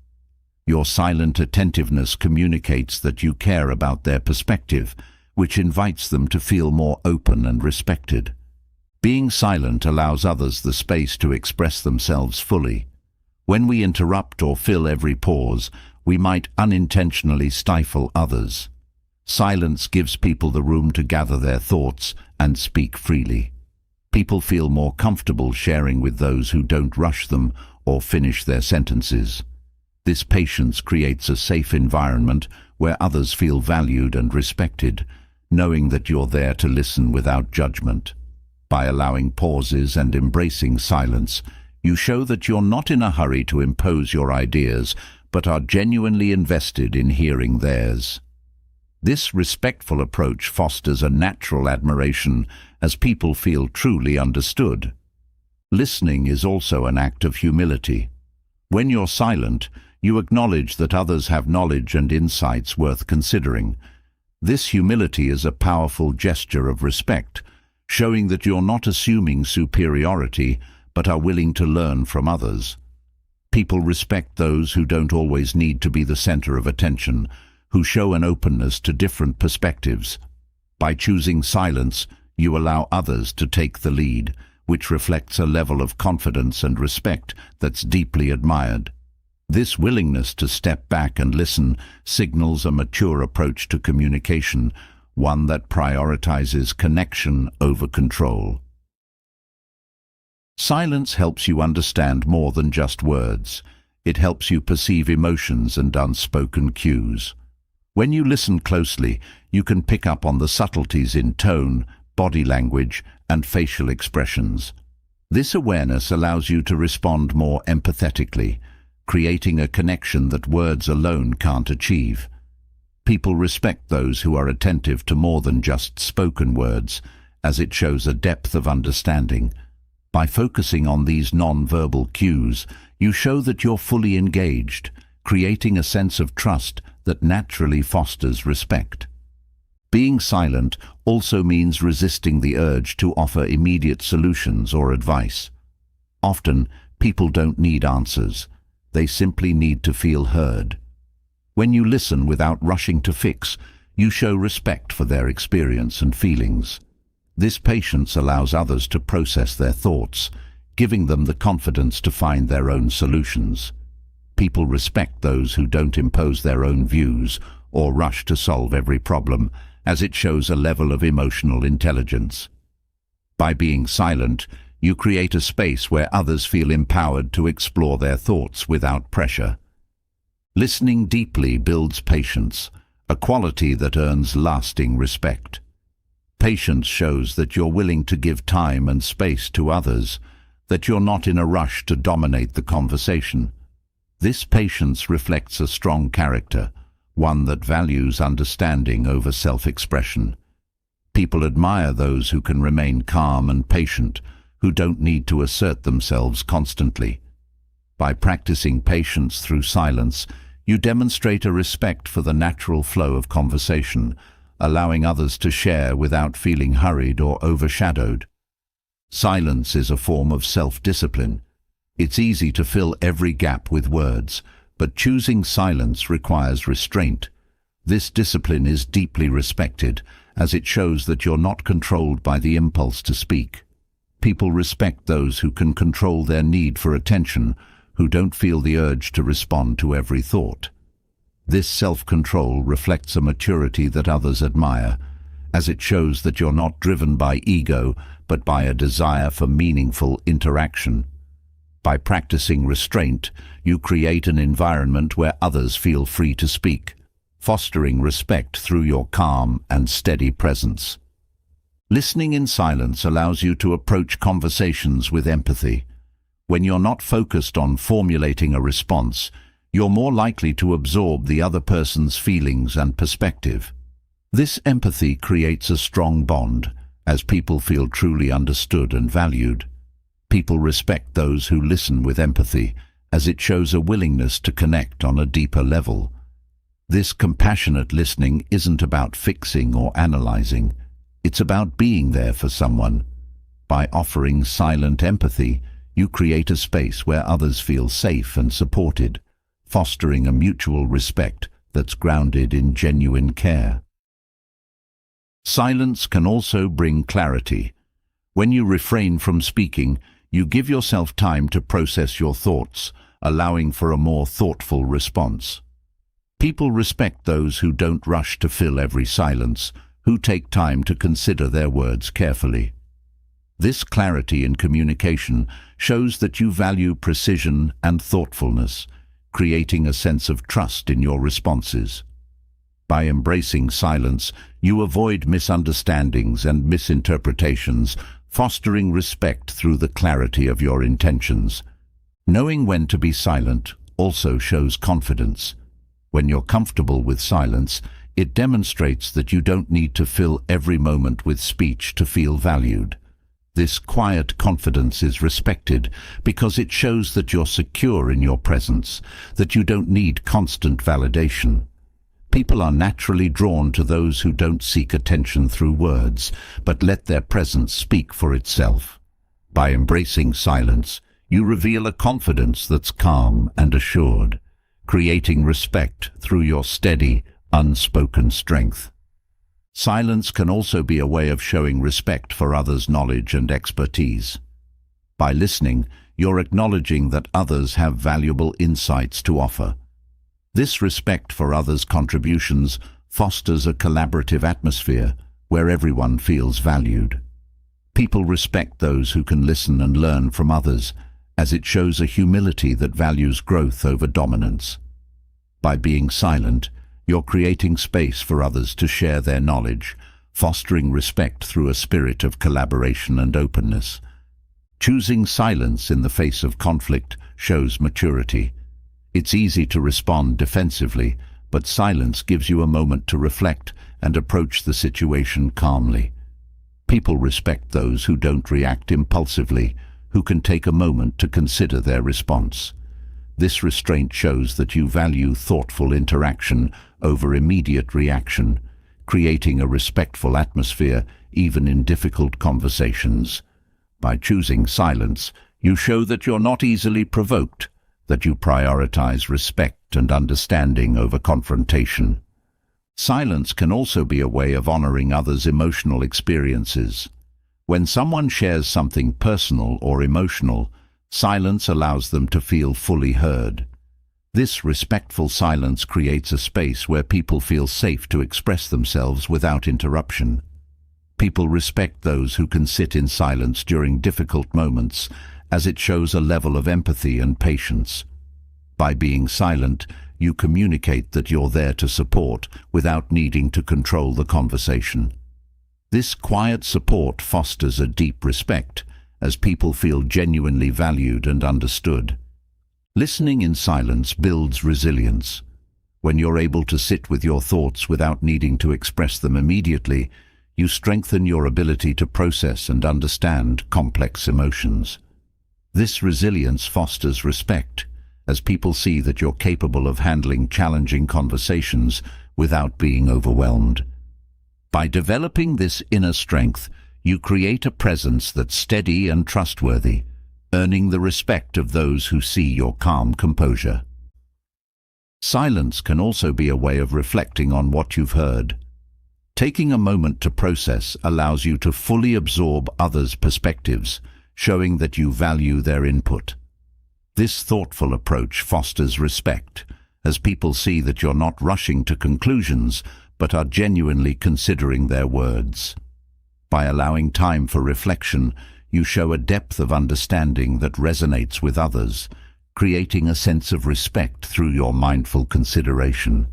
Your silent attentiveness communicates that you care about their perspective, which invites them to feel more open and respected. Being silent allows others the space to express themselves fully. When we interrupt or fill every pause, we might unintentionally stifle others. Silence gives people the room to gather their thoughts and speak freely. People feel more comfortable sharing with those who don't rush them or finish their sentences. This patience creates a safe environment where others feel valued and respected, knowing that you're there to listen without judgment. By allowing pauses and embracing silence, you show that you're not in a hurry to impose your ideas, but are genuinely invested in hearing theirs. This respectful approach fosters a natural admiration as people feel truly understood. Listening is also an act of humility. When you're silent, you acknowledge that others have knowledge and insights worth considering. This humility is a powerful gesture of respect, showing that you're not assuming superiority, but are willing to learn from others. People respect those who don't always need to be the center of attention, who show an openness to different perspectives. By choosing silence, you allow others to take the lead, which reflects a level of confidence and respect that's deeply admired. This willingness to step back and listen signals a mature approach to communication, one that prioritizes connection over control. Silence helps you understand more than just words. It helps you perceive emotions and unspoken cues. When you listen closely, you can pick up on the subtleties in tone, body language, and facial expressions. This awareness allows you to respond more empathetically, creating a connection that words alone can't achieve. People respect those who are attentive to more than just spoken words, as it shows a depth of understanding. By focusing on these non-verbal cues, you show that you're fully engaged, creating a sense of trust that naturally fosters respect. Being silent also means resisting the urge to offer immediate solutions or advice. Often, people don't need answers. They simply need to feel heard. When you listen without rushing to fix, you show respect for their experience and feelings. This patience allows others to process their thoughts, giving them the confidence to find their own solutions. People respect those who don't impose their own views or rush to solve every problem, as it shows a level of emotional intelligence. By being silent, you create a space where others feel empowered to explore their thoughts without pressure. Listening deeply builds patience, a quality that earns lasting respect. Patience shows that you're willing to give time and space to others, that you're not in a rush to dominate the conversation. This patience reflects a strong character, one that values understanding over self-expression. People admire those who can remain calm and patient, who don't need to assert themselves constantly. By practicing patience through silence, you demonstrate a respect for the natural flow of conversation, allowing others to share without feeling hurried or overshadowed. Silence is a form of self-discipline. It's easy to fill every gap with words, but choosing silence requires restraint. This discipline is deeply respected, as it shows that you're not controlled by the impulse to speak. People respect those who can control their need for attention, who don't feel the urge to respond to every thought. This self-control reflects a maturity that others admire, as it shows that you're not driven by ego, but by a desire for meaningful interaction. By practicing restraint, you create an environment where others feel free to speak, fostering respect through your calm and steady presence. Listening in silence allows you to approach conversations with empathy. When you're not focused on formulating a response, you're more likely to absorb the other person's feelings and perspective. This empathy creates a strong bond, as people feel truly understood and valued. People respect those who listen with empathy, as it shows a willingness to connect on a deeper level. This compassionate listening isn't about fixing or analyzing. It's about being there for someone. By offering silent empathy, you create a space where others feel safe and supported, fostering a mutual respect that's grounded in genuine care. Silence can also bring clarity. When you refrain from speaking, you give yourself time to process your thoughts, allowing for a more thoughtful response. People respect those who don't rush to fill every silence, who take time to consider their words carefully. This clarity in communication shows that you value precision and thoughtfulness, creating a sense of trust in your responses. By embracing silence, you avoid misunderstandings and misinterpretations, fostering respect through the clarity of your intentions. Knowing when to be silent also shows confidence. When you're comfortable with silence, it demonstrates that you don't need to fill every moment with speech to feel valued. This quiet confidence is respected because it shows that you're secure in your presence, that you don't need constant validation. People are naturally drawn to those who don't seek attention through words, but let their presence speak for itself. By embracing silence, you reveal a confidence that's calm and assured, creating respect through your steady, unspoken strength. Silence can also be a way of showing respect for others' knowledge and expertise. By listening, you're acknowledging that others have valuable insights to offer. This respect for others' contributions fosters a collaborative atmosphere where everyone feels valued. People respect those who can listen and learn from others, as it shows a humility that values growth over dominance. By being silent, you're creating space for others to share their knowledge, fostering respect through a spirit of collaboration and openness. Choosing silence in the face of conflict shows maturity. It's easy to respond defensively, but silence gives you a moment to reflect and approach the situation calmly. People respect those who don't react impulsively, who can take a moment to consider their response. This restraint shows that you value thoughtful interaction over immediate reaction, creating a respectful atmosphere even in difficult conversations. By choosing silence, you show that you're not easily provoked, that you prioritize respect and understanding over confrontation. Silence can also be a way of honoring others' emotional experiences. When someone shares something personal or emotional, silence allows them to feel fully heard. This respectful silence creates a space where people feel safe to express themselves without interruption. People respect those who can sit in silence during difficult moments, as it shows a level of empathy and patience. By being silent, you communicate that you're there to support without needing to control the conversation. This quiet support fosters a deep respect, as people feel genuinely valued and understood. Listening in silence builds resilience. When you're able to sit with your thoughts without needing to express them immediately, you strengthen your ability to process and understand complex emotions. This resilience fosters respect, as people see that you're capable of handling challenging conversations without being overwhelmed. By developing this inner strength, you create a presence that's steady and trustworthy, earning the respect of those who see your calm composure. Silence can also be a way of reflecting on what you've heard. Taking a moment to process allows you to fully absorb others' perspectives, showing that you value their input. This thoughtful approach fosters respect, as people see that you're not rushing to conclusions, but are genuinely considering their words. By allowing time for reflection, you show a depth of understanding that resonates with others, creating a sense of respect through your mindful consideration.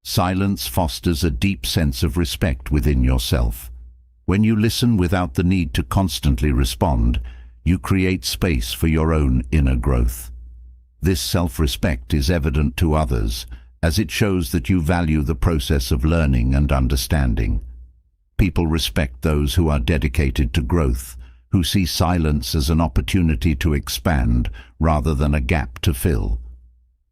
Silence fosters a deep sense of respect within yourself. When you listen without the need to constantly respond, you create space for your own inner growth. This self-respect is evident to others, as it shows that you value the process of learning and understanding. People respect those who are dedicated to growth, who see silence as an opportunity to expand rather than a gap to fill.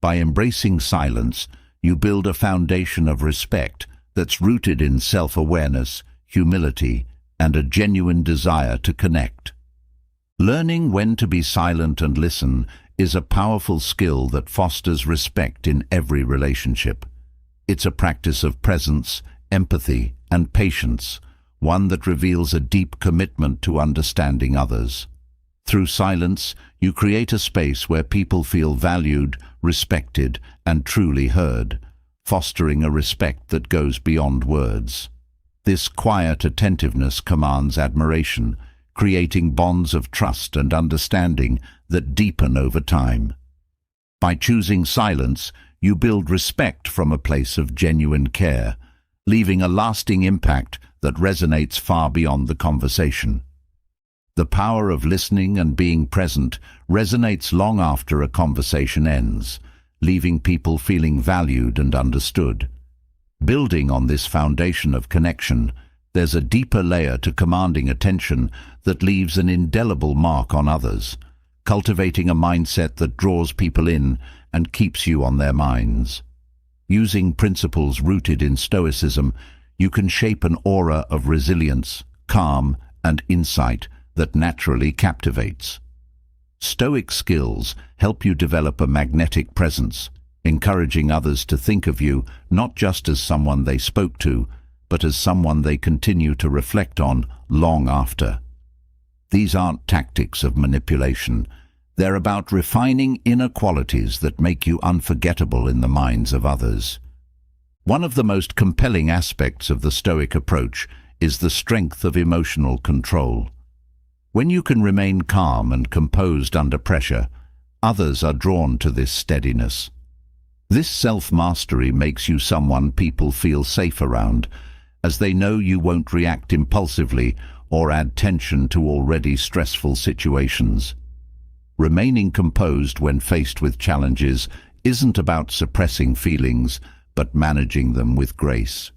By embracing silence, you build a foundation of respect that's rooted in self-awareness, humility, and a genuine desire to connect. Learning when to be silent and listen is a powerful skill that fosters respect in every relationship. It's a practice of presence, empathy, and patience, one that reveals a deep commitment to understanding others. Through silence, you create a space where people feel valued, respected, and truly heard, fostering a respect that goes beyond words. This quiet attentiveness commands admiration, creating bonds of trust and understanding that deepen over time. By choosing silence, you build respect from a place of genuine care, leaving a lasting impact that resonates far beyond the conversation. The power of listening and being present resonates long after a conversation ends, leaving people feeling valued and understood. Building on this foundation of connection, there's a deeper layer to commanding attention that leaves an indelible mark on others, cultivating a mindset that draws people in and keeps you on their minds. Using principles rooted in Stoicism, you can shape an aura of resilience, calm, and insight that naturally captivates. Stoic skills help you develop a magnetic presence, encouraging others to think of you not just as someone they spoke to, but as someone they continue to reflect on long after. These aren't tactics of manipulation. They're about refining inner qualities that make you unforgettable in the minds of others. One of the most compelling aspects of the Stoic approach is the strength of emotional control. When you can remain calm and composed under pressure, others are drawn to this steadiness. This self-mastery makes you someone people feel safe around, as they know you won't react impulsively or add tension to already stressful situations. Remaining composed when faced with challenges isn't about suppressing feelings, but managing them with grace.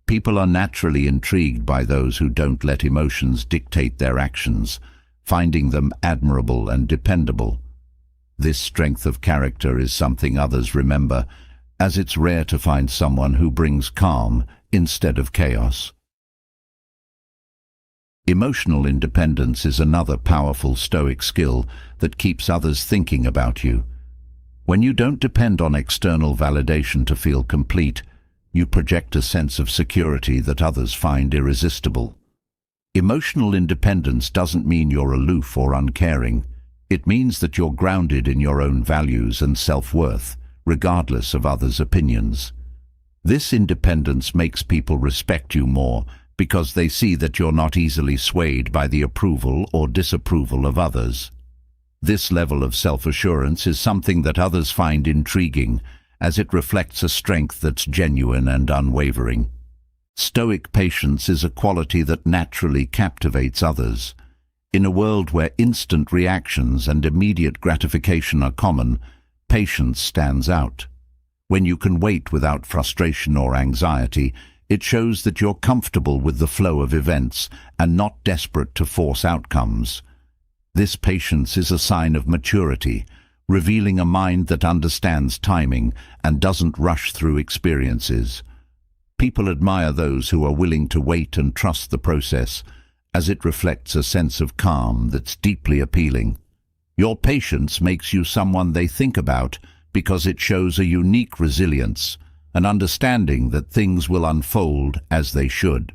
People are naturally intrigued by those who don't let emotions dictate their actions, finding them admirable and dependable. This strength of character is something others remember, as it's rare to find someone who brings calm instead of chaos. Emotional independence is another powerful Stoic skill that keeps others thinking about you. When you don't depend on external validation to feel complete, you project a sense of security that others find irresistible. Emotional independence doesn't mean you're aloof or uncaring. It means that you're grounded in your own values and self-worth, regardless of others' opinions. This independence makes people respect you more because they see that you're not easily swayed by the approval or disapproval of others. This level of self-assurance is something that others find intriguing, as it reflects a strength that's genuine and unwavering. Stoic patience is a quality that naturally captivates others. In a world where instant reactions and immediate gratification are common, patience stands out. When you can wait without frustration or anxiety, it shows that you're comfortable with the flow of events and not desperate to force outcomes. This patience is a sign of maturity, revealing a mind that understands timing and doesn't rush through experiences. People admire those who are willing to wait and trust the process, as it reflects a sense of calm that's deeply appealing. Your patience makes you someone they think about because it shows a unique resilience, an understanding that things will unfold as they should.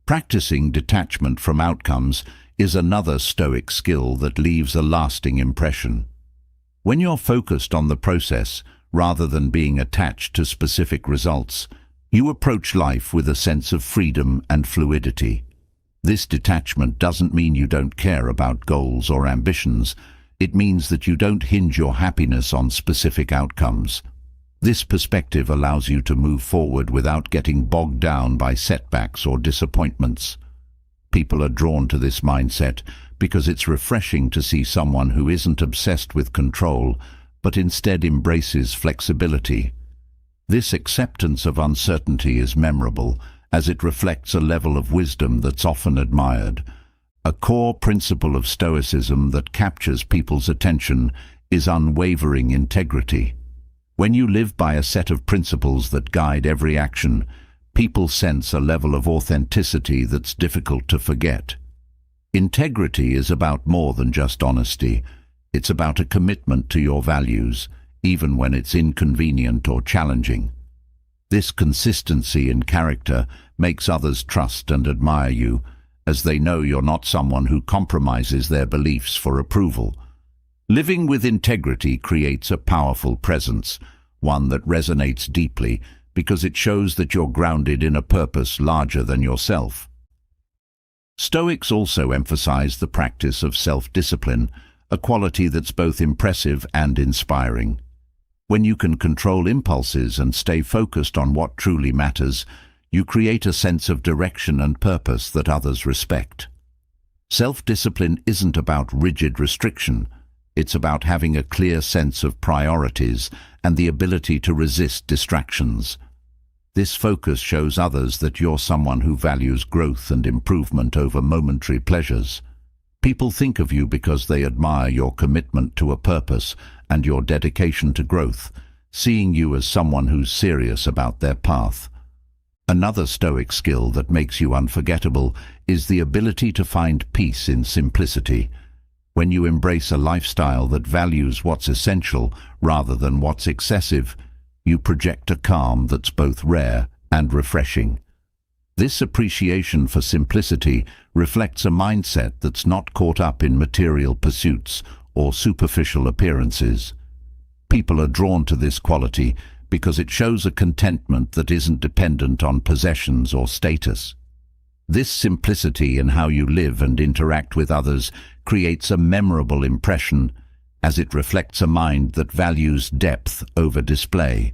Practicing detachment from outcomes is another Stoic skill that leaves a lasting impression. When you're focused on the process, rather than being attached to specific results, you approach life with a sense of freedom and fluidity. This detachment doesn't mean you don't care about goals or ambitions. It means that you don't hinge your happiness on specific outcomes. This perspective allows you to move forward without getting bogged down by setbacks or disappointments. People are drawn to this mindset because it's refreshing to see someone who isn't obsessed with control, but instead embraces flexibility. This acceptance of uncertainty is memorable, as it reflects a level of wisdom that's often admired. A core principle of Stoicism that captures people's attention is unwavering integrity. When you live by a set of principles that guide every action, people sense a level of authenticity that's difficult to forget. Integrity is about more than just honesty. It's about a commitment to your values, even when it's inconvenient or challenging. This consistency in character makes others trust and admire you, as they know you're not someone who compromises their beliefs for approval. Living with integrity creates a powerful presence, one that resonates deeply because it shows that you're grounded in a purpose larger than yourself. Stoics also emphasize the practice of self-discipline, a quality that's both impressive and inspiring. When you can control impulses and stay focused on what truly matters, you create a sense of direction and purpose that others respect. Self-discipline isn't about rigid restriction. It's about having a clear sense of priorities and the ability to resist distractions. This focus shows others that you're someone who values growth and improvement over momentary pleasures. People think of you because they admire your commitment to a purpose and your dedication to growth, seeing you as someone who's serious about their path. Another Stoic skill that makes you unforgettable is the ability to find peace in simplicity. When you embrace a lifestyle that values what's essential rather than what's excessive, you project a calm that's both rare and refreshing. This appreciation for simplicity reflects a mindset that's not caught up in material pursuits or superficial appearances. People are drawn to this quality because it shows a contentment that isn't dependent on possessions or status. This simplicity in how you live and interact with others creates a memorable impression, as it reflects a mind that values depth over display.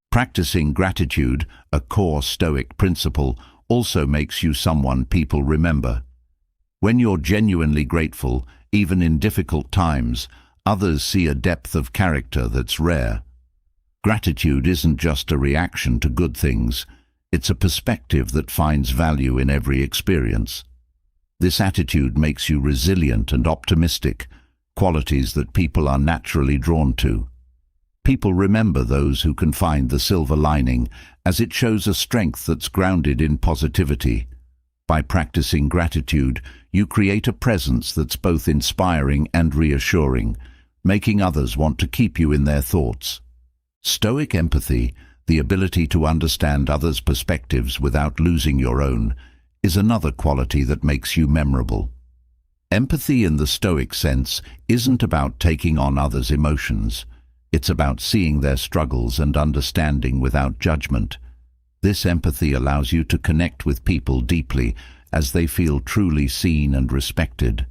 Practicing gratitude, a core Stoic principle, also makes you someone people remember. When you're genuinely grateful, even in difficult times, others see a depth of character that's rare. Gratitude isn't just a reaction to good things, it's a perspective that finds value in every experience. This attitude makes you resilient and optimistic, qualities that people are naturally drawn to. People remember those who can find the silver lining, as it shows a strength that's grounded in positivity. By practicing gratitude, you create a presence that's both inspiring and reassuring, making others want to keep you in their thoughts. Stoic empathy, the ability to understand others' perspectives without losing your own, is another quality that makes you memorable. Empathy in the Stoic sense isn't about taking on others' emotions. It's about seeing their struggles and understanding without judgment. This empathy allows you to connect with people deeply as they feel truly seen and respected.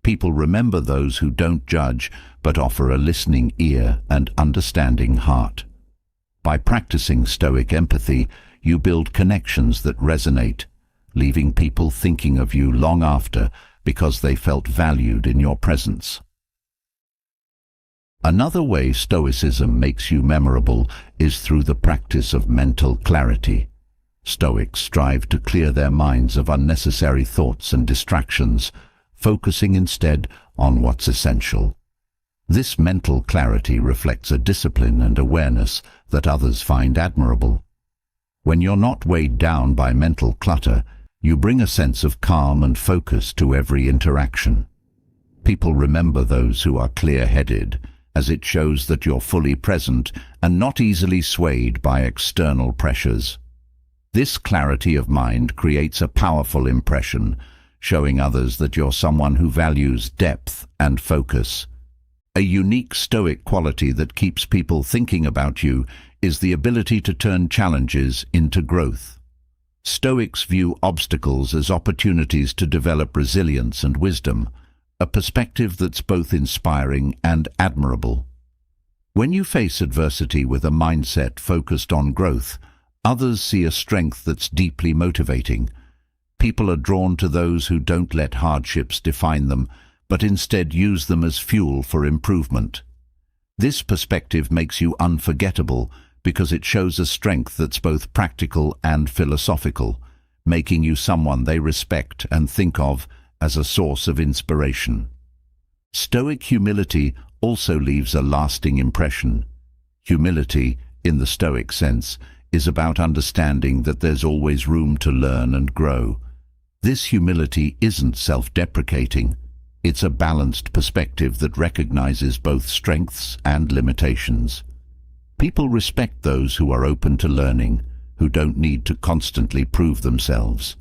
People remember those who don't judge but offer a listening ear and understanding heart. By practicing Stoic empathy, you build connections that resonate, leaving people thinking of you long after because they felt valued in your presence. Another way Stoicism makes you memorable is through the practice of mental clarity. Stoics strive to clear their minds of unnecessary thoughts and distractions, focusing instead on what's essential. This mental clarity reflects a discipline and awareness that others find admirable. When you're not weighed down by mental clutter, you bring a sense of calm and focus to every interaction. People remember those who are clear-headed, as it shows that you're fully present and not easily swayed by external pressures. This clarity of mind creates a powerful impression, showing others that you're someone who values depth and focus. A unique Stoic quality that keeps people thinking about you is the ability to turn challenges into growth. Stoics view obstacles as opportunities to develop resilience and wisdom, a perspective that's both inspiring and admirable. When you face adversity with a mindset focused on growth, others see a strength that's deeply motivating. People are drawn to those who don't let hardships define them, but instead use them as fuel for improvement. This perspective makes you unforgettable because it shows a strength that's both practical and philosophical, making you someone they respect and think of as a source of inspiration. Stoic humility also leaves a lasting impression. Humility, in the Stoic sense, is about understanding that there's always room to learn and grow. This humility isn't self-deprecating. It's a balanced perspective that recognizes both strengths and limitations. People respect those who are open to learning, who don't need to constantly prove themselves.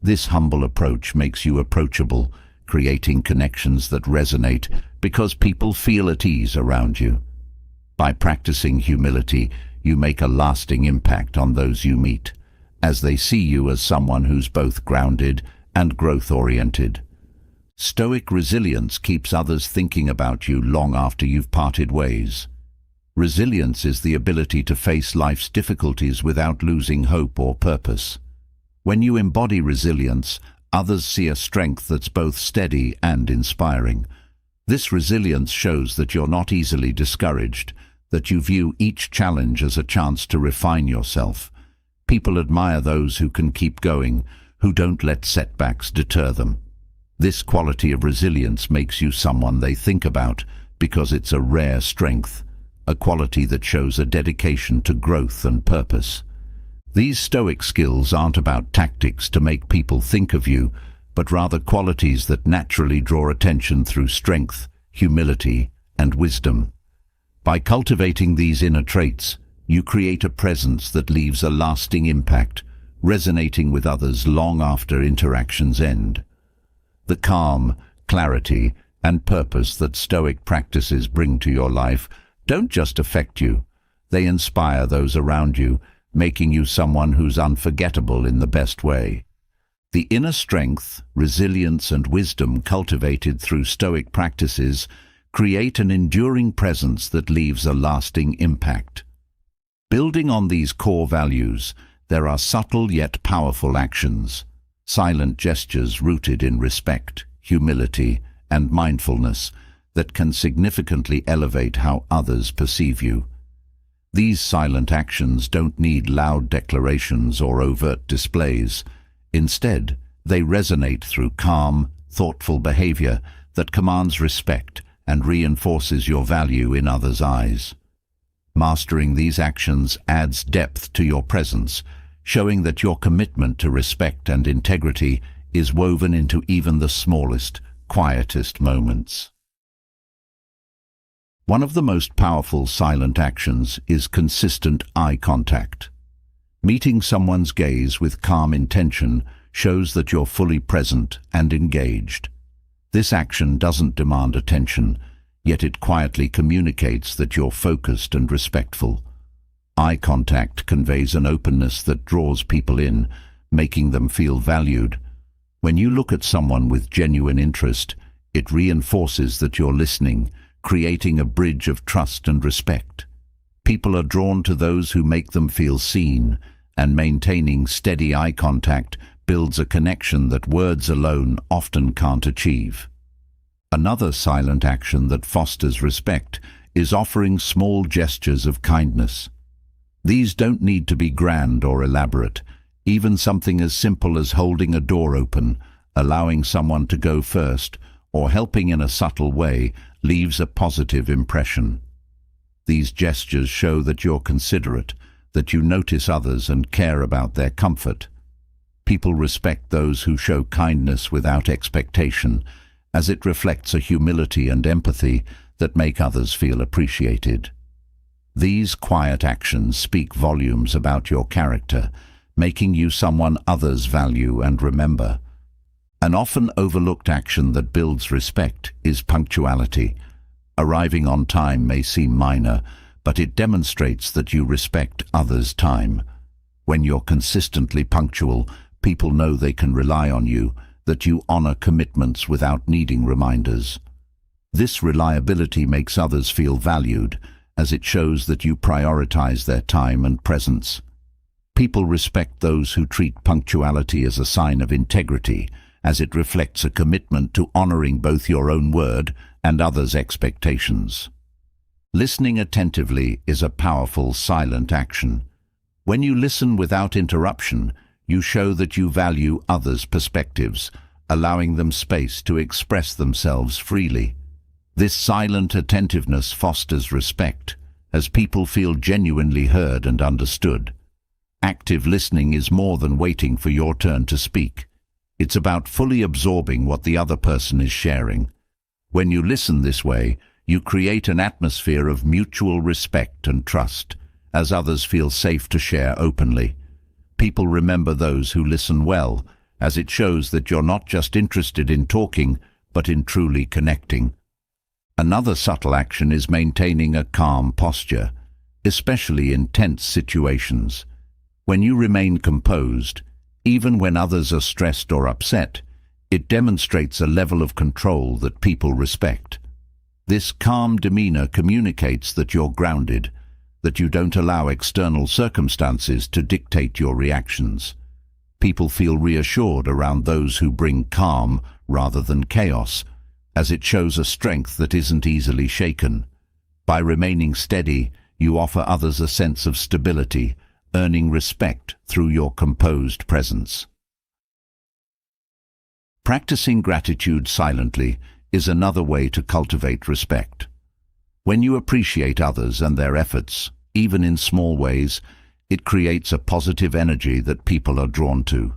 This humble approach makes you approachable, creating connections that resonate because people feel at ease around you. By practicing humility, you make a lasting impact on those you meet, as they see you as someone who's both grounded and growth-oriented. Stoic resilience keeps others thinking about you long after you've parted ways. Resilience is the ability to face life's difficulties without losing hope or purpose. When you embody resilience, others see a strength that's both steady and inspiring. This resilience shows that you're not easily discouraged, that you view each challenge as a chance to refine yourself. People admire those who can keep going, who don't let setbacks deter them. This quality of resilience makes you someone they think about because it's a rare strength, a quality that shows a dedication to growth and purpose. These Stoic skills aren't about tactics to make people think of you, but rather qualities that naturally draw attention through strength, humility, and wisdom. By cultivating these inner traits, you create a presence that leaves a lasting impact, resonating with others long after interactions end. The calm, clarity, and purpose that Stoic practices bring to your life don't just affect you, they inspire those around you, making you someone who's unforgettable in the best way. The inner strength, resilience, and wisdom cultivated through Stoic practices create an enduring presence that leaves a lasting impact. Building on these core values, there are subtle yet powerful actions, silent gestures rooted in respect, humility, and mindfulness that can significantly elevate how others perceive you. These silent actions don't need loud declarations or overt displays. Instead, they resonate through calm, thoughtful behavior that commands respect and reinforces your value in others' eyes. Mastering these actions adds depth to your presence, showing that your commitment to respect and integrity is woven into even the smallest, quietest moments. One of the most powerful silent actions is consistent eye contact. Meeting someone's gaze with calm intention shows that you're fully present and engaged. This action doesn't demand attention, yet it quietly communicates that you're focused and respectful. Eye contact conveys an openness that draws people in, making them feel valued. When you look at someone with genuine interest, it reinforces that you're listening, creating a bridge of trust and respect. People are drawn to those who make them feel seen, and maintaining steady eye contact builds a connection that words alone often can't achieve. Another silent action that fosters respect is offering small gestures of kindness. These don't need to be grand or elaborate. Even something as simple as holding a door open, allowing someone to go first, or helping in a subtle way leaves a positive impression. These gestures show that you're considerate, that you notice others and care about their comfort. People respect those who show kindness without expectation, as it reflects a humility and empathy that make others feel appreciated. These quiet actions speak volumes about your character, making you someone others value and remember. An often overlooked action that builds respect is punctuality. Arriving on time may seem minor, but it demonstrates that you respect others' time. When you're consistently punctual, people know they can rely on you, that you honor commitments without needing reminders. This reliability makes others feel valued, as it shows that you prioritize their time and presence. People respect those who treat punctuality as a sign of integrity, as it reflects a commitment to honoring both your own word and others' expectations. Listening attentively is a powerful silent action. When you listen without interruption, you show that you value others' perspectives, allowing them space to express themselves freely. This silent attentiveness fosters respect, as people feel genuinely heard and understood. Active listening is more than waiting for your turn to speak. It's about fully absorbing what the other person is sharing. When you listen this way, you create an atmosphere of mutual respect and trust, as others feel safe to share openly. People remember those who listen well, as it shows that you're not just interested in talking, but in truly connecting. Another subtle action is maintaining a calm posture, especially in tense situations. When you remain composed, even when others are stressed or upset, it demonstrates a level of control that people respect. This calm demeanor communicates that you're grounded, that you don't allow external circumstances to dictate your reactions. People feel reassured around those who bring calm rather than chaos, as it shows a strength that isn't easily shaken. By remaining steady, you offer others a sense of stability, earning respect through your composed presence. Practicing gratitude silently is another way to cultivate respect. When you appreciate others and their efforts, even in small ways, it creates a positive energy that people are drawn to.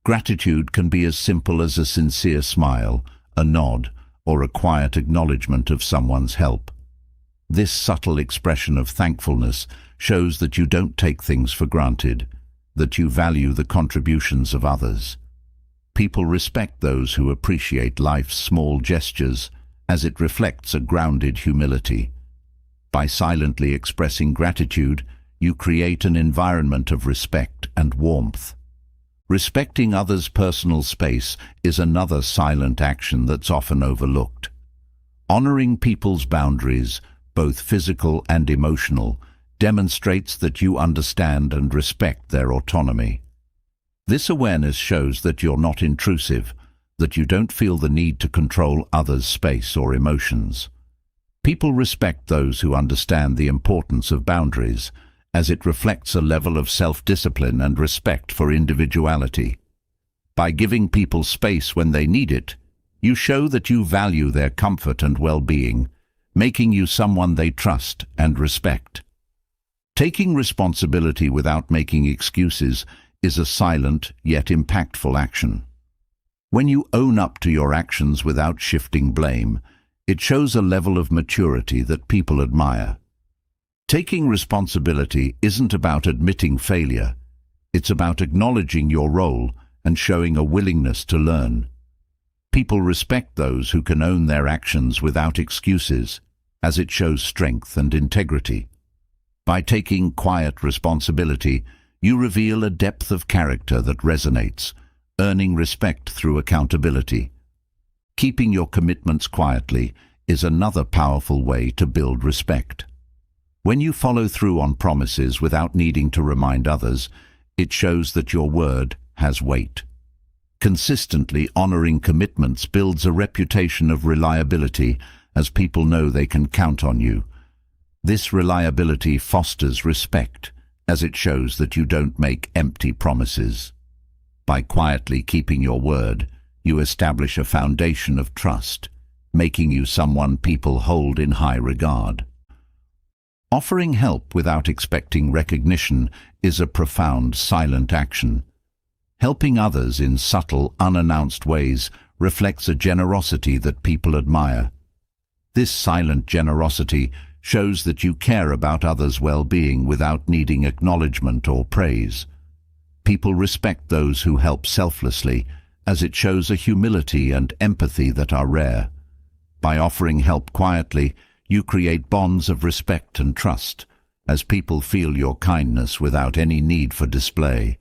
Gratitude can be as simple as a sincere smile, a nod, or a quiet acknowledgement of someone's help. This subtle expression of thankfulness shows that you don't take things for granted, that you value the contributions of others. People respect those who appreciate life's small gestures, as it reflects a grounded humility. By silently expressing gratitude, you create an environment of respect and warmth. Respecting others' personal space is another silent action that's often overlooked. Honoring people's boundaries, both physical and emotional, demonstrates that you understand and respect their autonomy. This awareness shows that you're not intrusive, that you don't feel the need to control others' space or emotions. People respect those who understand the importance of boundaries, as it reflects a level of self-discipline and respect for individuality. By giving people space when they need it, you show that you value their comfort and well-being, making you someone they trust and respect. Taking responsibility without making excuses is a silent yet impactful action. When you own up to your actions without shifting blame, it shows a level of maturity that people admire. Taking responsibility isn't about admitting failure. It's about acknowledging your role and showing a willingness to learn. People respect those who can own their actions without excuses, as it shows strength and integrity. By taking quiet responsibility, you reveal a depth of character that resonates, earning respect through accountability. Keeping your commitments quietly is another powerful way to build respect. When you follow through on promises without needing to remind others, it shows that your word has weight. Consistently honoring commitments builds a reputation of reliability, as people know they can count on you. This reliability fosters respect, as it shows that you don't make empty promises. By quietly keeping your word, you establish a foundation of trust, making you someone people hold in high regard. Offering help without expecting recognition is a profound silent action. Helping others in subtle, unannounced ways reflects a generosity that people admire. This silent generosity shows that you care about others' well-being without needing acknowledgement or praise. People respect those who help selflessly, as it shows a humility and empathy that are rare. By offering help quietly, you create bonds of respect and trust, as people feel your kindness without any need for display.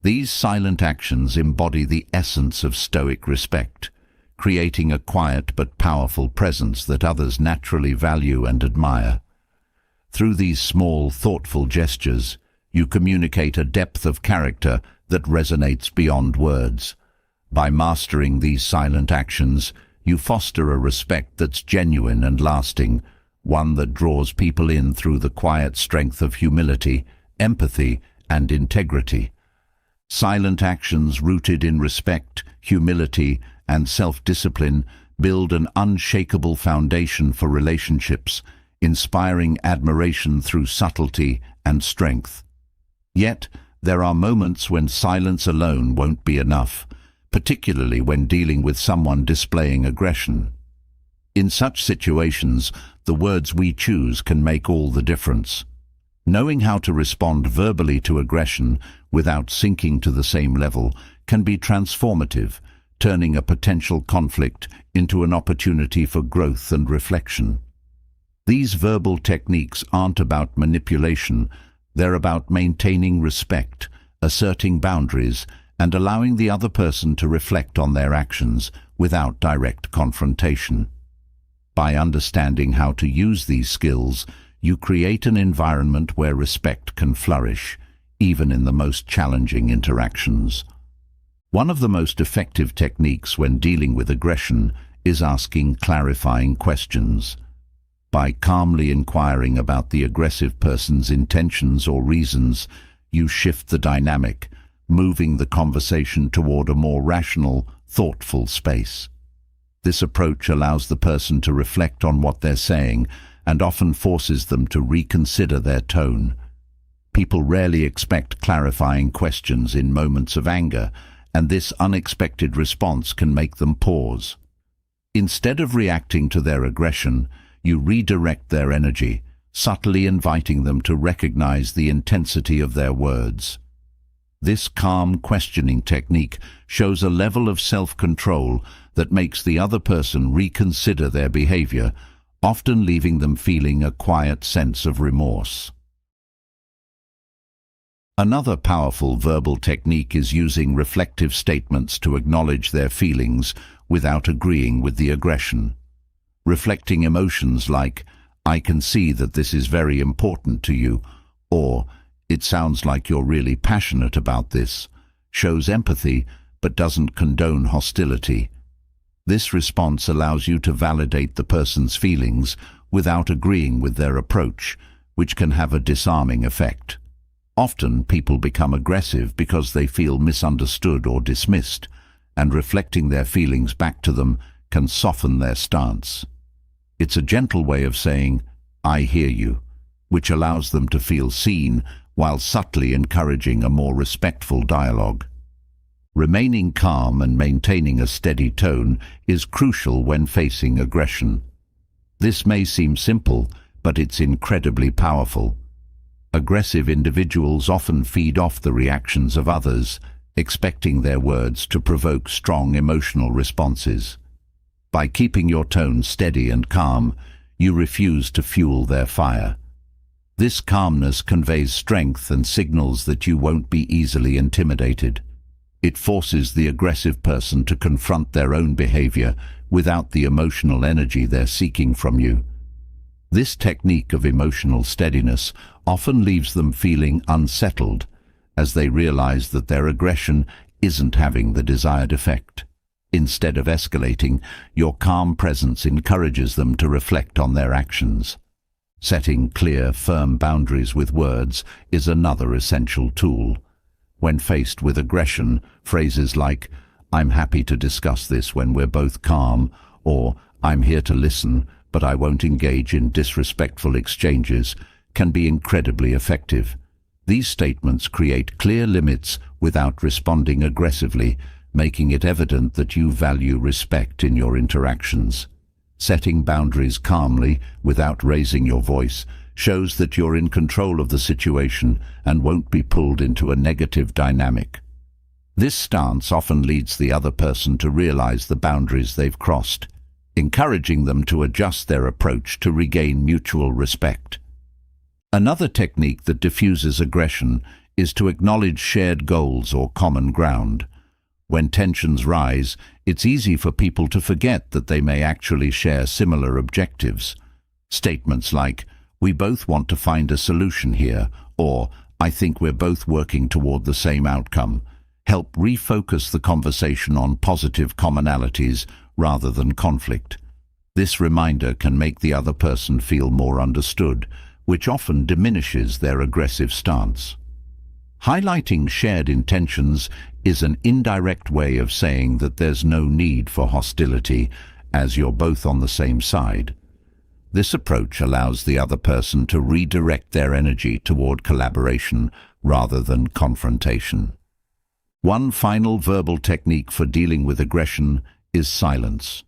These silent actions embody the essence of Stoic respect, creating a quiet but powerful presence that others naturally value and admire. Through these small, thoughtful gestures, you communicate a depth of character that resonates beyond words. By mastering these silent actions, you foster a respect that's genuine and lasting, one that draws people in through the quiet strength of humility, empathy, and integrity. Silent actions rooted in respect, humility, and self-discipline build an unshakable foundation for relationships, inspiring admiration through subtlety and strength. Yet, there are moments when silence alone won't be enough, particularly when dealing with someone displaying aggression. In such situations, the words we choose can make all the difference. Knowing how to respond verbally to aggression without sinking to the same level can be transformative, turning a potential conflict into an opportunity for growth and reflection. These verbal techniques aren't about manipulation, they're about maintaining respect, asserting boundaries, and allowing the other person to reflect on their actions without direct confrontation. By understanding how to use these skills, you create an environment where respect can flourish, even in the most challenging interactions. One of the most effective techniques when dealing with aggression is asking clarifying questions. By calmly inquiring about the aggressive person's intentions or reasons, you shift the dynamic, moving the conversation toward a more rational, thoughtful space. This approach allows the person to reflect on what they're saying and often forces them to reconsider their tone. People rarely expect clarifying questions in moments of anger, and this unexpected response can make them pause. Instead of reacting to their aggression, you redirect their energy, subtly inviting them to recognize the intensity of their words. This calm questioning technique shows a level of self-control that makes the other person reconsider their behavior, often leaving them feeling a quiet sense of remorse. Another powerful verbal technique is using reflective statements to acknowledge their feelings without agreeing with the aggression. Reflecting emotions like, "I can see that this is very important to you," or "It sounds like you're really passionate about this," shows empathy but doesn't condone hostility. This response allows you to validate the person's feelings without agreeing with their approach, which can have a disarming effect. Often, people become aggressive because they feel misunderstood or dismissed, and reflecting their feelings back to them can soften their stance. It's a gentle way of saying, "I hear you," which allows them to feel seen while subtly encouraging a more respectful dialogue. Remaining calm and maintaining a steady tone is crucial when facing aggression. This may seem simple, but it's incredibly powerful. Aggressive individuals often feed off the reactions of others, expecting their words to provoke strong emotional responses. By keeping your tone steady and calm, you refuse to fuel their fire. This calmness conveys strength and signals that you won't be easily intimidated. It forces the aggressive person to confront their own behavior without the emotional energy they're seeking from you. This technique of emotional steadiness often leaves them feeling unsettled, as they realize that their aggression isn't having the desired effect. Instead of escalating, your calm presence encourages them to reflect on their actions. Setting clear, firm boundaries with words is another essential tool. When faced with aggression, phrases like, "I'm happy to discuss this when we're both calm," or "I'm here to listen, but I won't engage in disrespectful exchanges," can be incredibly effective. These statements create clear limits without responding aggressively, making it evident that you value respect in your interactions. Setting boundaries calmly, without raising your voice, shows that you're in control of the situation and won't be pulled into a negative dynamic. This stance often leads the other person to realize the boundaries they've crossed, encouraging them to adjust their approach to regain mutual respect. Another technique that diffuses aggression is to acknowledge shared goals or common ground. When tensions rise, it's easy for people to forget that they may actually share similar objectives. Statements like, "We both want to find a solution here," or "I think we're both working toward the same outcome," help refocus the conversation on positive commonalities rather than conflict. This reminder can make the other person feel more understood, which often diminishes their aggressive stance. Highlighting shared intentions is an indirect way of saying that there's no need for hostility, as you're both on the same side. This approach allows the other person to redirect their energy toward collaboration rather than confrontation. One final verbal technique for dealing with aggression is silence.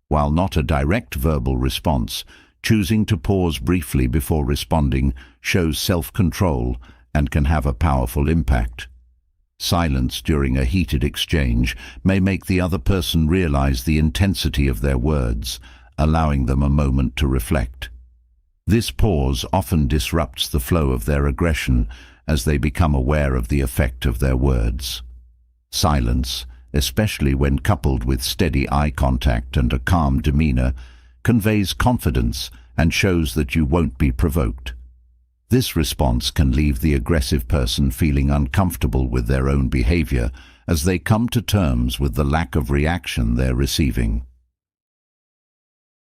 While not a direct verbal response, choosing to pause briefly before responding shows self-control and can have a powerful impact. Silence during a heated exchange may make the other person realize the intensity of their words, allowing them a moment to reflect. This pause often disrupts the flow of their aggression as they become aware of the effect of their words. Silence, especially when coupled with steady eye contact and a calm demeanor, conveys confidence and shows that you won't be provoked. This response can leave the aggressive person feeling uncomfortable with their own behavior as they come to terms with the lack of reaction they're receiving.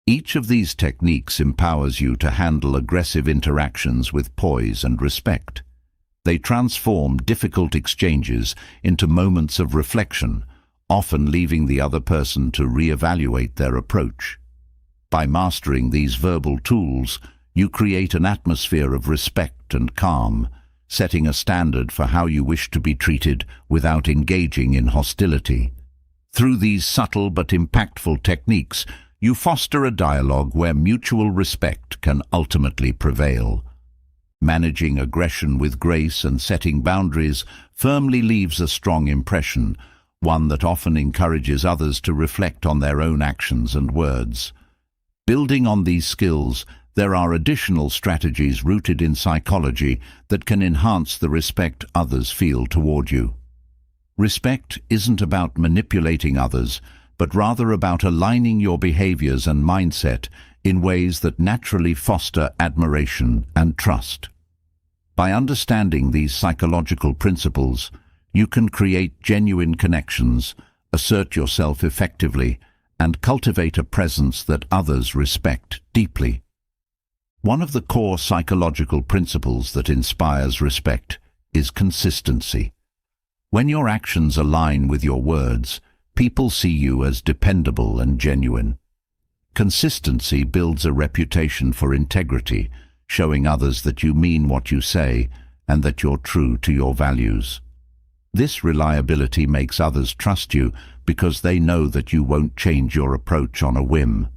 Each of these techniques empowers you to handle aggressive interactions with poise and respect. They transform difficult exchanges into moments of reflection, often leaving the other person to reevaluate their approach. By mastering these verbal tools, you create an atmosphere of respect and calm, setting a standard for how you wish to be treated without engaging in hostility. Through these subtle but impactful techniques, you foster a dialogue where mutual respect can ultimately prevail. Managing aggression with grace and setting boundaries firmly leaves a strong impression, one that often encourages others to reflect on their own actions and words. Building on these skills, there are additional strategies rooted in psychology that can enhance the respect others feel toward you. Respect isn't about manipulating others, but rather about aligning your behaviors and mindset in ways that naturally foster admiration and trust. By understanding these psychological principles, you can create genuine connections, assert yourself effectively, and cultivate a presence that others respect deeply. One of the core psychological principles that inspires respect is consistency. When your actions align with your words, people see you as dependable and genuine. Consistency builds a reputation for integrity, showing others that you mean what you say and that you're true to your values. This reliability makes others trust you because they know that you won't change your approach on a whim.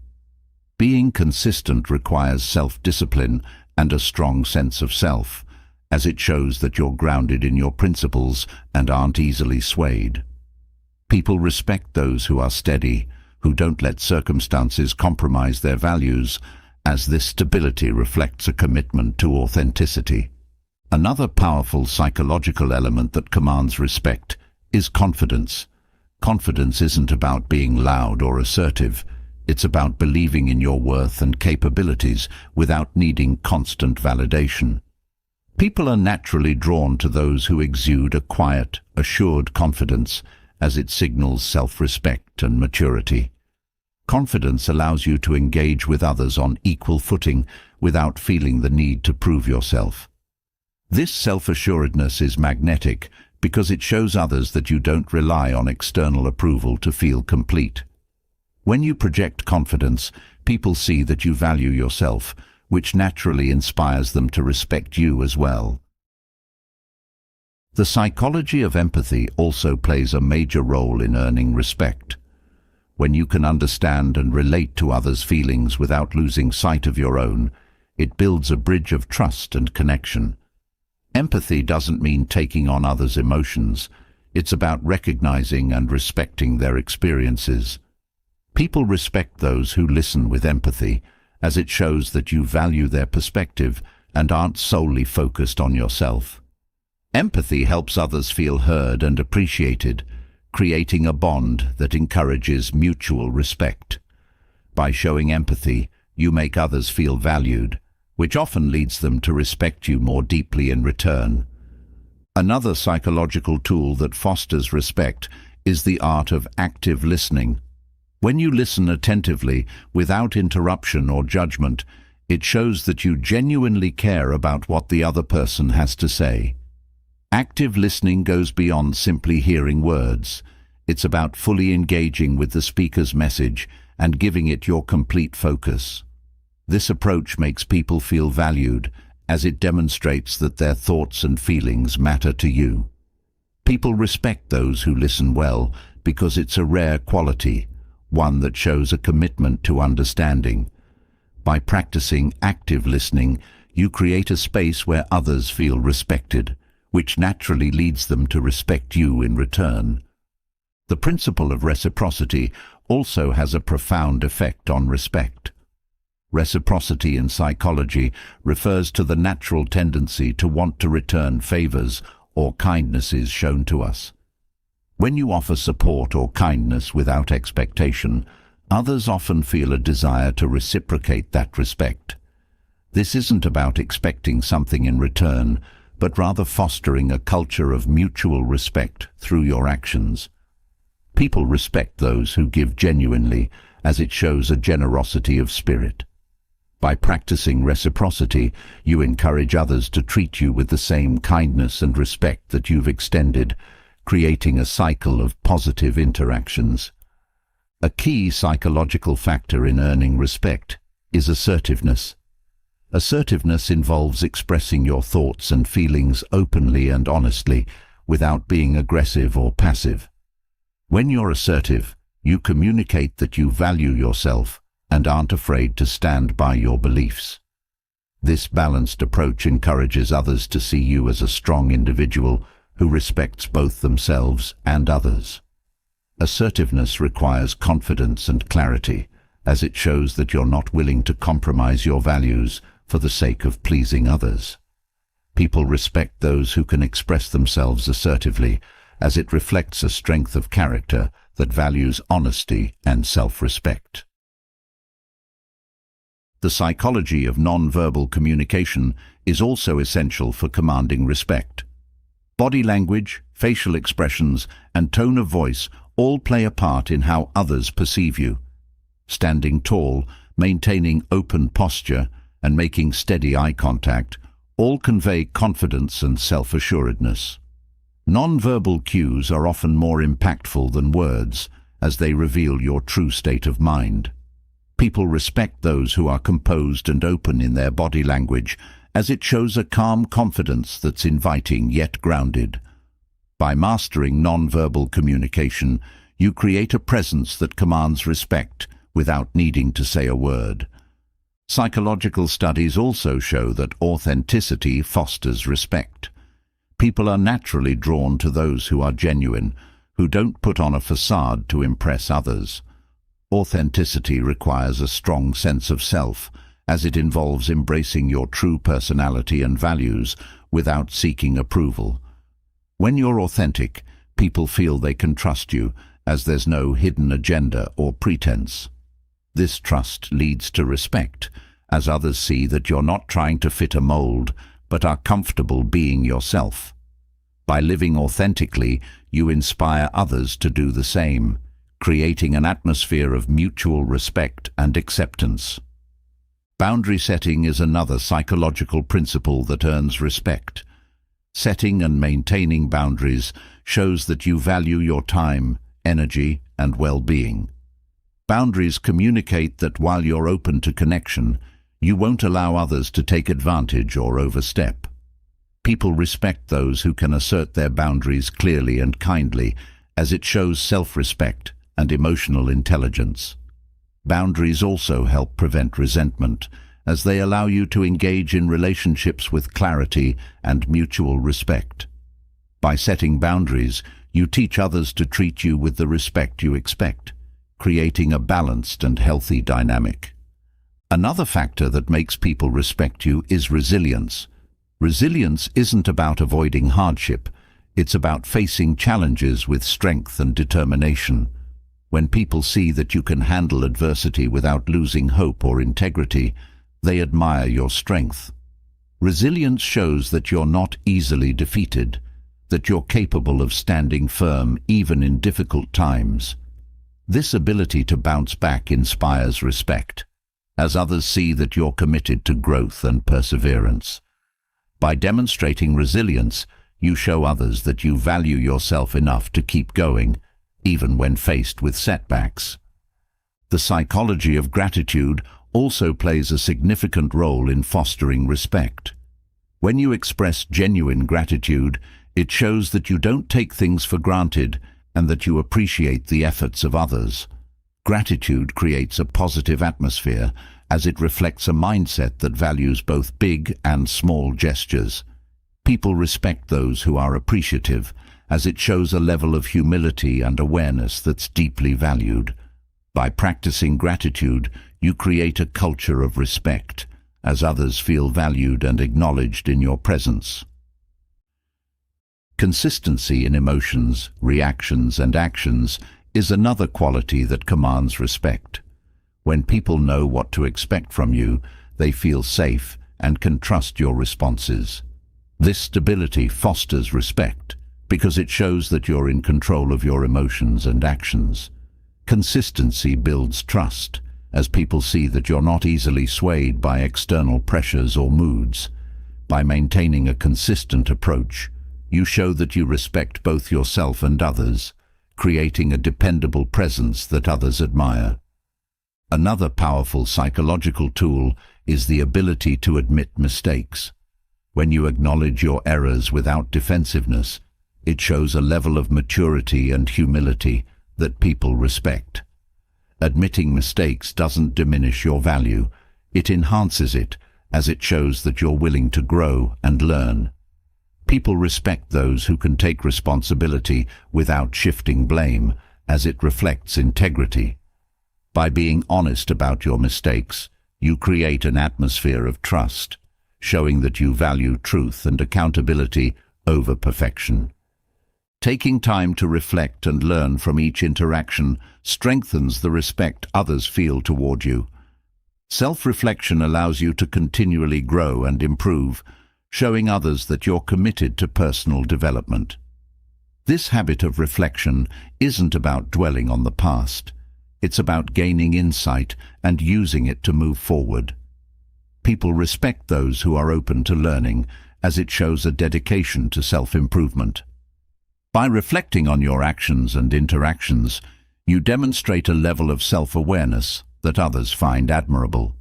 Being consistent requires self-discipline and a strong sense of self, as it shows that you're grounded in your principles and aren't easily swayed. People respect those who are steady, who don't let circumstances compromise their values, as this stability reflects a commitment to authenticity. Another powerful psychological element that commands respect is confidence. Confidence isn't about being loud or assertive. It's about believing in your worth and capabilities without needing constant validation. People are naturally drawn to those who exude a quiet, assured confidence, as it signals self-respect and maturity. Confidence allows you to engage with others on equal footing without feeling the need to prove yourself. This self-assuredness is magnetic because it shows others that you don't rely on external approval to feel complete. When you project confidence, people see that you value yourself, which naturally inspires them to respect you as well. The psychology of empathy also plays a major role in earning respect. When you can understand and relate to others' feelings without losing sight of your own, it builds a bridge of trust and connection. Empathy doesn't mean taking on others' emotions. It's about recognizing and respecting their experiences. People respect those who listen with empathy, as it shows that you value their perspective and aren't solely focused on yourself. Empathy helps others feel heard and appreciated, creating a bond that encourages mutual respect. By showing empathy, you make others feel valued, which often leads them to respect you more deeply in return. Another psychological tool that fosters respect is the art of active listening. When you listen attentively, without interruption or judgment, it shows that you genuinely care about what the other person has to say. Active listening goes beyond simply hearing words. It's about fully engaging with the speaker's message and giving it your complete focus. This approach makes people feel valued, as it demonstrates that their thoughts and feelings matter to you. People respect those who listen well because it's a rare quality, one that shows a commitment to understanding. By practicing active listening, you create a space where others feel respected, which naturally leads them to respect you in return. The principle of reciprocity also has a profound effect on respect. Reciprocity in psychology refers to the natural tendency to want to return favors or kindnesses shown to us. When you offer support or kindness without expectation, others often feel a desire to reciprocate that respect. This isn't about expecting something in return, but rather fostering a culture of mutual respect through your actions. People respect those who give genuinely, as it shows a generosity of spirit. By practicing reciprocity, you encourage others to treat you with the same kindness and respect that you've extended, creating a cycle of positive interactions. A key psychological factor in earning respect is assertiveness. Assertiveness involves expressing your thoughts and feelings openly and honestly, without being aggressive or passive. When you're assertive, you communicate that you value yourself and aren't afraid to stand by your beliefs. This balanced approach encourages others to see you as a strong individual who respects both themselves and others. Assertiveness requires confidence and clarity, as it shows that you're not willing to compromise your values for the sake of pleasing others. People respect those who can express themselves assertively, as it reflects a strength of character that values honesty and self-respect. The psychology of non-verbal communication is also essential for commanding respect. Body language, facial expressions, and tone of voice all play a part in how others perceive you. Standing tall, maintaining open posture, and making steady eye contact all convey confidence and self-assuredness. Non-verbal cues are often more impactful than words, as they reveal your true state of mind. People respect those who are composed and open in their body language, as it shows a calm confidence that's inviting yet grounded. By mastering non-verbal communication, you create a presence that commands respect without needing to say a word. Psychological studies also show that authenticity fosters respect. People are naturally drawn to those who are genuine, who don't put on a facade to impress others. Authenticity requires a strong sense of self, as it involves embracing your true personality and values without seeking approval. When you're authentic, people feel they can trust you, as there's no hidden agenda or pretense. This trust leads to respect, as others see that you're not trying to fit a mold, but are comfortable being yourself. By living authentically, you inspire others to do the same, creating an atmosphere of mutual respect and acceptance. Boundary setting is another psychological principle that earns respect. Setting and maintaining boundaries shows that you value your time, energy, and well-being. Boundaries communicate that while you're open to connection, you won't allow others to take advantage or overstep. People respect those who can assert their boundaries clearly and kindly, as it shows self-respect and emotional intelligence. Boundaries also help prevent resentment, as they allow you to engage in relationships with clarity and mutual respect. By setting boundaries, You teach others to treat you with the respect you expect, creating a balanced and healthy dynamic. Another factor that makes people respect you is resilience. Resilience isn't about avoiding hardship, it's about facing challenges with strength and determination. When people see that you can handle adversity without losing hope or integrity, they admire your strength. Resilience shows that you're not easily defeated, that you're capable of standing firm even in difficult times. This ability to bounce back inspires respect, as others see that you're committed to growth and perseverance. By demonstrating resilience, you show others that you value yourself enough to keep going, even when faced with setbacks. The psychology of gratitude also plays a significant role in fostering respect. When you express genuine gratitude, it shows that you don't take things for granted and that you appreciate the efforts of others. Gratitude creates a positive atmosphere as it reflects a mindset that values both big and small gestures. People respect those who are appreciative, as it shows a level of humility and awareness that's deeply valued. By practicing gratitude, you create a culture of respect, as others feel valued and acknowledged in your presence. Consistency in emotions, reactions, and actions is another quality that commands respect. When people know what to expect from you, they feel safe and can trust your responses. This stability fosters respect because it shows that you're in control of your emotions and actions. Consistency builds trust, as people see that you're not easily swayed by external pressures or moods. By maintaining a consistent approach, you show that you respect both yourself and others, creating a dependable presence that others admire. Another powerful psychological tool is the ability to admit mistakes. When you acknowledge your errors without defensiveness, it shows a level of maturity and humility that people respect. Admitting mistakes doesn't diminish your value, it enhances it, as it shows that you're willing to grow and learn. People respect those who can take responsibility without shifting blame, as it reflects integrity. By being honest about your mistakes, you create an atmosphere of trust, showing that you value truth and accountability over perfection. Taking time to reflect and learn from each interaction strengthens the respect others feel toward you. Self-reflection allows you to continually grow and improve, showing others that you're committed to personal development. This habit of reflection isn't about dwelling on the past. It's about gaining insight and using it to move forward. People respect those who are open to learning, as it shows a dedication to self-improvement. By reflecting on your actions and interactions, you demonstrate a level of self-awareness that others find admirable.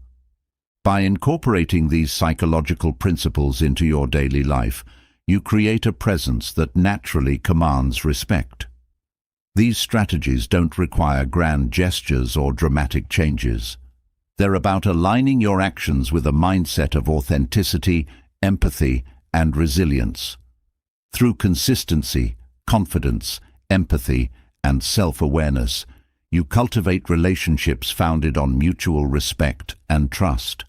By incorporating these psychological principles into your daily life, you create a presence that naturally commands respect. These strategies don't require grand gestures or dramatic changes. They're about aligning your actions with a mindset of authenticity, empathy, and resilience. Through consistency, confidence, empathy, and self-awareness, you cultivate relationships founded on mutual respect and trust.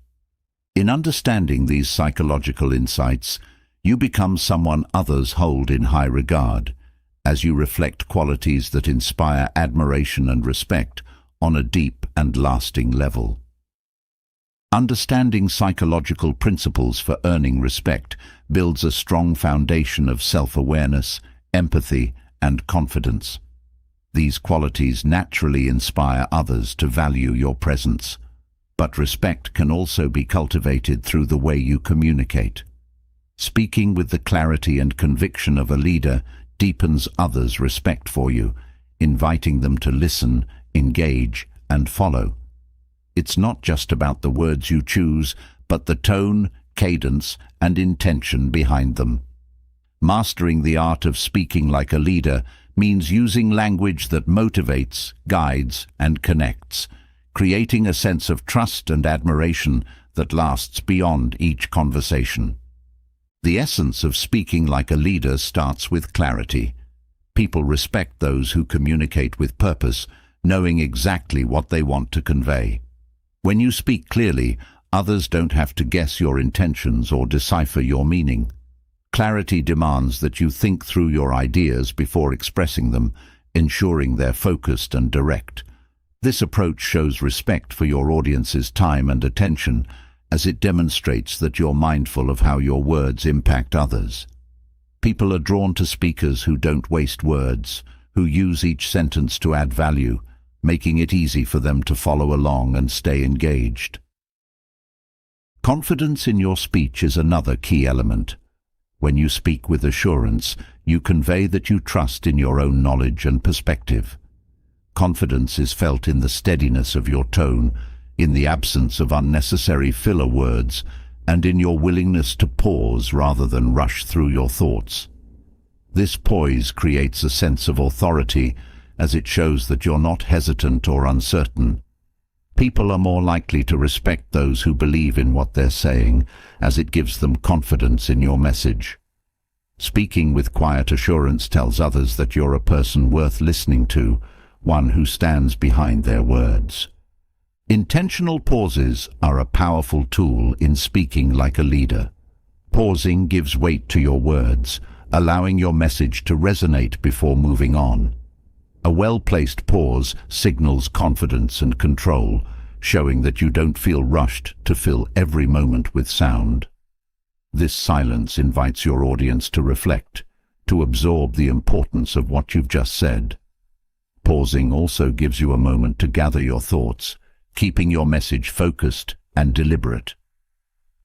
In understanding these psychological insights, you become someone others hold in high regard, as you reflect qualities that inspire admiration and respect on a deep and lasting level. Understanding psychological principles for earning respect builds a strong foundation of self-awareness, empathy, and confidence. These qualities naturally inspire others to value your presence, but respect can also be cultivated through the way you communicate. Speaking with the clarity and conviction of a leader deepens others' respect for you, inviting them to listen, engage, and follow. It's not just about the words you choose, but the tone, cadence, and intention behind them. Mastering the art of speaking like a leader means using language that motivates, guides, and connects, creating a sense of trust and admiration that lasts beyond each conversation. The essence of speaking like a leader starts with clarity. People respect those who communicate with purpose, knowing exactly what they want to convey. When you speak clearly, others don't have to guess your intentions or decipher your meaning. Clarity demands that you think through your ideas before expressing them, ensuring they're focused and direct. This approach shows respect for your audience's time and attention, as it demonstrates that you're mindful of how your words impact others. People are drawn to speakers who don't waste words, who use each sentence to add value, making it easy for them to follow along and stay engaged. Confidence in your speech is another key element. When you speak with assurance, you convey that you trust in your own knowledge and perspective. Confidence is felt in the steadiness of your tone, in the absence of unnecessary filler words, and in your willingness to pause rather than rush through your thoughts. This poise creates a sense of authority, as it shows that you're not hesitant or uncertain. People are more likely to respect those who believe in what they're saying, as it gives them confidence in your message. Speaking with quiet assurance tells others that you're a person worth listening to, one who stands behind their words. Intentional pauses are a powerful tool in speaking like a leader. Pausing gives weight to your words, allowing your message to resonate before moving on. A well-placed pause signals confidence and control, showing that you don't feel rushed to fill every moment with sound. This silence invites your audience to reflect, to absorb the importance of what you've just said. Pausing also gives you a moment to gather your thoughts, keeping your message focused and deliberate.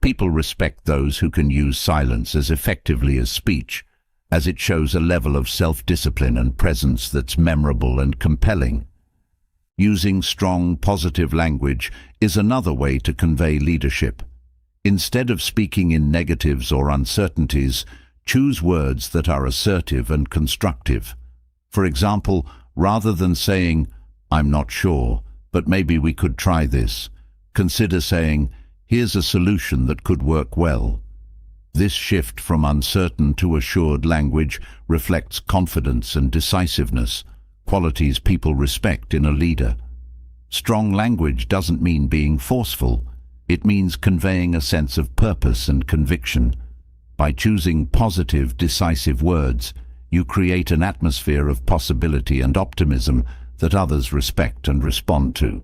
People respect those who can use silence as effectively as speech, as it shows a level of self-discipline and presence that's memorable and compelling. Using strong, positive language is another way to convey leadership. Instead of speaking in negatives or uncertainties, choose words that are assertive and constructive. For example, rather than saying, "I'm not sure, but maybe we could try this," consider saying, "Here's a solution that could work well." This shift from uncertain to assured language reflects confidence and decisiveness, qualities people respect in a leader. Strong language doesn't mean being forceful. It means conveying a sense of purpose and conviction. By choosing positive, decisive words, you create an atmosphere of possibility and optimism that others respect and respond to.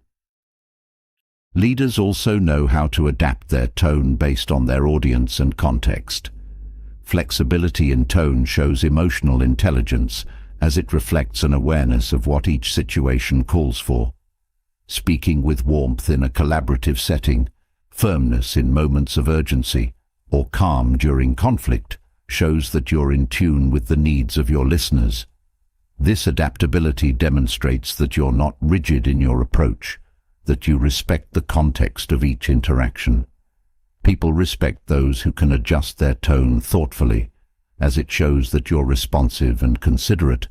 Leaders also know how to adapt their tone based on their audience and context. Flexibility in tone shows emotional intelligence, as it reflects an awareness of what each situation calls for. Speaking with warmth in a collaborative setting, firmness in moments of urgency, or calm during conflict shows that you're in tune with the needs of your listeners. This adaptability demonstrates that you're not rigid in your approach, that you respect the context of each interaction. People respect those who can adjust their tone thoughtfully, as it shows that you're responsive and considerate,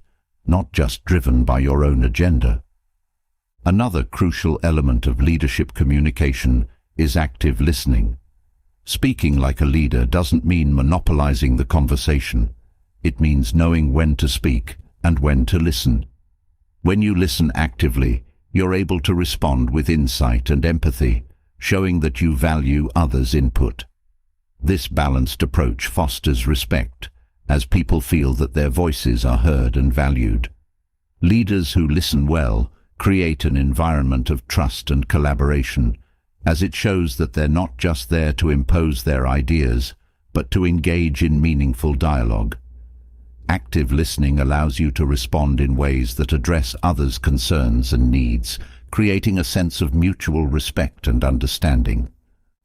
not just driven by your own agenda. Another crucial element of leadership communication is active listening. Speaking like a leader doesn't mean monopolizing the conversation. It means knowing when to speak and when to listen. When you listen actively, you're able to respond with insight and empathy, showing that you value others' input. This balanced approach fosters respect, as people feel that their voices are heard and valued. Leaders who listen well create an environment of trust and collaboration, as it shows that they're not just there to impose their ideas, but to engage in meaningful dialogue. Active listening allows you to respond in ways that address others' concerns and needs, creating a sense of mutual respect and understanding.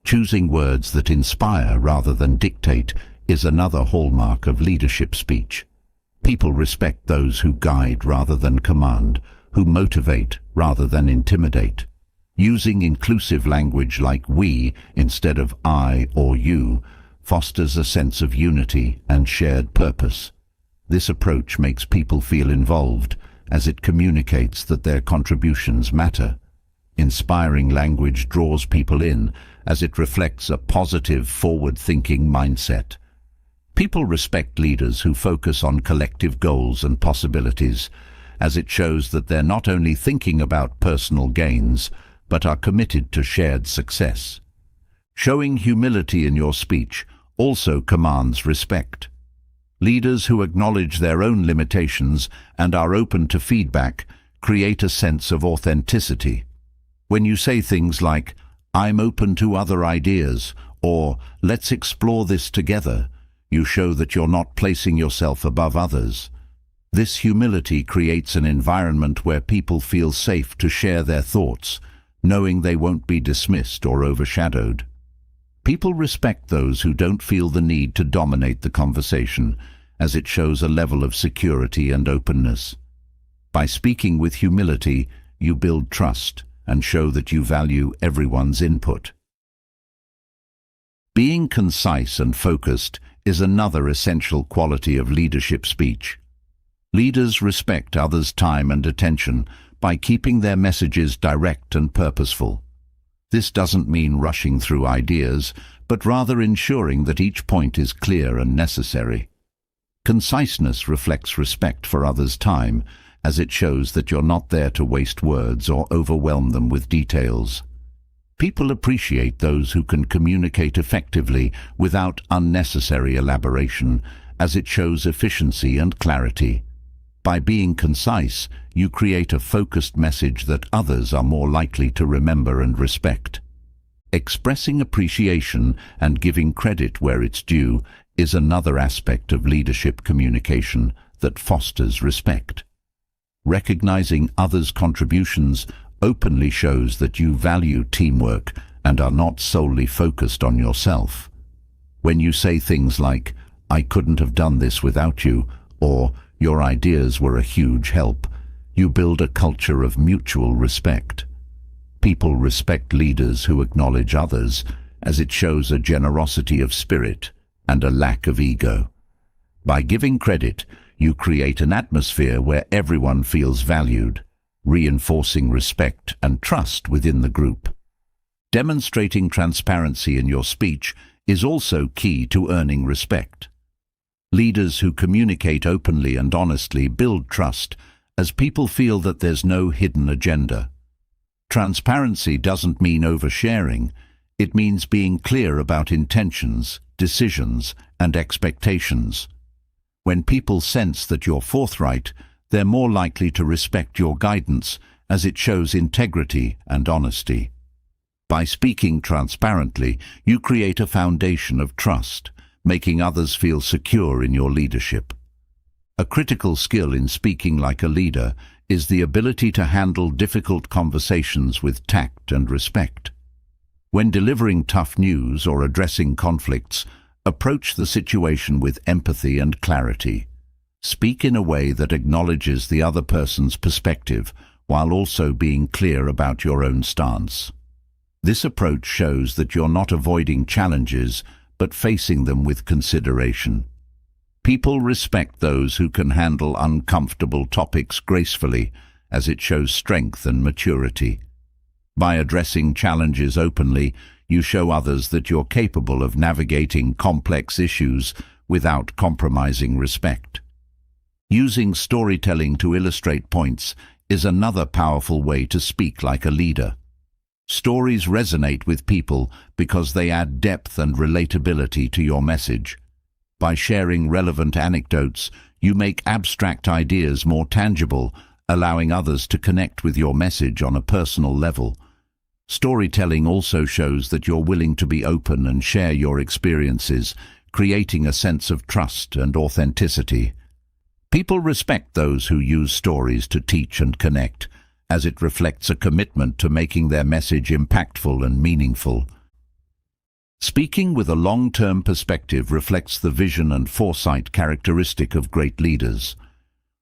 Choosing words that inspire rather than dictate is another hallmark of leadership speech. People respect those who guide rather than command, who motivate rather than intimidate. Using inclusive language like "we" instead of "I" or "you" fosters a sense of unity and shared purpose. This approach makes people feel involved, as it communicates that their contributions matter. Inspiring language draws people in, as it reflects a positive, forward-thinking mindset. People respect leaders who focus on collective goals and possibilities, as it shows that they're not only thinking about personal gains, but are committed to shared success. Showing humility in your speech also commands respect. Leaders who acknowledge their own limitations and are open to feedback create a sense of authenticity. When you say things like, "I'm open to other ideas," or "let's explore this together," you show that you're not placing yourself above others. This humility creates an environment where people feel safe to share their thoughts, knowing they won't be dismissed or overshadowed. People respect those who don't feel the need to dominate the conversation, as it shows a level of security and openness. By speaking with humility, you build trust and show that you value everyone's input. Being concise and focused is another essential quality of leadership speech. Leaders respect others' time and attention by keeping their messages direct and purposeful. This doesn't mean rushing through ideas, but rather ensuring that each point is clear and necessary. Conciseness reflects respect for others' time, as it shows that you're not there to waste words or overwhelm them with details. People appreciate those who can communicate effectively without unnecessary elaboration, as it shows efficiency and clarity. By being concise, you create a focused message that others are more likely to remember and respect. Expressing appreciation and giving credit where it's due is another aspect of leadership communication that fosters respect. Recognizing others' contributions openly shows that you value teamwork and are not solely focused on yourself. When you say things like, "I couldn't have done this without you," or "your ideas were a huge help," you build a culture of mutual respect. People respect leaders who acknowledge others, as it shows a generosity of spirit and a lack of ego. By giving credit, you create an atmosphere where everyone feels valued, reinforcing respect and trust within the group. Demonstrating transparency in your speech is also key to earning respect. Leaders who communicate openly and honestly build trust, as people feel that there's no hidden agenda. Transparency doesn't mean oversharing. It means being clear about intentions, decisions, and expectations. When people sense that you're forthright, they're more likely to respect your guidance, as it shows integrity and honesty. By speaking transparently, you create a foundation of trust, making others feel secure in your leadership. A critical skill in speaking like a leader is the ability to handle difficult conversations with tact and respect. When delivering tough news or addressing conflicts, approach the situation with empathy and clarity. Speak in a way that acknowledges the other person's perspective while also being clear about your own stance. This approach shows that you're not avoiding challenges, but facing them with consideration. People respect those who can handle uncomfortable topics gracefully, as it shows strength and maturity. By addressing challenges openly, you show others that you're capable of navigating complex issues without compromising respect. Using storytelling to illustrate points is another powerful way to speak like a leader. Stories resonate with people because they add depth and relatability to your message. By sharing relevant anecdotes, you make abstract ideas more tangible, allowing others to connect with your message on a personal level. Storytelling also shows that you're willing to be open and share your experiences, creating a sense of trust and authenticity. People respect those who use stories to teach and connect, as it reflects a commitment to making their message impactful and meaningful. Speaking with a long-term perspective reflects the vision and foresight characteristic of great leaders.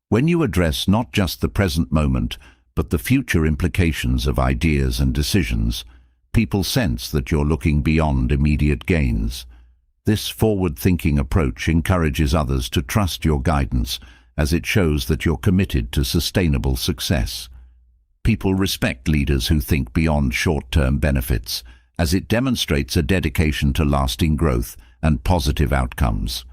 When you address not just the present moment, but the future implications of ideas and decisions, people sense that you're looking beyond immediate gains. This forward-thinking approach encourages others to trust your guidance, as it shows that you're committed to sustainable success. People respect leaders who think beyond short-term benefits, as it demonstrates a dedication to lasting growth and positive outcomes.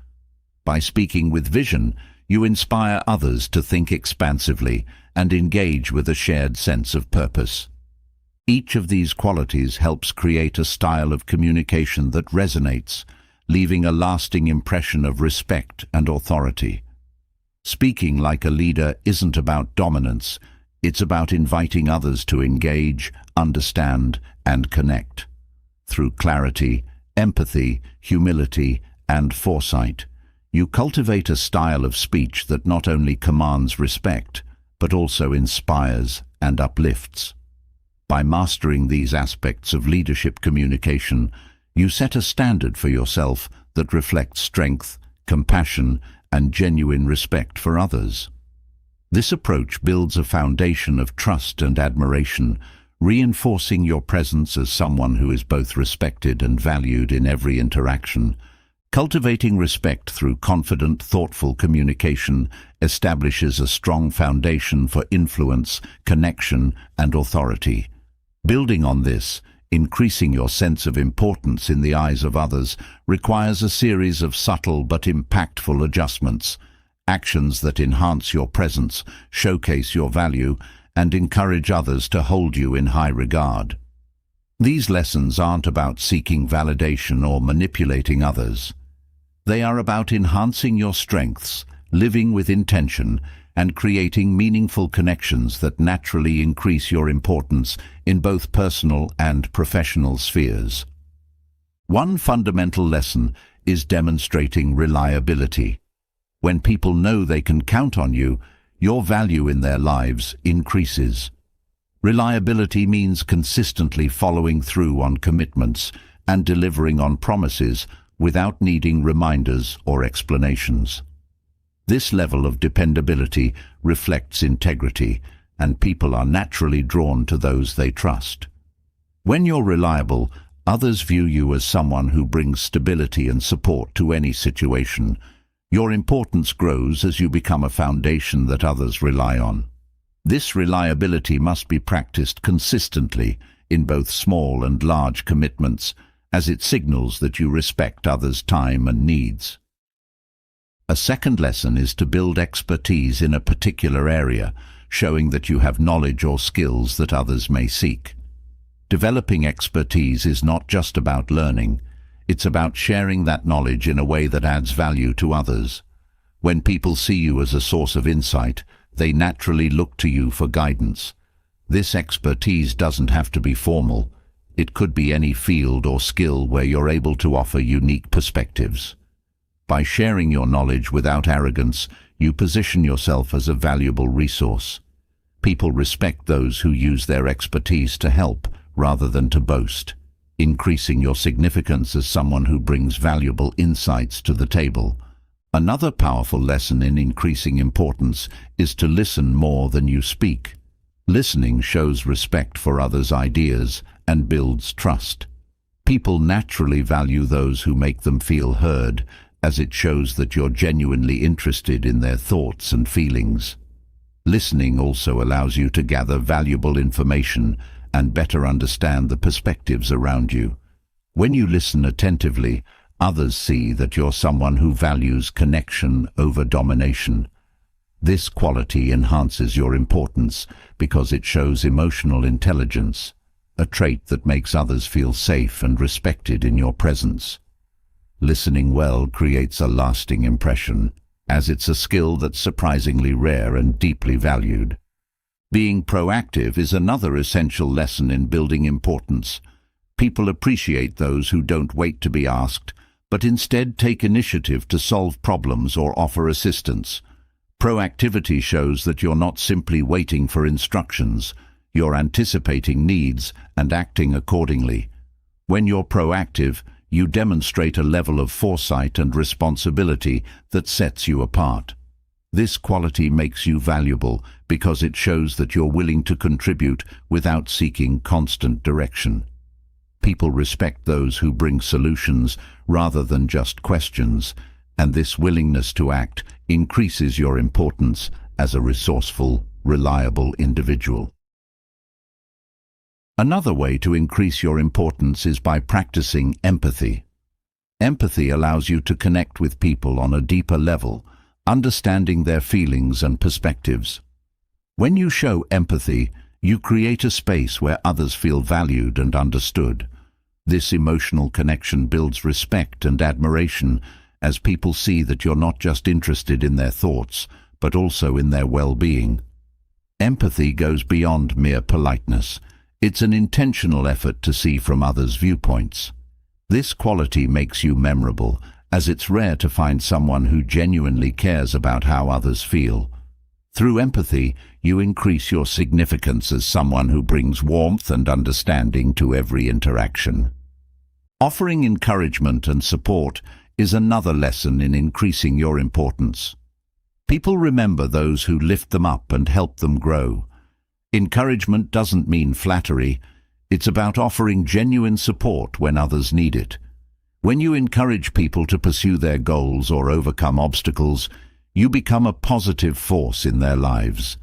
By speaking with vision, you inspire others to think expansively and engage with a shared sense of purpose. Each of these qualities helps create a style of communication that resonates, leaving a lasting impression of respect and authority. Speaking like a leader isn't about dominance, it's about inviting others to engage, understand, and connect. Through clarity, empathy, humility, and foresight, you cultivate a style of speech that not only commands respect, but also inspires and uplifts. By mastering these aspects of leadership communication, you set a standard for yourself that reflects strength, compassion, and genuine respect for others. This approach builds a foundation of trust and admiration, reinforcing your presence as someone who is both respected and valued in every interaction. Cultivating respect through confident, thoughtful communication establishes a strong foundation for influence, connection, and authority. Building on this, increasing your sense of importance in the eyes of others requires a series of subtle but impactful adjustments, actions that enhance your presence, showcase your value, and encourage others to hold you in high regard. These lessons aren't about seeking validation or manipulating others. They are about enhancing your strengths, living with intention, and creating meaningful connections that naturally increase your importance in both personal and professional spheres. One fundamental lesson is demonstrating reliability. When people know they can count on you, your value in their lives increases. Reliability means consistently following through on commitments and delivering on promises without needing reminders or explanations. This level of dependability reflects integrity, and people are naturally drawn to those they trust. When you're reliable, others view you as someone who brings stability and support to any situation. Your importance grows as you become a foundation that others rely on. This reliability must be practiced consistently in both small and large commitments, as it signals that you respect others' time and needs. A second lesson is to build expertise in a particular area, showing that you have knowledge or skills that others may seek. Developing expertise is not just about learning, it's about sharing that knowledge in a way that adds value to others. When people see you as a source of insight, they naturally look to you for guidance. This expertise doesn't have to be formal. It could be any field or skill where you're able to offer unique perspectives. By sharing your knowledge without arrogance, you position yourself as a valuable resource. People respect those who use their expertise to help rather than to boast, increasing your significance as someone who brings valuable insights to the table. Another powerful lesson in increasing importance is to listen more than you speak. Listening shows respect for others' ideas and builds trust. People naturally value those who make them feel heard, as it shows that you're genuinely interested in their thoughts and feelings. Listening also allows you to gather valuable information and better understand the perspectives around you. When you listen attentively, others see that you're someone who values connection over domination. This quality enhances your importance because it shows emotional intelligence, a trait that makes others feel safe and respected in your presence. Listening well creates a lasting impression, as it's a skill that's surprisingly rare and deeply valued. Being proactive is another essential lesson in building importance. People appreciate those who don't wait to be asked, but instead take initiative to solve problems or offer assistance. Proactivity shows that you're not simply waiting for instructions, you're anticipating needs and acting accordingly. When you're proactive, you demonstrate a level of foresight and responsibility that sets you apart. This quality makes you valuable because it shows that you're willing to contribute without seeking constant direction. People respect those who bring solutions rather than just questions, and this willingness to act increases your importance as a resourceful, reliable individual. Another way to increase your importance is by practicing empathy. Empathy allows you to connect with people on a deeper level, understanding their feelings and perspectives. When you show empathy, you create a space where others feel valued and understood. This emotional connection builds respect and admiration as people see that you're not just interested in their thoughts, but also in their well-being. Empathy goes beyond mere politeness. It's an intentional effort to see from others' viewpoints. This quality makes you memorable, as it's rare to find someone who genuinely cares about how others feel. Through empathy, you increase your significance as someone who brings warmth and understanding to every interaction. Offering encouragement and support is another lesson in increasing your importance. People remember those who lift them up and help them grow. Encouragement doesn't mean flattery. It's about offering genuine support when others need it. When you encourage people to pursue their goals or overcome obstacles, you become a positive force in their lives.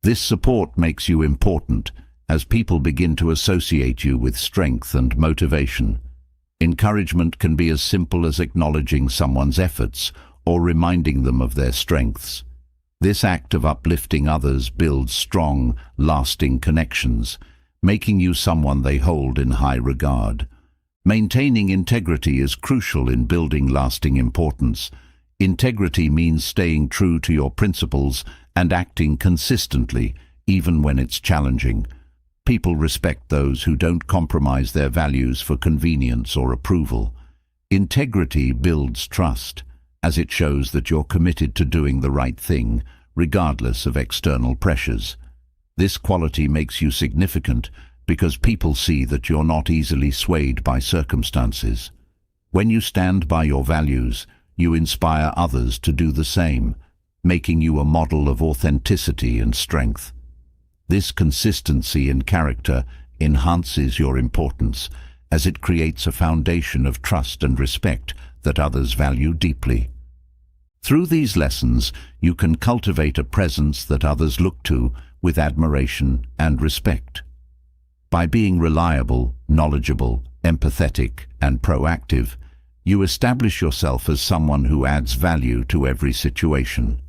This support makes you important as people begin to associate you with strength and motivation. Encouragement can be as simple as acknowledging someone's efforts or reminding them of their strengths. This act of uplifting others builds strong, lasting connections, making you someone they hold in high regard. Maintaining integrity is crucial in building lasting importance. Integrity means staying true to your principles and acting consistently, even when it's challenging. People respect those who don't compromise their values for convenience or approval. Integrity builds trust, as it shows that you're committed to doing the right thing, regardless of external pressures. This quality makes you significant because people see that you're not easily swayed by circumstances. When you stand by your values, you inspire others to do the same, making you a model of authenticity and strength. This consistency in character enhances your importance, as it creates a foundation of trust and respect that others value deeply. Through these lessons, you can cultivate a presence that others look to with admiration and respect. By being reliable, knowledgeable, empathetic, and proactive, you establish yourself as someone who adds value to every situation.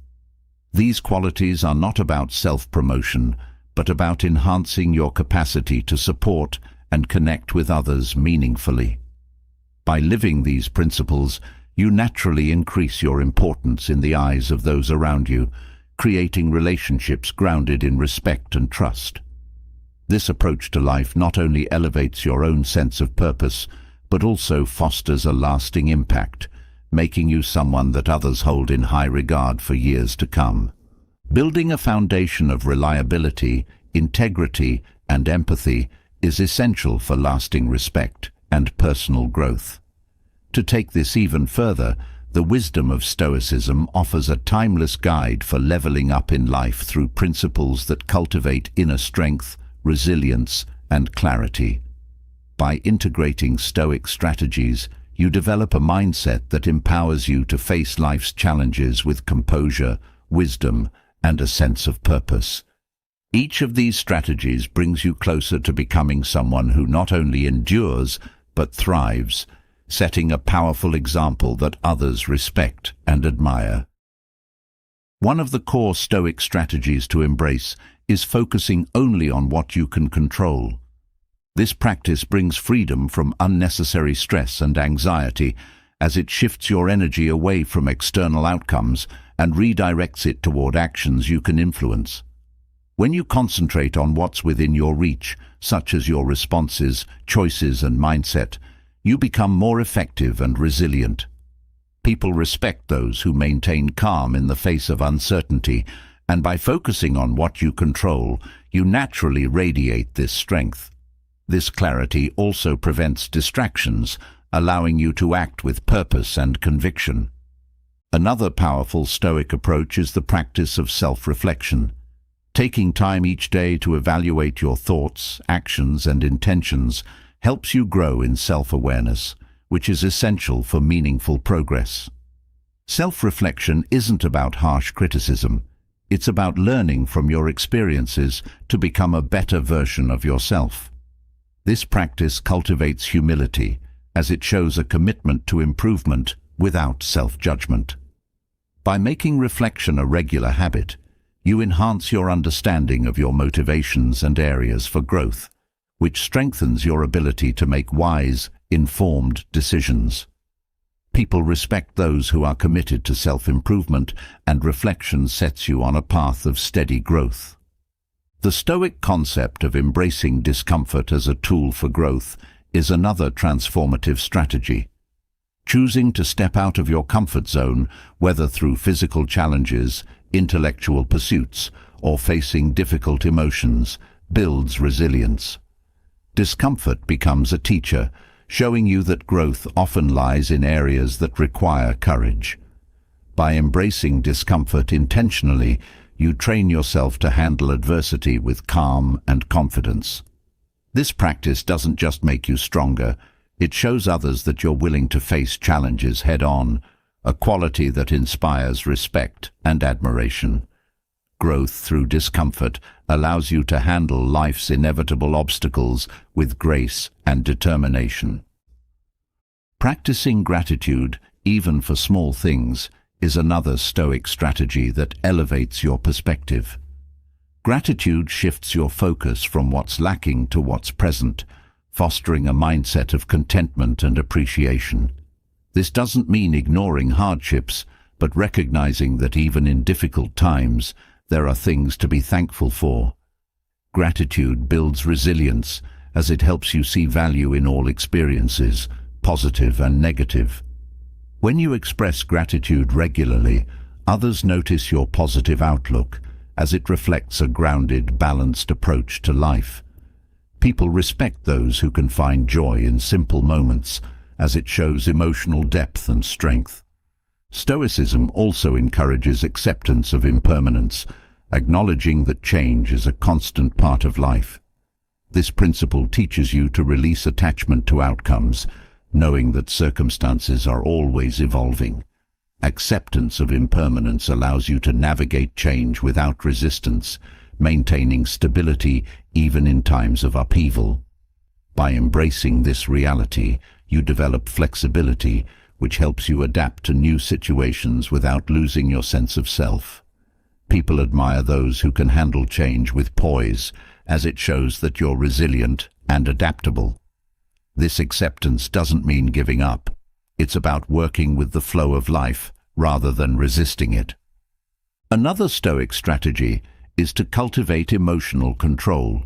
These qualities are not about self-promotion, but about enhancing your capacity to support and connect with others meaningfully. By living these principles, you naturally increase your importance in the eyes of those around you, creating relationships grounded in respect and trust. This approach to life not only elevates your own sense of purpose, but also fosters a lasting impact, making you someone that others hold in high regard for years to come. Building a foundation of reliability, integrity, and empathy is essential for lasting respect and personal growth. To take this even further, the wisdom of Stoicism offers a timeless guide for leveling up in life through principles that cultivate inner strength, resilience, and clarity. By integrating Stoic strategies, you develop a mindset that empowers you to face life's challenges with composure, wisdom, and a sense of purpose. Each of these strategies brings you closer to becoming someone who not only endures, but thrives, setting a powerful example that others respect and admire. One of the core Stoic strategies to embrace is focusing only on what you can control. This practice brings freedom from unnecessary stress and anxiety, as it shifts your energy away from external outcomes and redirects it toward actions you can influence. When you concentrate on what's within your reach, such as your responses, choices, and mindset, you become more effective and resilient. People respect those who maintain calm in the face of uncertainty, and by focusing on what you control, you naturally radiate this strength. This clarity also prevents distractions, allowing you to act with purpose and conviction. Another powerful Stoic approach is the practice of self-reflection. Taking time each day to evaluate your thoughts, actions, and intentions helps you grow in self-awareness, which is essential for meaningful progress. Self-reflection isn't about harsh criticism. It's about learning from your experiences to become a better version of yourself. This practice cultivates humility, as it shows a commitment to improvement without self-judgment. By making reflection a regular habit, you enhance your understanding of your motivations and areas for growth, which strengthens your ability to make wise, informed decisions. People respect those who are committed to self-improvement, and reflection sets you on a path of steady growth. The Stoic concept of embracing discomfort as a tool for growth is another transformative strategy. Choosing to step out of your comfort zone, whether through physical challenges, intellectual pursuits, or facing difficult emotions, builds resilience. Discomfort becomes a teacher, showing you that growth often lies in areas that require courage. By embracing discomfort intentionally, you train yourself to handle adversity with calm and confidence. This practice doesn't just make you stronger, it shows others that you're willing to face challenges head-on, a quality that inspires respect and admiration. Growth through discomfort allows you to handle life's inevitable obstacles with grace and determination. Practicing gratitude, even for small things, is another Stoic strategy that elevates your perspective. Gratitude shifts your focus from what's lacking to what's present, fostering a mindset of contentment and appreciation. This doesn't mean ignoring hardships, but recognizing that even in difficult times, there are things to be thankful for. Gratitude builds resilience, as it helps you see value in all experiences, positive and negative. When you express gratitude regularly, others notice your positive outlook, as it reflects a grounded, balanced approach to life. People respect those who can find joy in simple moments, as it shows emotional depth and strength. Stoicism also encourages acceptance of impermanence, acknowledging that change is a constant part of life. This principle teaches you to release attachment to outcomes, knowing that circumstances are always evolving. Acceptance of impermanence allows you to navigate change without resistance, maintaining stability even in times of upheaval. By embracing this reality, you develop flexibility, which helps you adapt to new situations without losing your sense of self. People admire those who can handle change with poise, as it shows that you're resilient and adaptable. This acceptance doesn't mean giving up. It's about working with the flow of life rather than resisting it. Another Stoic strategy is to cultivate emotional control.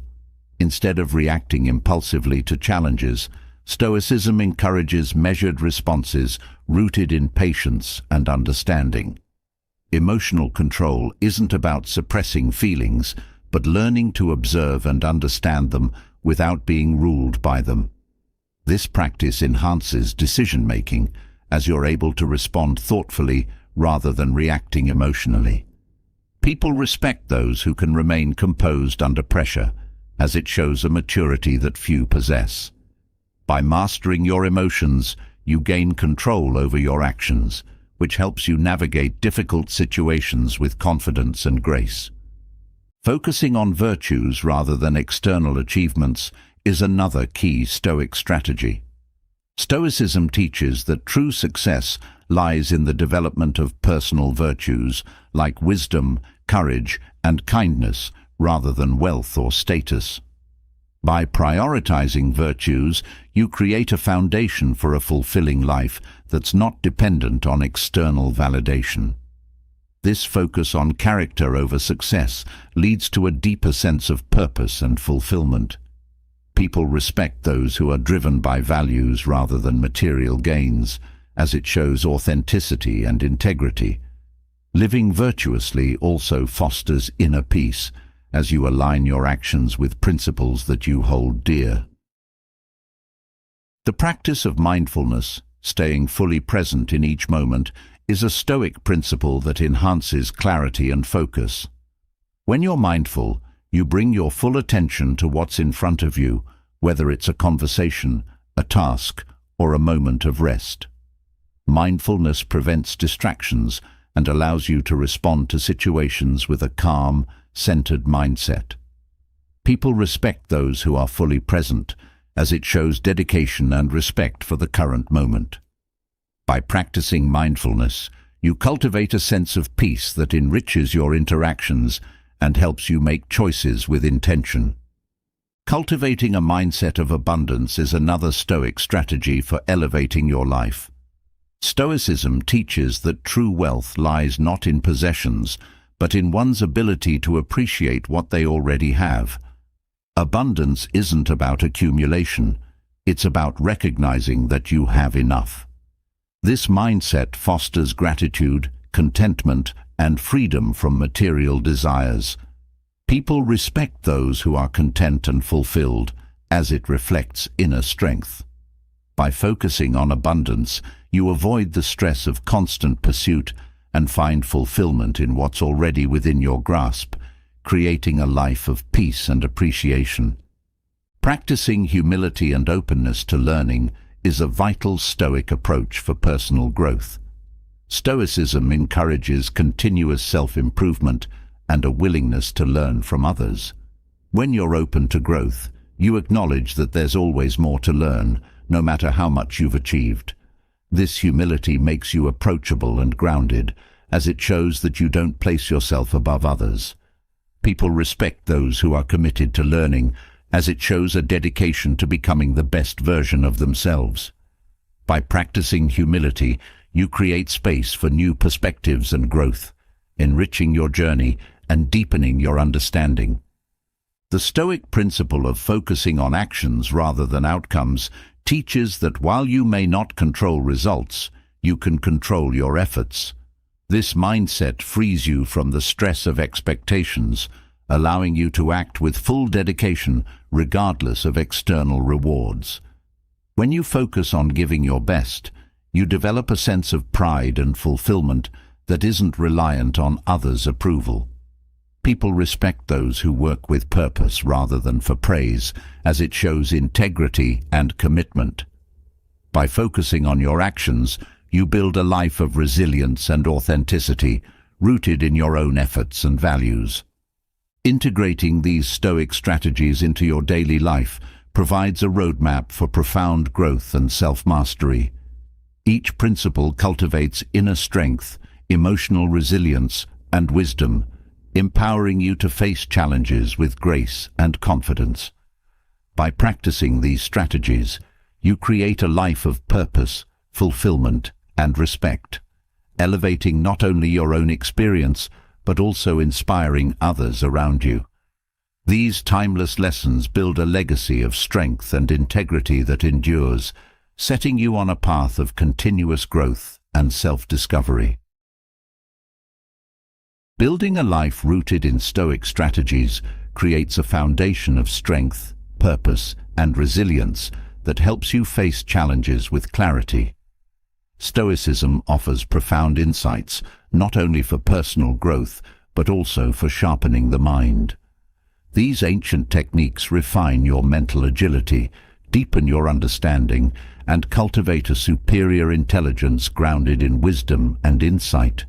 Instead of reacting impulsively to challenges, Stoicism encourages measured responses rooted in patience and understanding. Emotional control isn't about suppressing feelings, but learning to observe and understand them without being ruled by them. This practice enhances decision-making, as you're able to respond thoughtfully rather than reacting emotionally. People respect those who can remain composed under pressure, as it shows a maturity that few possess. By mastering your emotions, you gain control over your actions, which helps you navigate difficult situations with confidence and grace. Focusing on virtues rather than external achievements is another key Stoic strategy. Stoicism teaches that true success lies in the development of personal virtues like wisdom, courage, and kindness, rather than wealth or status. By prioritizing virtues, you create a foundation for a fulfilling life that's not dependent on external validation. This focus on character over success leads to a deeper sense of purpose and fulfillment. People respect those who are driven by values rather than material gains, as it shows authenticity and integrity. Living virtuously also fosters inner peace, as you align your actions with principles that you hold dear. The practice of mindfulness, staying fully present in each moment, is a Stoic principle that enhances clarity and focus. When you're mindful, you bring your full attention to what's in front of you, whether it's a conversation, a task, or a moment of rest. Mindfulness prevents distractions and allows you to respond to situations with a calm, centered mindset. People respect those who are fully present, as it shows dedication and respect for the current moment. By practicing mindfulness, you cultivate a sense of peace that enriches your interactions and helps you make choices with intention. Cultivating a mindset of abundance is another Stoic strategy for elevating your life. Stoicism teaches that true wealth lies not in possessions, but in one's ability to appreciate what they already have. Abundance isn't about accumulation, it's about recognizing that you have enough. This mindset fosters gratitude, contentment, and freedom from material desires. People respect those who are content and fulfilled, as it reflects inner strength. By focusing on abundance, you avoid the stress of constant pursuit and find fulfillment in what's already within your grasp, creating a life of peace and appreciation. Practicing humility and openness to learning is a vital Stoic approach for personal growth. Stoicism encourages continuous self-improvement and a willingness to learn from others. When you're open to growth, you acknowledge that there's always more to learn, no matter how much you've achieved. This humility makes you approachable and grounded, as it shows that you don't place yourself above others. People respect those who are committed to learning, as it shows a dedication to becoming the best version of themselves. By practicing humility, you create space for new perspectives and growth, enriching your journey and deepening your understanding. The Stoic principle of focusing on actions rather than outcomes teaches that while you may not control results, you can control your efforts. This mindset frees you from the stress of expectations, allowing you to act with full dedication regardless of external rewards. When you focus on giving your best, you develop a sense of pride and fulfillment that isn't reliant on others' approval. People respect those who work with purpose rather than for praise, as it shows integrity and commitment. By focusing on your actions, you build a life of resilience and authenticity, rooted in your own efforts and values. Integrating these Stoic strategies into your daily life provides a roadmap for profound growth and self-mastery. Each principle cultivates inner strength, emotional resilience, and wisdom, empowering you to face challenges with grace and confidence. By practicing these strategies, you create a life of purpose, fulfillment, and respect, elevating not only your own experience, but also inspiring others around you. These timeless lessons build a legacy of strength and integrity that endures, setting you on a path of continuous growth and self-discovery. Building a life rooted in Stoic strategies creates a foundation of strength, purpose, and resilience that helps you face challenges with clarity. Stoicism offers profound insights, not only for personal growth, but also for sharpening the mind. These ancient techniques refine your mental agility, deepen your understanding, and cultivate a superior intelligence grounded in wisdom and insight.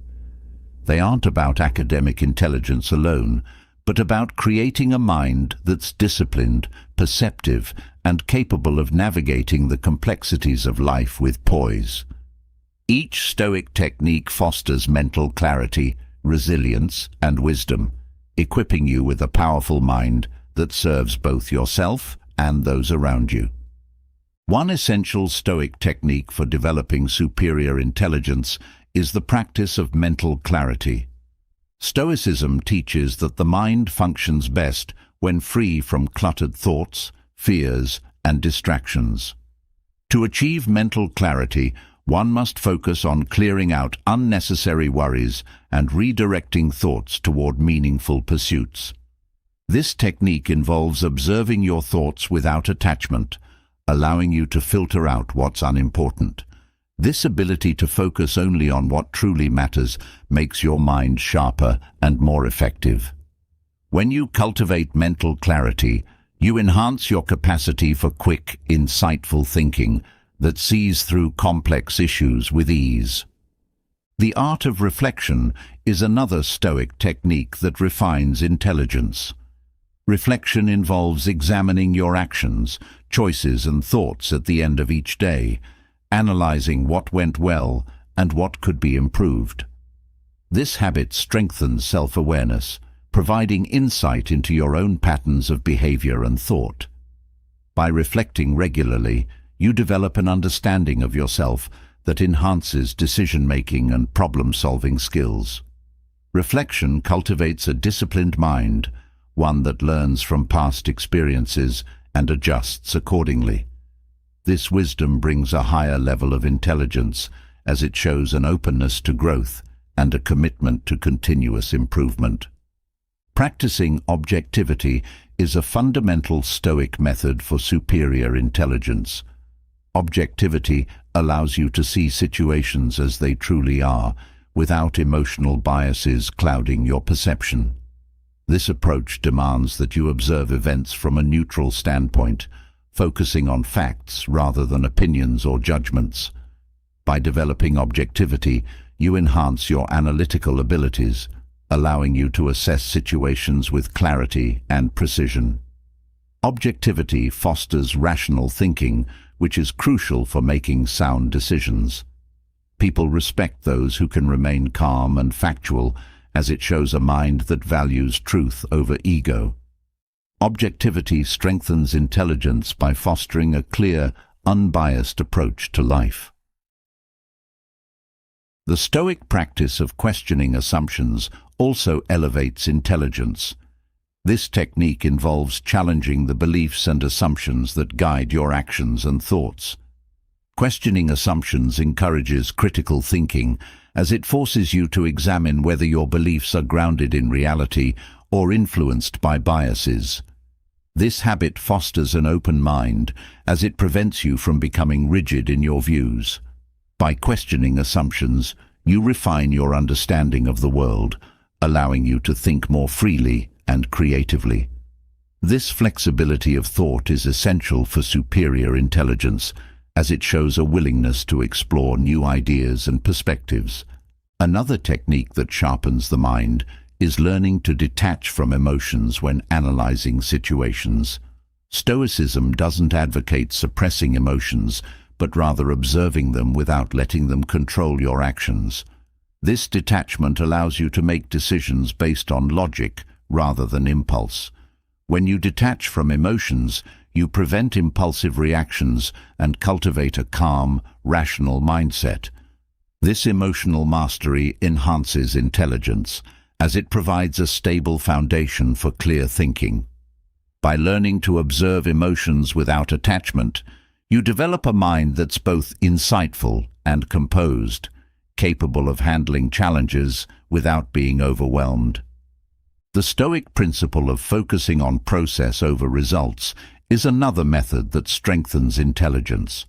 They aren't about academic intelligence alone, but about creating a mind that's disciplined, perceptive, and capable of navigating the complexities of life with poise. Each Stoic technique fosters mental clarity, resilience, and wisdom, equipping you with a powerful mind that serves both yourself and those around you. One essential Stoic technique for developing superior intelligence is the practice of mental clarity. Stoicism teaches that the mind functions best when free from cluttered thoughts, fears, and distractions. To achieve mental clarity, one must focus on clearing out unnecessary worries and redirecting thoughts toward meaningful pursuits. This technique involves observing your thoughts without attachment, allowing you to filter out what's unimportant. This ability to focus only on what truly matters makes your mind sharper and more effective. When you cultivate mental clarity, you enhance your capacity for quick, insightful thinking that sees through complex issues with ease. The art of reflection is another Stoic technique that refines intelligence. Reflection involves examining your actions, choices and thoughts at the end of each day, analyzing what went well and what could be improved. This habit strengthens self-awareness, providing insight into your own patterns of behavior and thought. By reflecting regularly, you develop an understanding of yourself that enhances decision-making and problem-solving skills. Reflection cultivates a disciplined mind, one that learns from past experiences and adjusts accordingly. This wisdom brings a higher level of intelligence, as it shows an openness to growth and a commitment to continuous improvement. Practicing objectivity is a fundamental Stoic method for superior intelligence. Objectivity allows you to see situations as they truly are, without emotional biases clouding your perception. This approach demands that you observe events from a neutral standpoint, focusing on facts rather than opinions or judgments. By developing objectivity, you enhance your analytical abilities, allowing you to assess situations with clarity and precision. Objectivity fosters rational thinking, which is crucial for making sound decisions. People respect those who can remain calm and factual, as it shows a mind that values truth over ego. Objectivity strengthens intelligence by fostering a clear, unbiased approach to life. The Stoic practice of questioning assumptions also elevates intelligence. This technique involves challenging the beliefs and assumptions that guide your actions and thoughts. Questioning assumptions encourages critical thinking, as it forces you to examine whether your beliefs are grounded in reality or influenced by biases. This habit fosters an open mind, as it prevents you from becoming rigid in your views. By questioning assumptions, you refine your understanding of the world, allowing you to think more freely and creatively. This flexibility of thought is essential for superior intelligence, as it shows a willingness to explore new ideas and perspectives. Another technique that sharpens the mind is learning to detach from emotions when analyzing situations. Stoicism doesn't advocate suppressing emotions, but rather observing them without letting them control your actions. This detachment allows you to make decisions based on logic rather than impulse. When you detach from emotions, you prevent impulsive reactions and cultivate a calm, rational mindset. This emotional mastery enhances intelligence, as it provides a stable foundation for clear thinking. By learning to observe emotions without attachment, you develop a mind that's both insightful and composed, capable of handling challenges without being overwhelmed. The Stoic principle of focusing on process over results is another method that strengthens intelligence.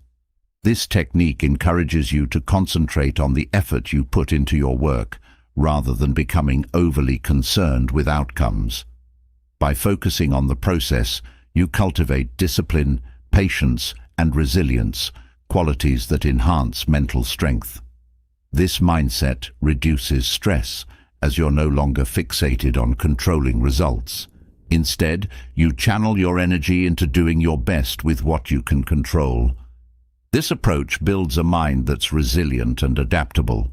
This technique encourages you to concentrate on the effort you put into your work, rather than becoming overly concerned with outcomes. By focusing on the process, you cultivate discipline, patience, and resilience, qualities that enhance mental strength. This mindset reduces stress, as you're no longer fixated on controlling results. Instead, you channel your energy into doing your best with what you can control. This approach builds a mind that's resilient and adaptable,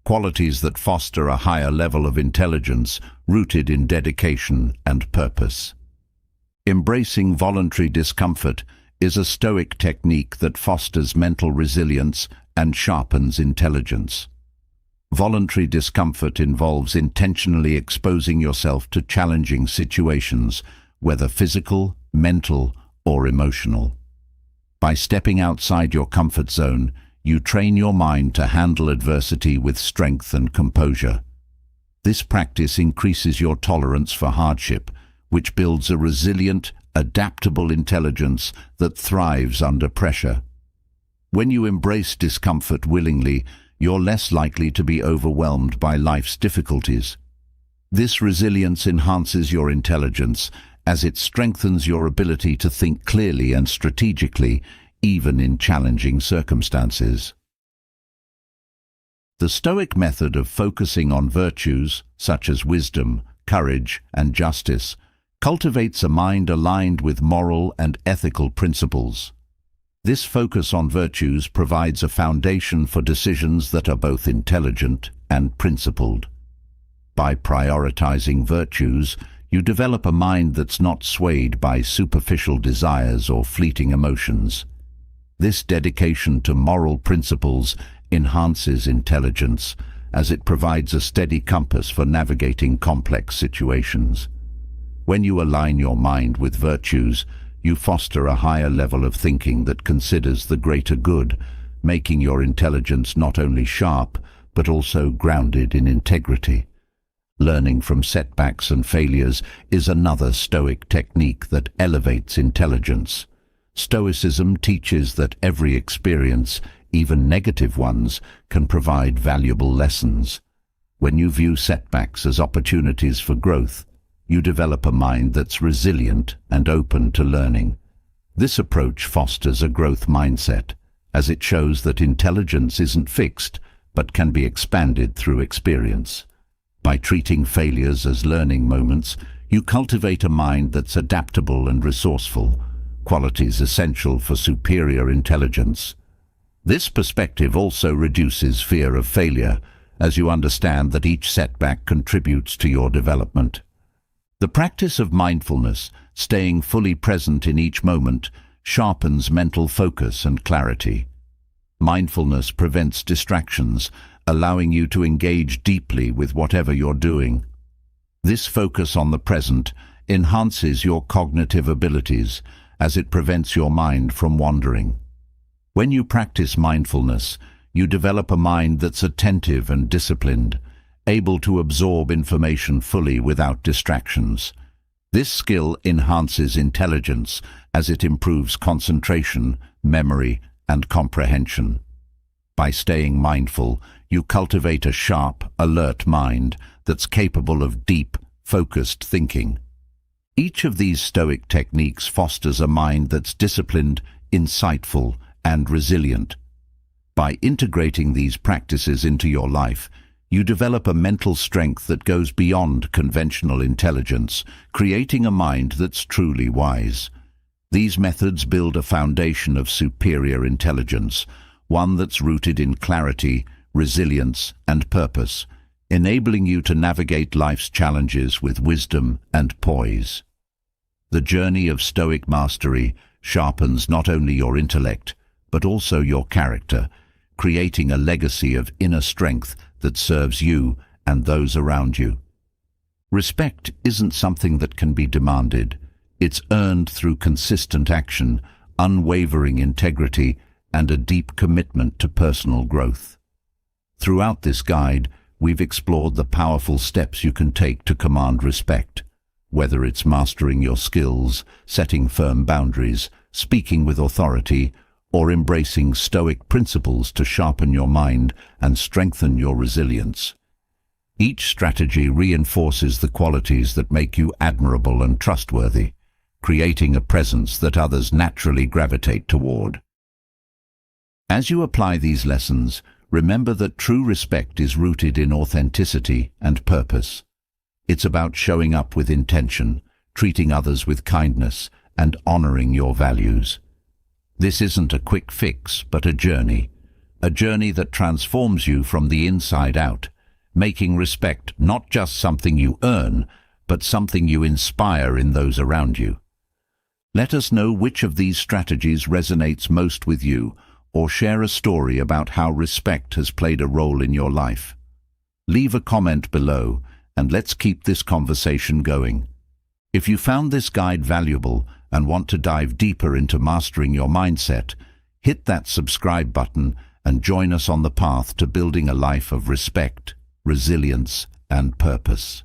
qualities that foster a higher level of intelligence rooted in dedication and purpose. Embracing voluntary discomfort is a Stoic technique that fosters mental resilience and sharpens intelligence. Voluntary discomfort involves intentionally exposing yourself to challenging situations, whether physical, mental, or emotional. By stepping outside your comfort zone, you train your mind to handle adversity with strength and composure. This practice increases your tolerance for hardship, which builds a resilient, adaptable intelligence that thrives under pressure. When you embrace discomfort willingly, you're less likely to be overwhelmed by life's difficulties. This resilience enhances your intelligence, as it strengthens your ability to think clearly and strategically, even in challenging circumstances. The Stoic method of focusing on virtues, such as wisdom, courage, and justice, cultivates a mind aligned with moral and ethical principles. This focus on virtues provides a foundation for decisions that are both intelligent and principled. By prioritizing virtues, you develop a mind that's not swayed by superficial desires or fleeting emotions. This dedication to moral principles enhances intelligence, as it provides a steady compass for navigating complex situations. When you align your mind with virtues, you foster a higher level of thinking that considers the greater good, making your intelligence not only sharp, but also grounded in integrity. Learning from setbacks and failures is another Stoic technique that elevates intelligence. Stoicism teaches that every experience, even negative ones, can provide valuable lessons. When you view setbacks as opportunities for growth, you develop a mind that's resilient and open to learning. This approach fosters a growth mindset, as it shows that intelligence isn't fixed, but can be expanded through experience. By treating failures as learning moments, you cultivate a mind that's adaptable and resourceful, qualities essential for superior intelligence. This perspective also reduces fear of failure, as you understand that each setback contributes to your development. The practice of mindfulness, staying fully present in each moment, sharpens mental focus and clarity. Mindfulness prevents distractions, allowing you to engage deeply with whatever you're doing. This focus on the present enhances your cognitive abilities, as it prevents your mind from wandering. When you practice mindfulness, you develop a mind that's attentive and disciplined, able to absorb information fully without distractions. This skill enhances intelligence, as it improves concentration, memory, and comprehension. By staying mindful, you cultivate a sharp, alert mind that's capable of deep, focused thinking. Each of these Stoic techniques fosters a mind that's disciplined, insightful, and resilient. By integrating these practices into your life, you develop a mental strength that goes beyond conventional intelligence, creating a mind that's truly wise. These methods build a foundation of superior intelligence, one that's rooted in clarity, resilience, and purpose, enabling you to navigate life's challenges with wisdom and poise. The journey of Stoic mastery sharpens not only your intellect, but also your character, creating a legacy of inner strength that serves you and those around you. Respect isn't something that can be demanded. It's earned through consistent action, unwavering integrity, and a deep commitment to personal growth. Throughout this guide, we've explored the powerful steps you can take to command respect, whether it's mastering your skills, setting firm boundaries, speaking with authority, or embracing Stoic principles to sharpen your mind and strengthen your resilience. Each strategy reinforces the qualities that make you admirable and trustworthy, creating a presence that others naturally gravitate toward. As you apply these lessons, remember that true respect is rooted in authenticity and purpose. It's about showing up with intention, treating others with kindness, and honoring your values. This isn't a quick fix, but a journey that transforms you from the inside out, making respect not just something you earn, but something you inspire in those around you. Let us know which of these strategies resonates most with you, or share a story about how respect has played a role in your life. Leave a comment below, and let's keep this conversation going. If you found this guide valuable and want to dive deeper into mastering your mindset, hit that subscribe button and join us on the path to building a life of respect, resilience, and purpose.